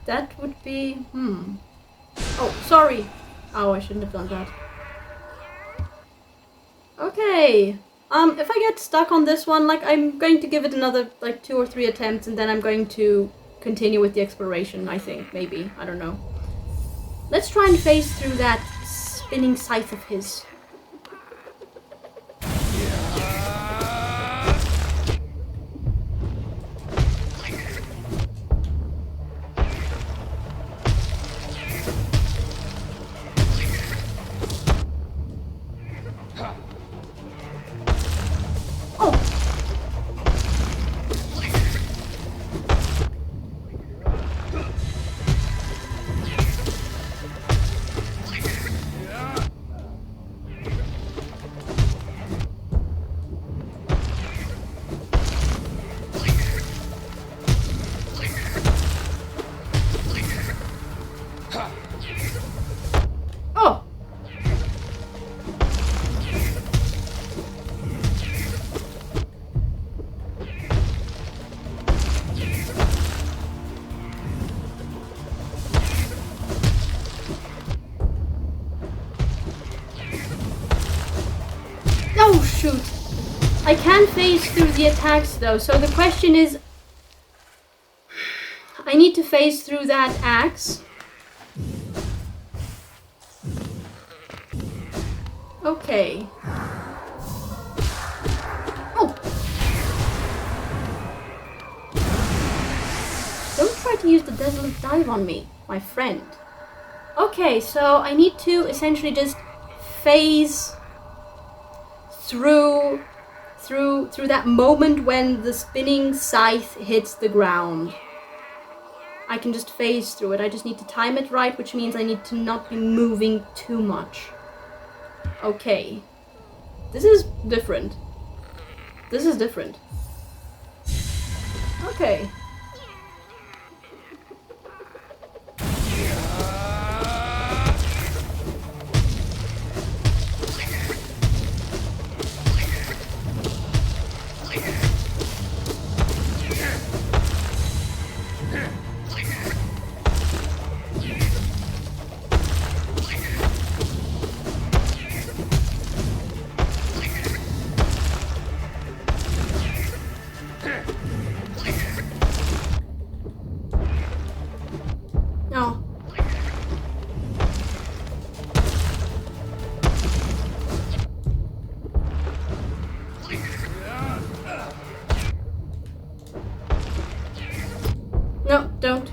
That would be... Oh, sorry. Oh, I shouldn't have done that. Okay. If I get stuck on this one, like, I'm going to give it another, like, 2 or 3 attempts, and then I'm going to continue with the exploration, I think. Maybe. I don't know. Let's try and phase through that spinning scythe of his. I can phase through the attacks though, so the question is... I need to phase through that axe. Okay. Oh! Don't try to use the desolate dive on me, my friend. Okay, so I need to essentially just phase through that moment when the spinning scythe hits the ground. I can just phase through it. I just need to time it right, which means I need to not be moving too much. Okay. This is different. This is different. Okay. No. No, don't.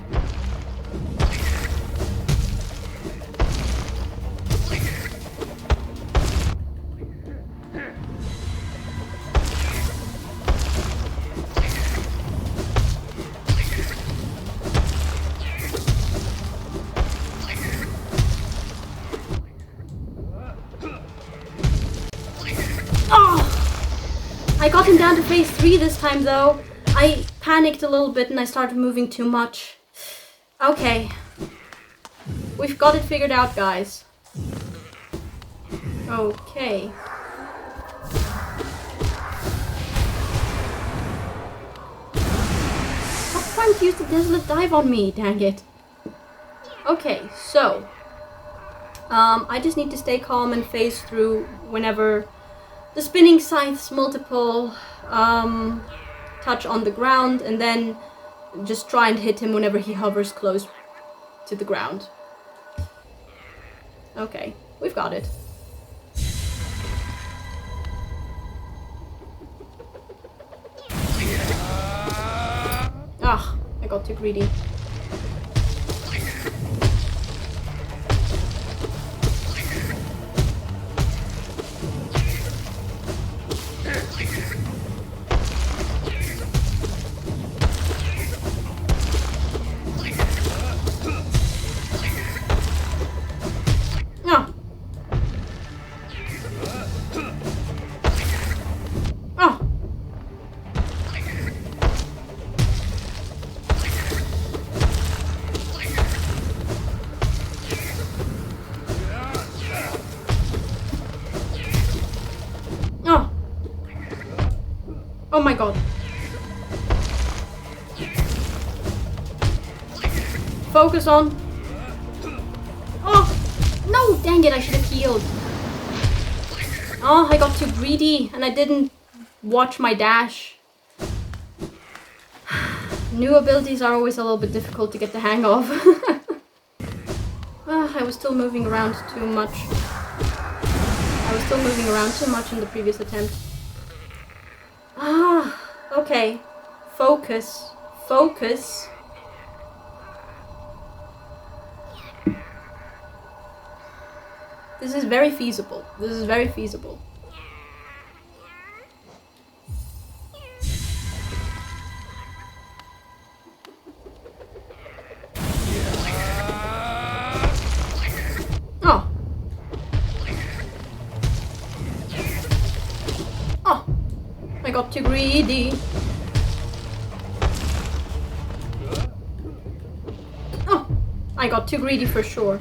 I got him down to phase 3 this time though. I panicked a little bit and I started moving too much. Okay. We've got it figured out, guys. Okay. Stop trying to use the desolate dive on me, dang it. Okay, so I just need to stay calm and phase through whenever the spinning scythe's multiple touch on the ground, and then just try and hit him whenever he hovers close to the ground. Okay, we've got it. Ah, I got too greedy. Oh my god. Focus on. Oh! No! Dang it, I should have healed. Oh, I got too greedy and I didn't watch my dash. New abilities are always a little bit difficult to get the hang of. I was still moving around too much. In the previous attempt. Okay. Focus. Focus. This is very feasible. Oh. Oh. I got too greedy. Oh. I got too greedy for sure.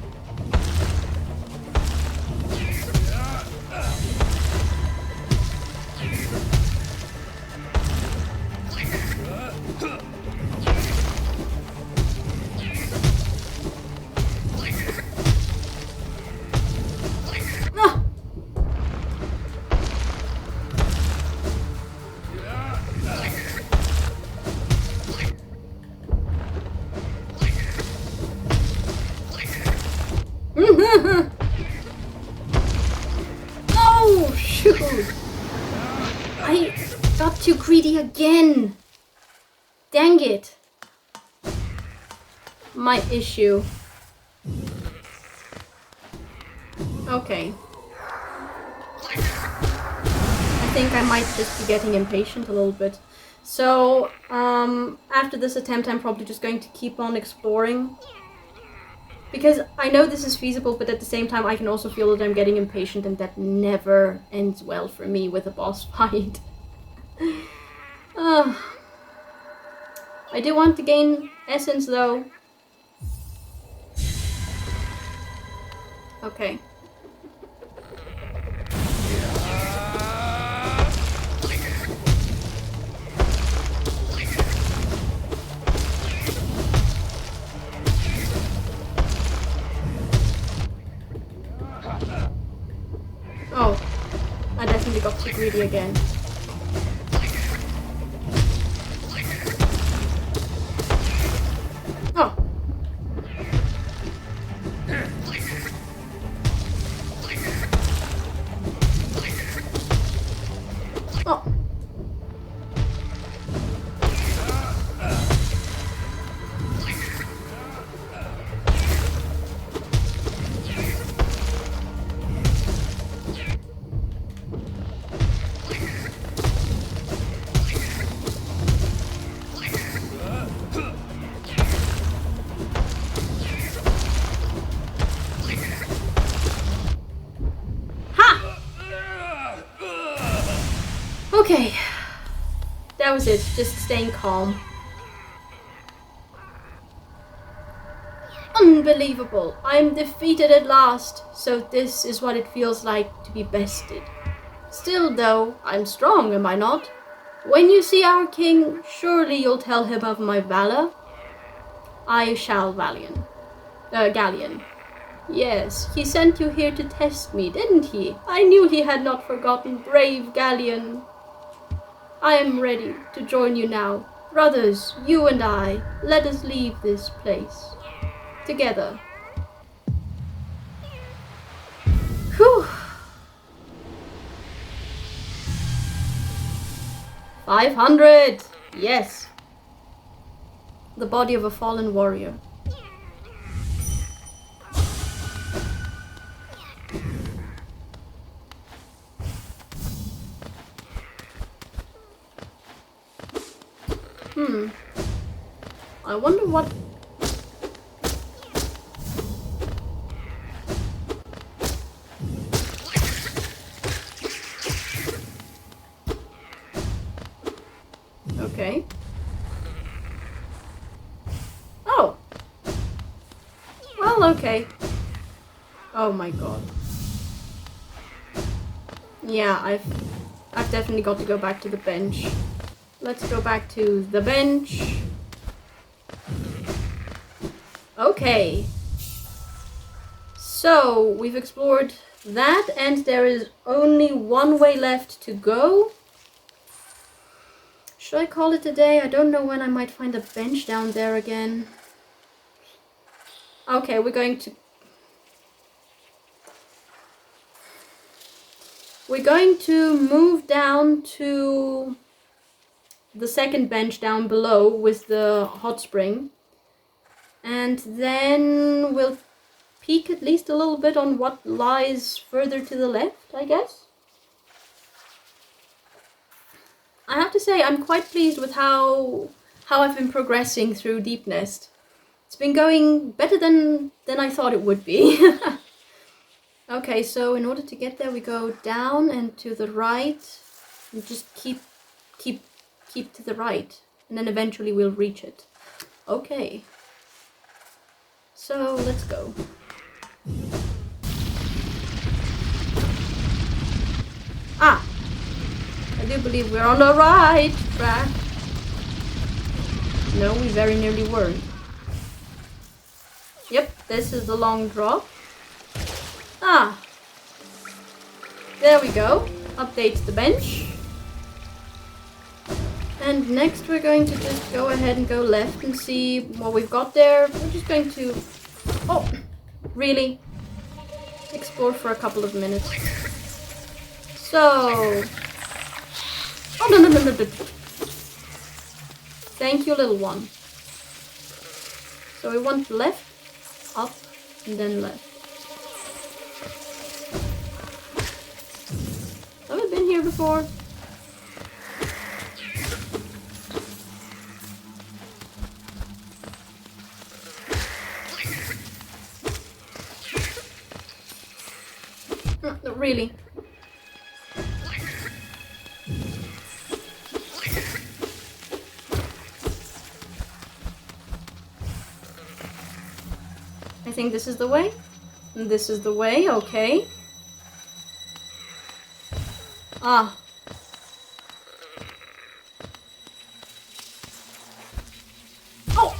again! Dang it! My issue. Okay. I think I might just be getting impatient a little bit. So, after this attempt, I'm probably just going to keep on exploring. Because I know this is feasible, but at the same time, I can also feel that I'm getting impatient, and that never ends well for me with a boss fight. I do want to gain essence, though. Okay. Oh, I definitely got too greedy again. Oh. Oh. Okay, that was it, just staying calm. Unbelievable, I'm defeated at last, so this is what it feels like to be bested. Still though, I'm strong, am I not? When you see our king, surely you'll tell him of my valor? I shall, Galien. Yes, he sent you here to test me, didn't he? I knew he had not forgotten, brave Galien. I am ready to join you now. Brothers, you and I, let us leave this place. Together. Whew. 500! Yes. The body of a fallen warrior. I wonder what... Okay. Oh! Well, okay. Oh my god. Yeah, I've definitely got to go back to the bench. Let's go back to the bench. Okay. So, we've explored that, and there is only one way left to go. Should I call it a day? I don't know when I might find a bench down there again. Okay, we're going to move down to the second bench down below with the hot spring. And then we'll peek at least a little bit on what lies further to the left, I guess. I have to say, I'm quite pleased with how I've been progressing through Deepnest. It's been going better than I thought it would be. Okay, so in order to get there, we go down and to the right, and just keep to the right, and then eventually we'll reach it. Okay. So let's go. Ah! I do believe we're on the right track. No, we very nearly weren't. Yep, this is the long drop. Ah! There we go. Update the bench. And next we're going to just go ahead and go left and see what we've got there. We're just going to... Oh! Really? Explore for a couple of minutes. So... Oh, no. Thank you, little one. So we want left, up, and then left. Have I been here before? No, really. I think this is the way. And this is the way, okay. Ah. Oh!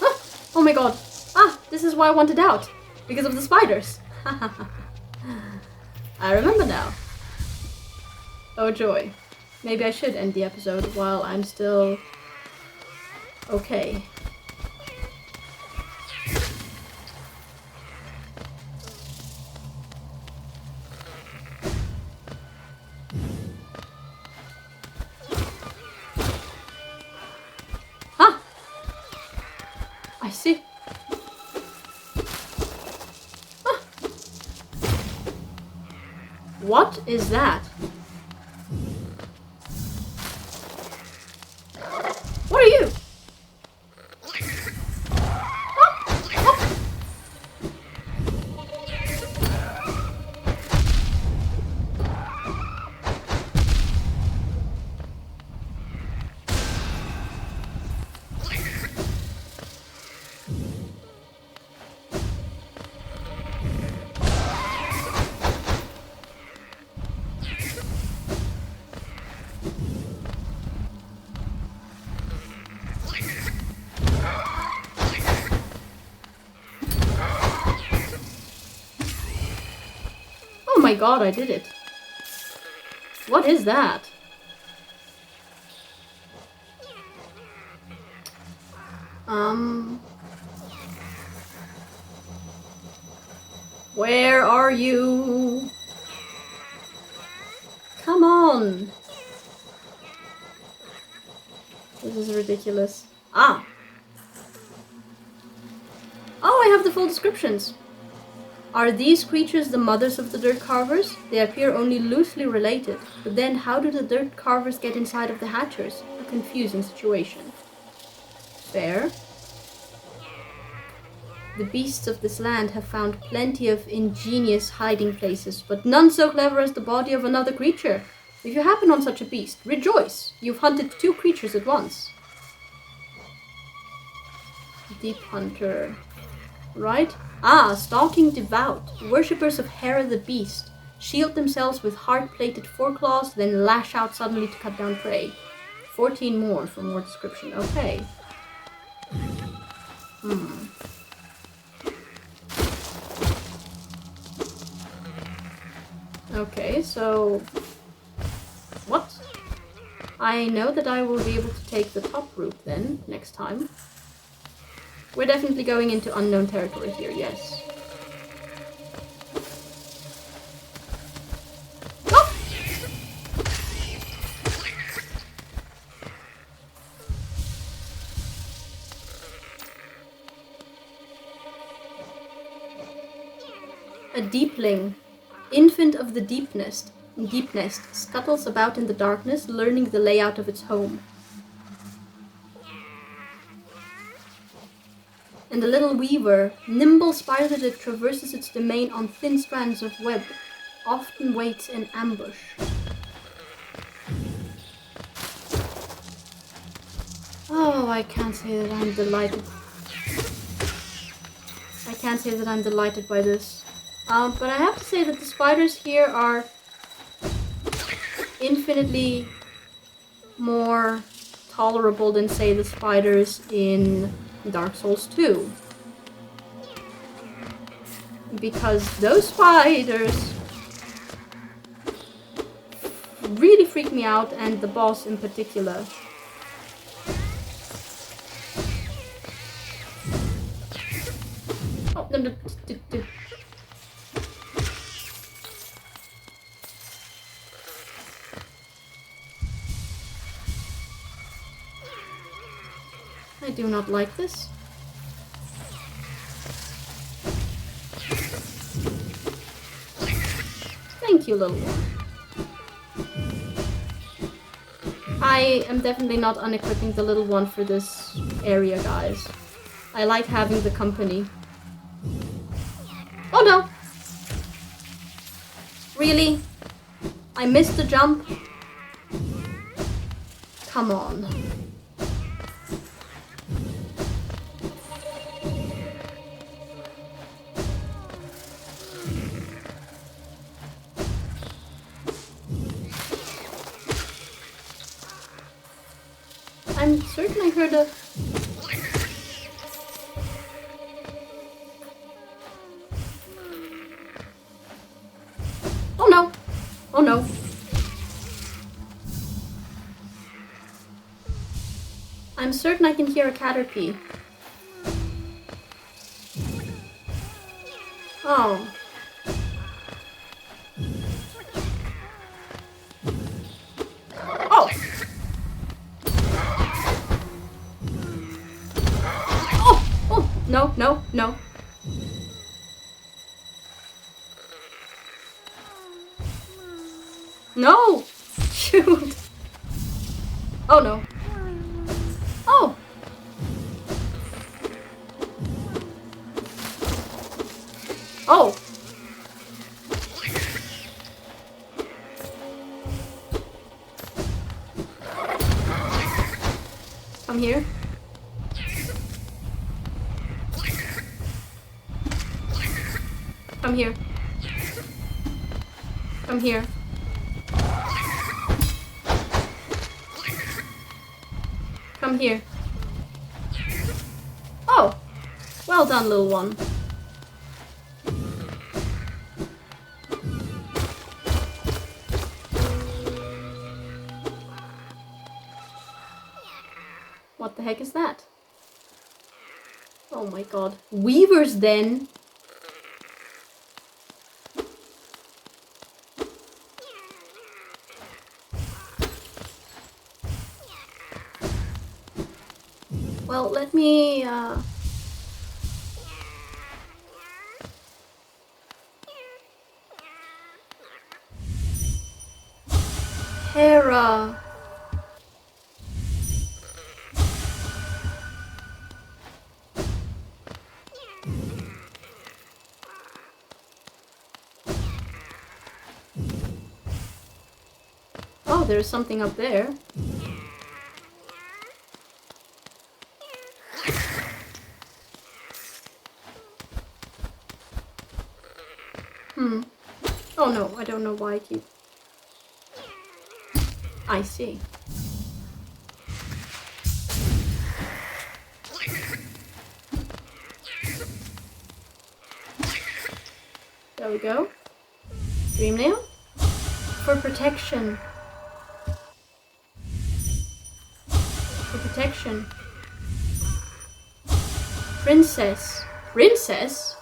Ah! Oh my god. Ah, this is why I wanted out. Because of the spiders. I remember now. Oh joy. Maybe I should end the episode while I'm still okay. Ah! I see. Ah. What is that? What are you? Oh my god, I did it. What is that? Where are you? Come on. This is ridiculous. Ah. Oh, I have the full descriptions. Are these creatures the mothers of the dirt carvers? They appear only loosely related. But then how do the dirt carvers get inside of the hatchers? A confusing situation. Fair. The beasts of this land have found plenty of ingenious hiding places, but none so clever as the body of another creature. If you happen on such a beast, rejoice! You've hunted 2 creatures at once. Deep Hunter. Right? Ah, stalking devout. Worshippers of Hera the Beast. Shield themselves with hard-plated foreclaws, then lash out suddenly to cut down prey. 14 more for more description. Okay. Okay, so... What? I know that I will be able to take the top route then, next time. We're definitely going into unknown territory here, yes. Oh! A deepling, infant of the Deepnest, scuttles about in the darkness, learning the layout of its home. And the little weaver, nimble spider that traverses its domain on thin strands of web, often waits in ambush. Oh, I can't say that I'm delighted. I can't say that I'm delighted by this. But I have to say that the spiders here are infinitely more tolerable than, say, the spiders in Dark Souls 2. Because those spiders really freak me out, and the boss in particular. I do not like this. Thank you, little one. I am definitely not unequipping the little one for this area, guys. I like having the company. Oh no! Really? I missed the jump? Come on. I'm certain I heard a... Oh no! Oh no. I'm certain I can hear a caterpie. Oh. Oh! Oh! Oh! No, no, no. No! Shoot! Oh no. Oh! Oh! Come here. Come here. Come here. Come here. Oh! Well done, little one. What the heck is that? Oh my god. Weavers then? Well, let me, Hera. Oh, there's something up there. Oh no, I don't know why I keep... I see. There we go. Dream nail? For protection. For protection. Princess. Princess?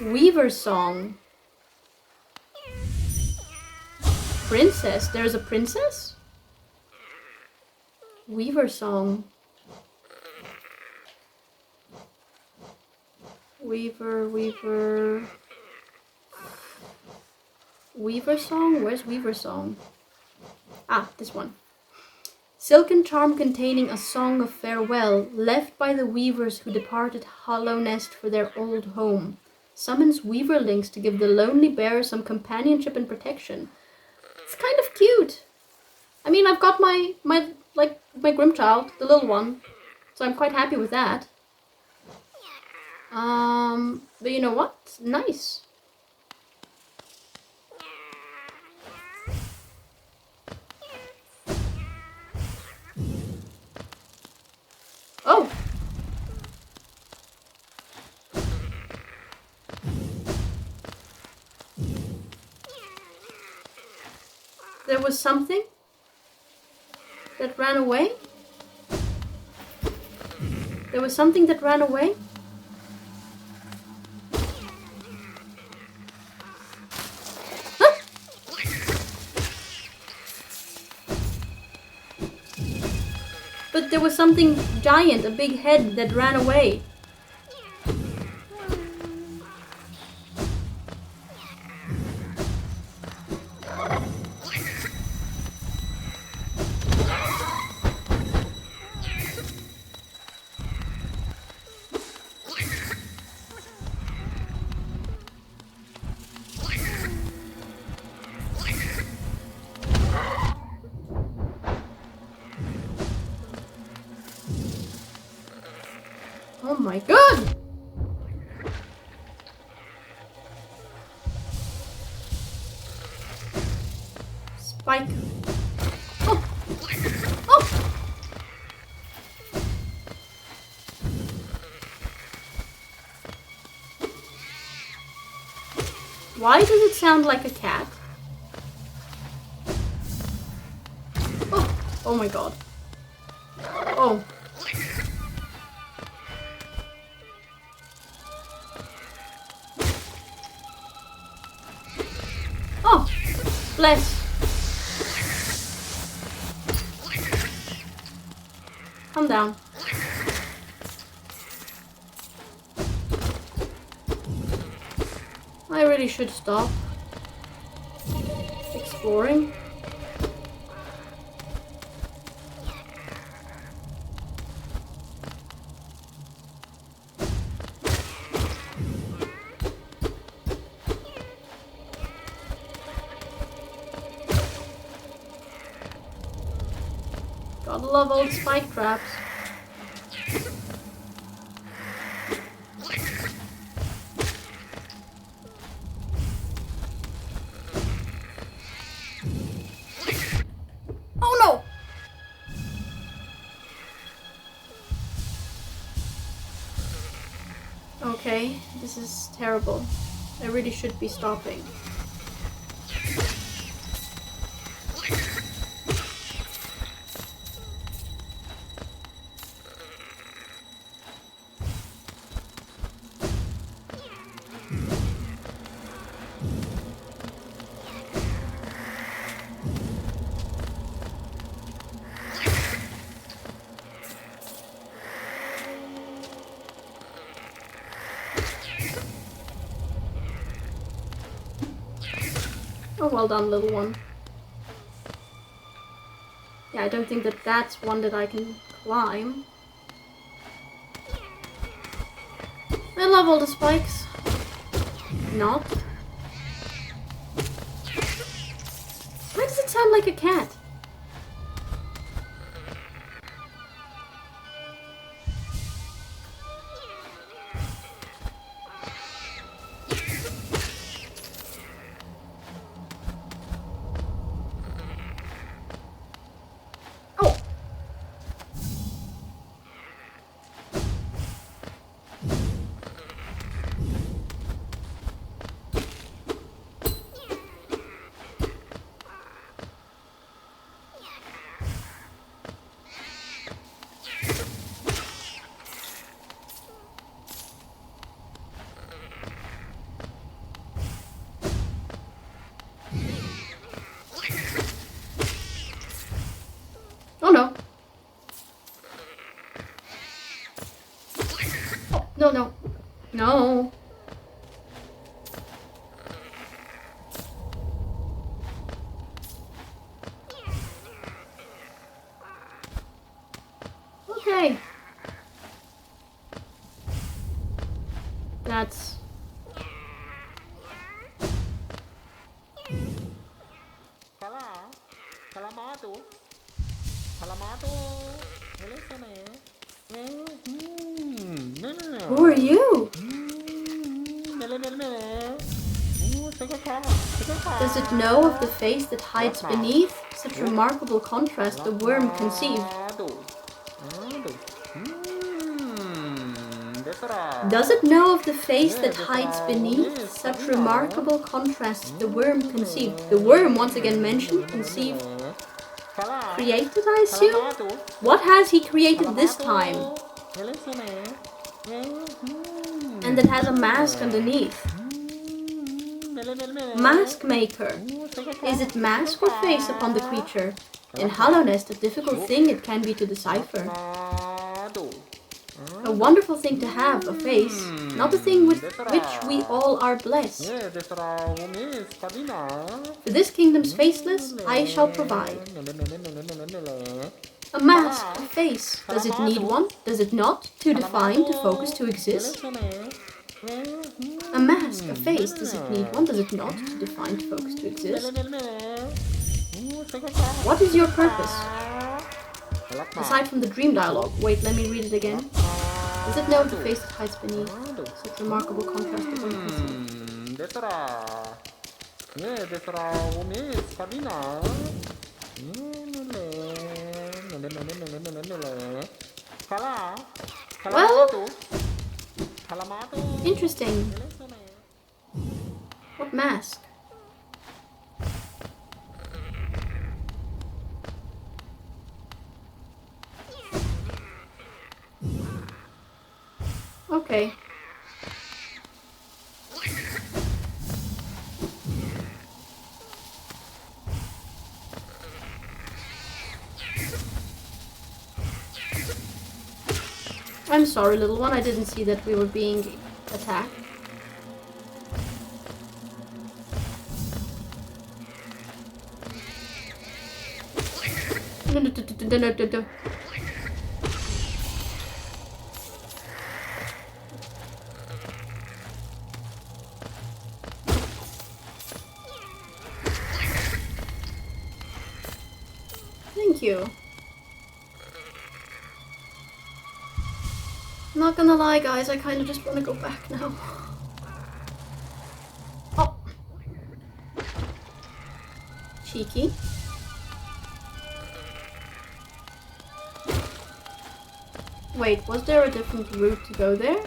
Weaver song. Princess? There's a princess? Weaver song. Weaver, Weaver... Weaver song? Where's Weaver song? Ah, this one. Silken charm containing a song of farewell, left by the weavers who departed Hallownest for their old home. Summons weaverlings to give the lonely bearer some companionship and protection. It's kind of cute. I mean, I've got my Grimchild, the little one, so I'm quite happy with that. But you know what? Nice. Oh! There was something that ran away? There was something that ran away? Huh? But there was something giant, a big head that ran away. Oh my god! Spike. Oh! Oh! Why does it sound like a cat? Oh! Oh my god. Oh. Oh! Bless. Calm down. I really should stop exploring. Gotta love old spike traps. Oh no! Okay, this is terrible. I really should be stopping. Oh, well done, little one. Yeah, I don't think that that's one that I can climb. I love all the spikes. Not. Why does it sound like a cat? Oh no. Oh, no, no. No. Okay. That's... Who are you? Does it know of the face that hides beneath? Such remarkable contrast the worm conceived. Does it know of the face that hides beneath? Such remarkable contrast the worm conceived. The worm, once again mentioned, conceived. Created, I assume? What has he created this time? And it has a mask underneath. Mask maker. Is it mask or face upon the creature? In Hallownest, a difficult thing it can be to decipher. A wonderful thing to have, a face, not the thing with which we all are blessed. For this kingdom's faceless, I shall provide. A mask, a face. Does it need one? Does it not? To define, to focus, to exist? A mask, a face. Does it need one? Does it not? To define, to focus, to exist? What is your purpose? Aside from the dream dialogue. Wait, let me read it again. Does it know the face that hides beneath? Such remarkable contrast with Well, interesting. What mask? Okay. I'm sorry, little one. I didn't see that we were being attacked. No. Thank you. Not gonna lie, guys, I kind of just want to go back now. Oh. Cheeky. Wait, was there a different route to go there?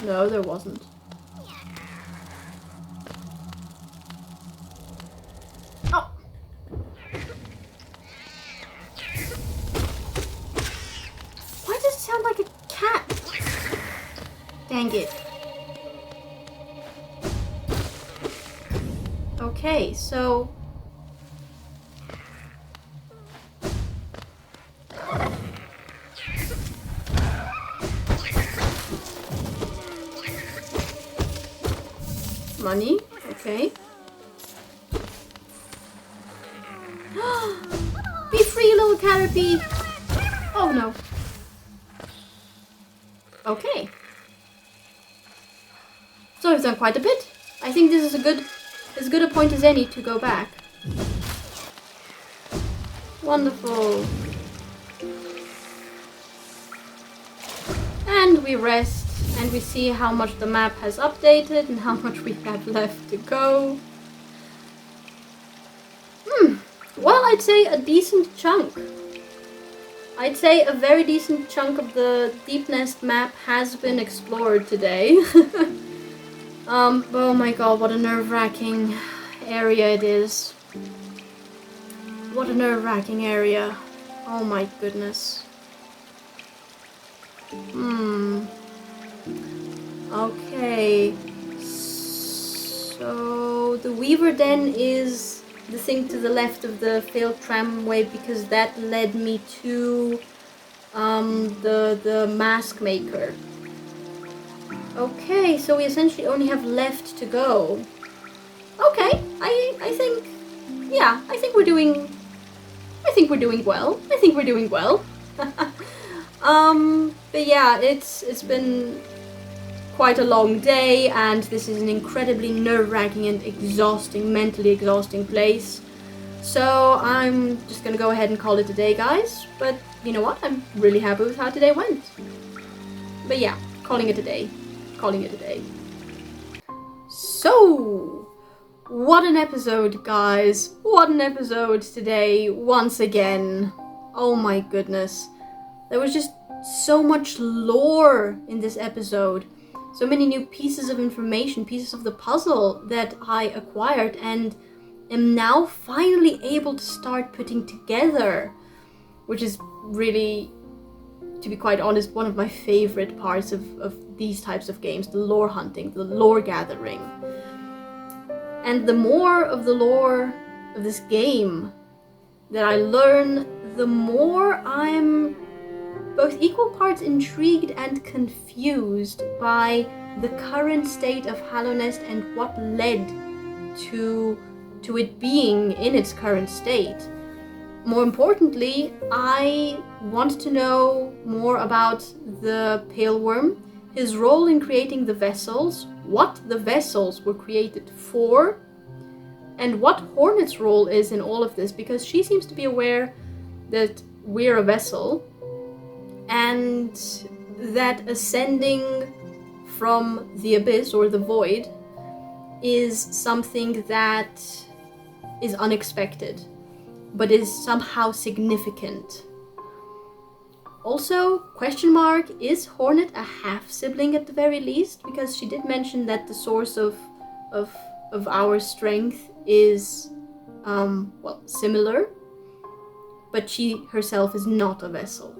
No, there wasn't. Oh! Why does it sound like a cat? Dang it. Okay, so... Money, okay. Be free, little Caterpie! Oh no. Okay. So we've done quite a bit. I think this is as good a point as any to go back. Wonderful. And we rest. And we see how much the map has updated and how much we have left to go. Well, I'd say a decent chunk. I'd say a very decent chunk of the Deepnest map has been explored today. Oh my god, what a nerve-wracking area it is. What a nerve-wracking area. Oh my goodness. Okay, so the Weaver Den is the thing to the left of the failed tramway because that led me to the mask maker. Okay, so we essentially only have left to go. Okay, I think, yeah, I think we're doing well. But yeah, it's been quite a long day, and this is an incredibly nerve-wracking and exhausting, mentally exhausting place. So I'm just gonna go ahead and call it a day, guys. But you know what? I'm really happy with how today went. But yeah, calling it a day. So, what an episode, guys. What an episode today, once again. Oh my goodness. There was just so much lore in this episode. So many new pieces of information, pieces of the puzzle that I acquired and am now finally able to start putting together. Which is really to be quite honest, one of my favorite parts of these types of games, the lore hunting, the lore gathering. And the more of the lore of this game that I learn, the more I'm both equal parts intrigued and confused by the current state of Hallownest and what led to it being in its current state. More importantly, I want to know more about the Pale Worm, his role in creating the vessels, what the vessels were created for, and what Hornet's role is in all of this, because she seems to be aware that we're a vessel, and that ascending from the abyss or the void is something that is unexpected, but is somehow significant. Also, question mark, is Hornet a half-sibling at the very least? Because she did mention that the source of our strength is, similar, but she herself is not a vessel.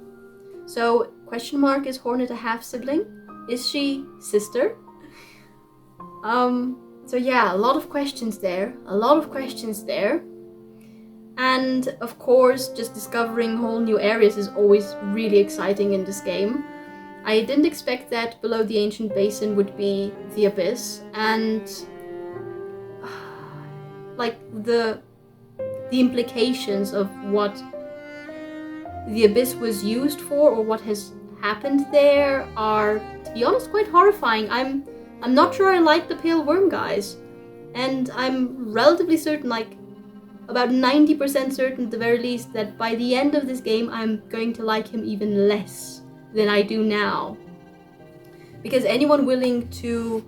So, question mark, is Hornet a half-sibling? Is she sister? So yeah, a lot of questions there. And of course, just discovering whole new areas is always really exciting in this game. I didn't expect that below the ancient basin would be the abyss, and like the implications of what the abyss was used for or what has happened there are, to be honest, quite horrifying. I'm not sure I like the Pale Worm, guys, and I'm relatively certain, like about 90% certain at the very least, that by the end of this game I'm going to like him even less than I do now. Because anyone willing to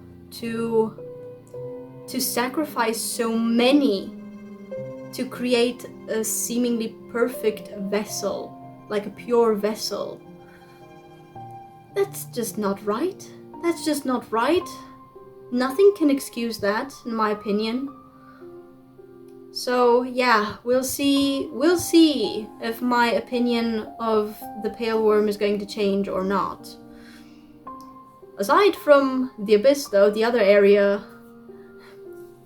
sacrifice so many to create a seemingly perfect vessel, like a pure vessel, that's just not right. That's just not right. Nothing can excuse that, in my opinion. So yeah, we'll see if my opinion of the Pale Worm is going to change or not. Aside from the Abyss though, the other area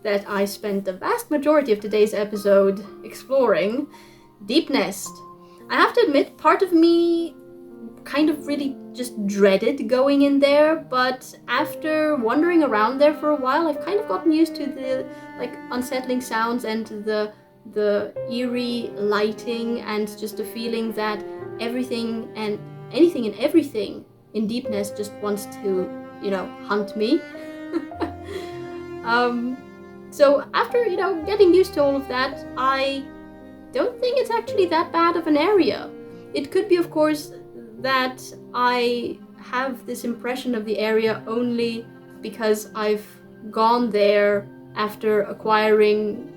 that I spent the vast majority of today's episode exploring, Deepnest. I have to admit, part of me kind of really just dreaded going in there, but after wandering around there for a while, I've kind of gotten used to the unsettling sounds and the eerie lighting, and just a feeling that everything and anything and everything in Deepnest just wants to, hunt me. So after, getting used to all of that, I don't think it's actually that bad of an area. It could be, of course, that I have this impression of the area only because I've gone there after acquiring,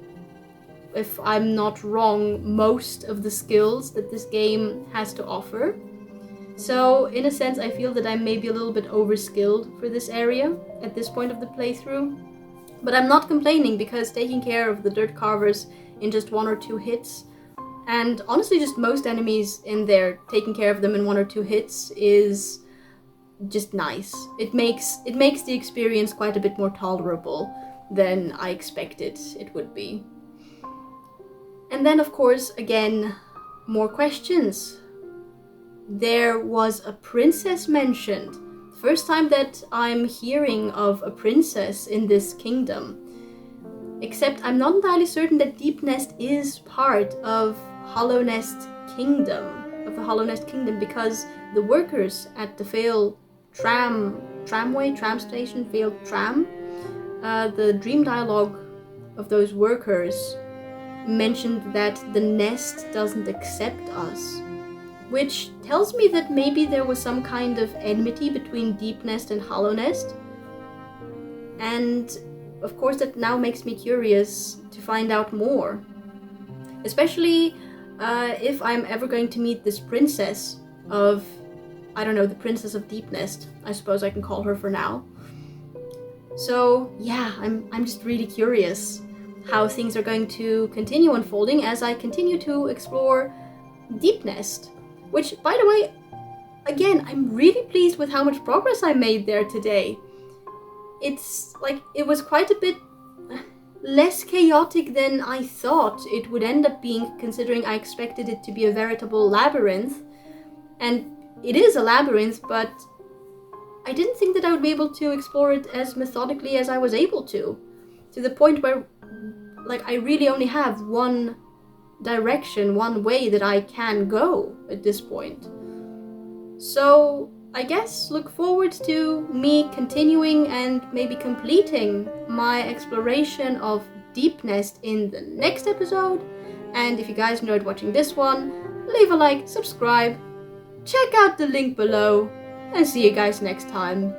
if I'm not wrong, most of the skills that this game has to offer. So in a sense, I feel that I'm maybe a little bit overskilled for this area at this point of the playthrough. But I'm not complaining, because taking care of the dirt carvers in just 1 or 2 hits, and honestly just most enemies in there, taking care of them in 1 or 2 hits is just nice. It makes the experience quite a bit more tolerable than I expected it would be. And then, of course, again, more questions. There was a princess mentioned. First time that I'm hearing of a princess in this kingdom. Except I'm not entirely certain that Deepnest is part of Hallownest Kingdom, because the workers at the failed tram station, the dream dialogue of those workers mentioned that the nest doesn't accept us, which tells me that maybe there was some kind of enmity between Deepnest and Hallownest. And of course that now makes me curious to find out more. Especially if I'm ever going to meet this princess of, the Princess of Deepnest, I suppose I can call her for now. So yeah, I'm just really curious how things are going to continue unfolding as I continue to explore Deepnest. Which, by the way, again, I'm really pleased with how much progress I made there today. It's like, it was quite a bit less chaotic than I thought it would end up being, considering I expected it to be a veritable labyrinth. And it is a labyrinth, but I didn't think that I would be able to explore it as methodically as I was able to the point where, like, I really only have one direction, one way that I can go at this point. So I guess look forward to me continuing and maybe completing my exploration of Deepnest in the next episode. And if you guys enjoyed watching this one, leave a like, subscribe, check out the link below, and see you guys next time.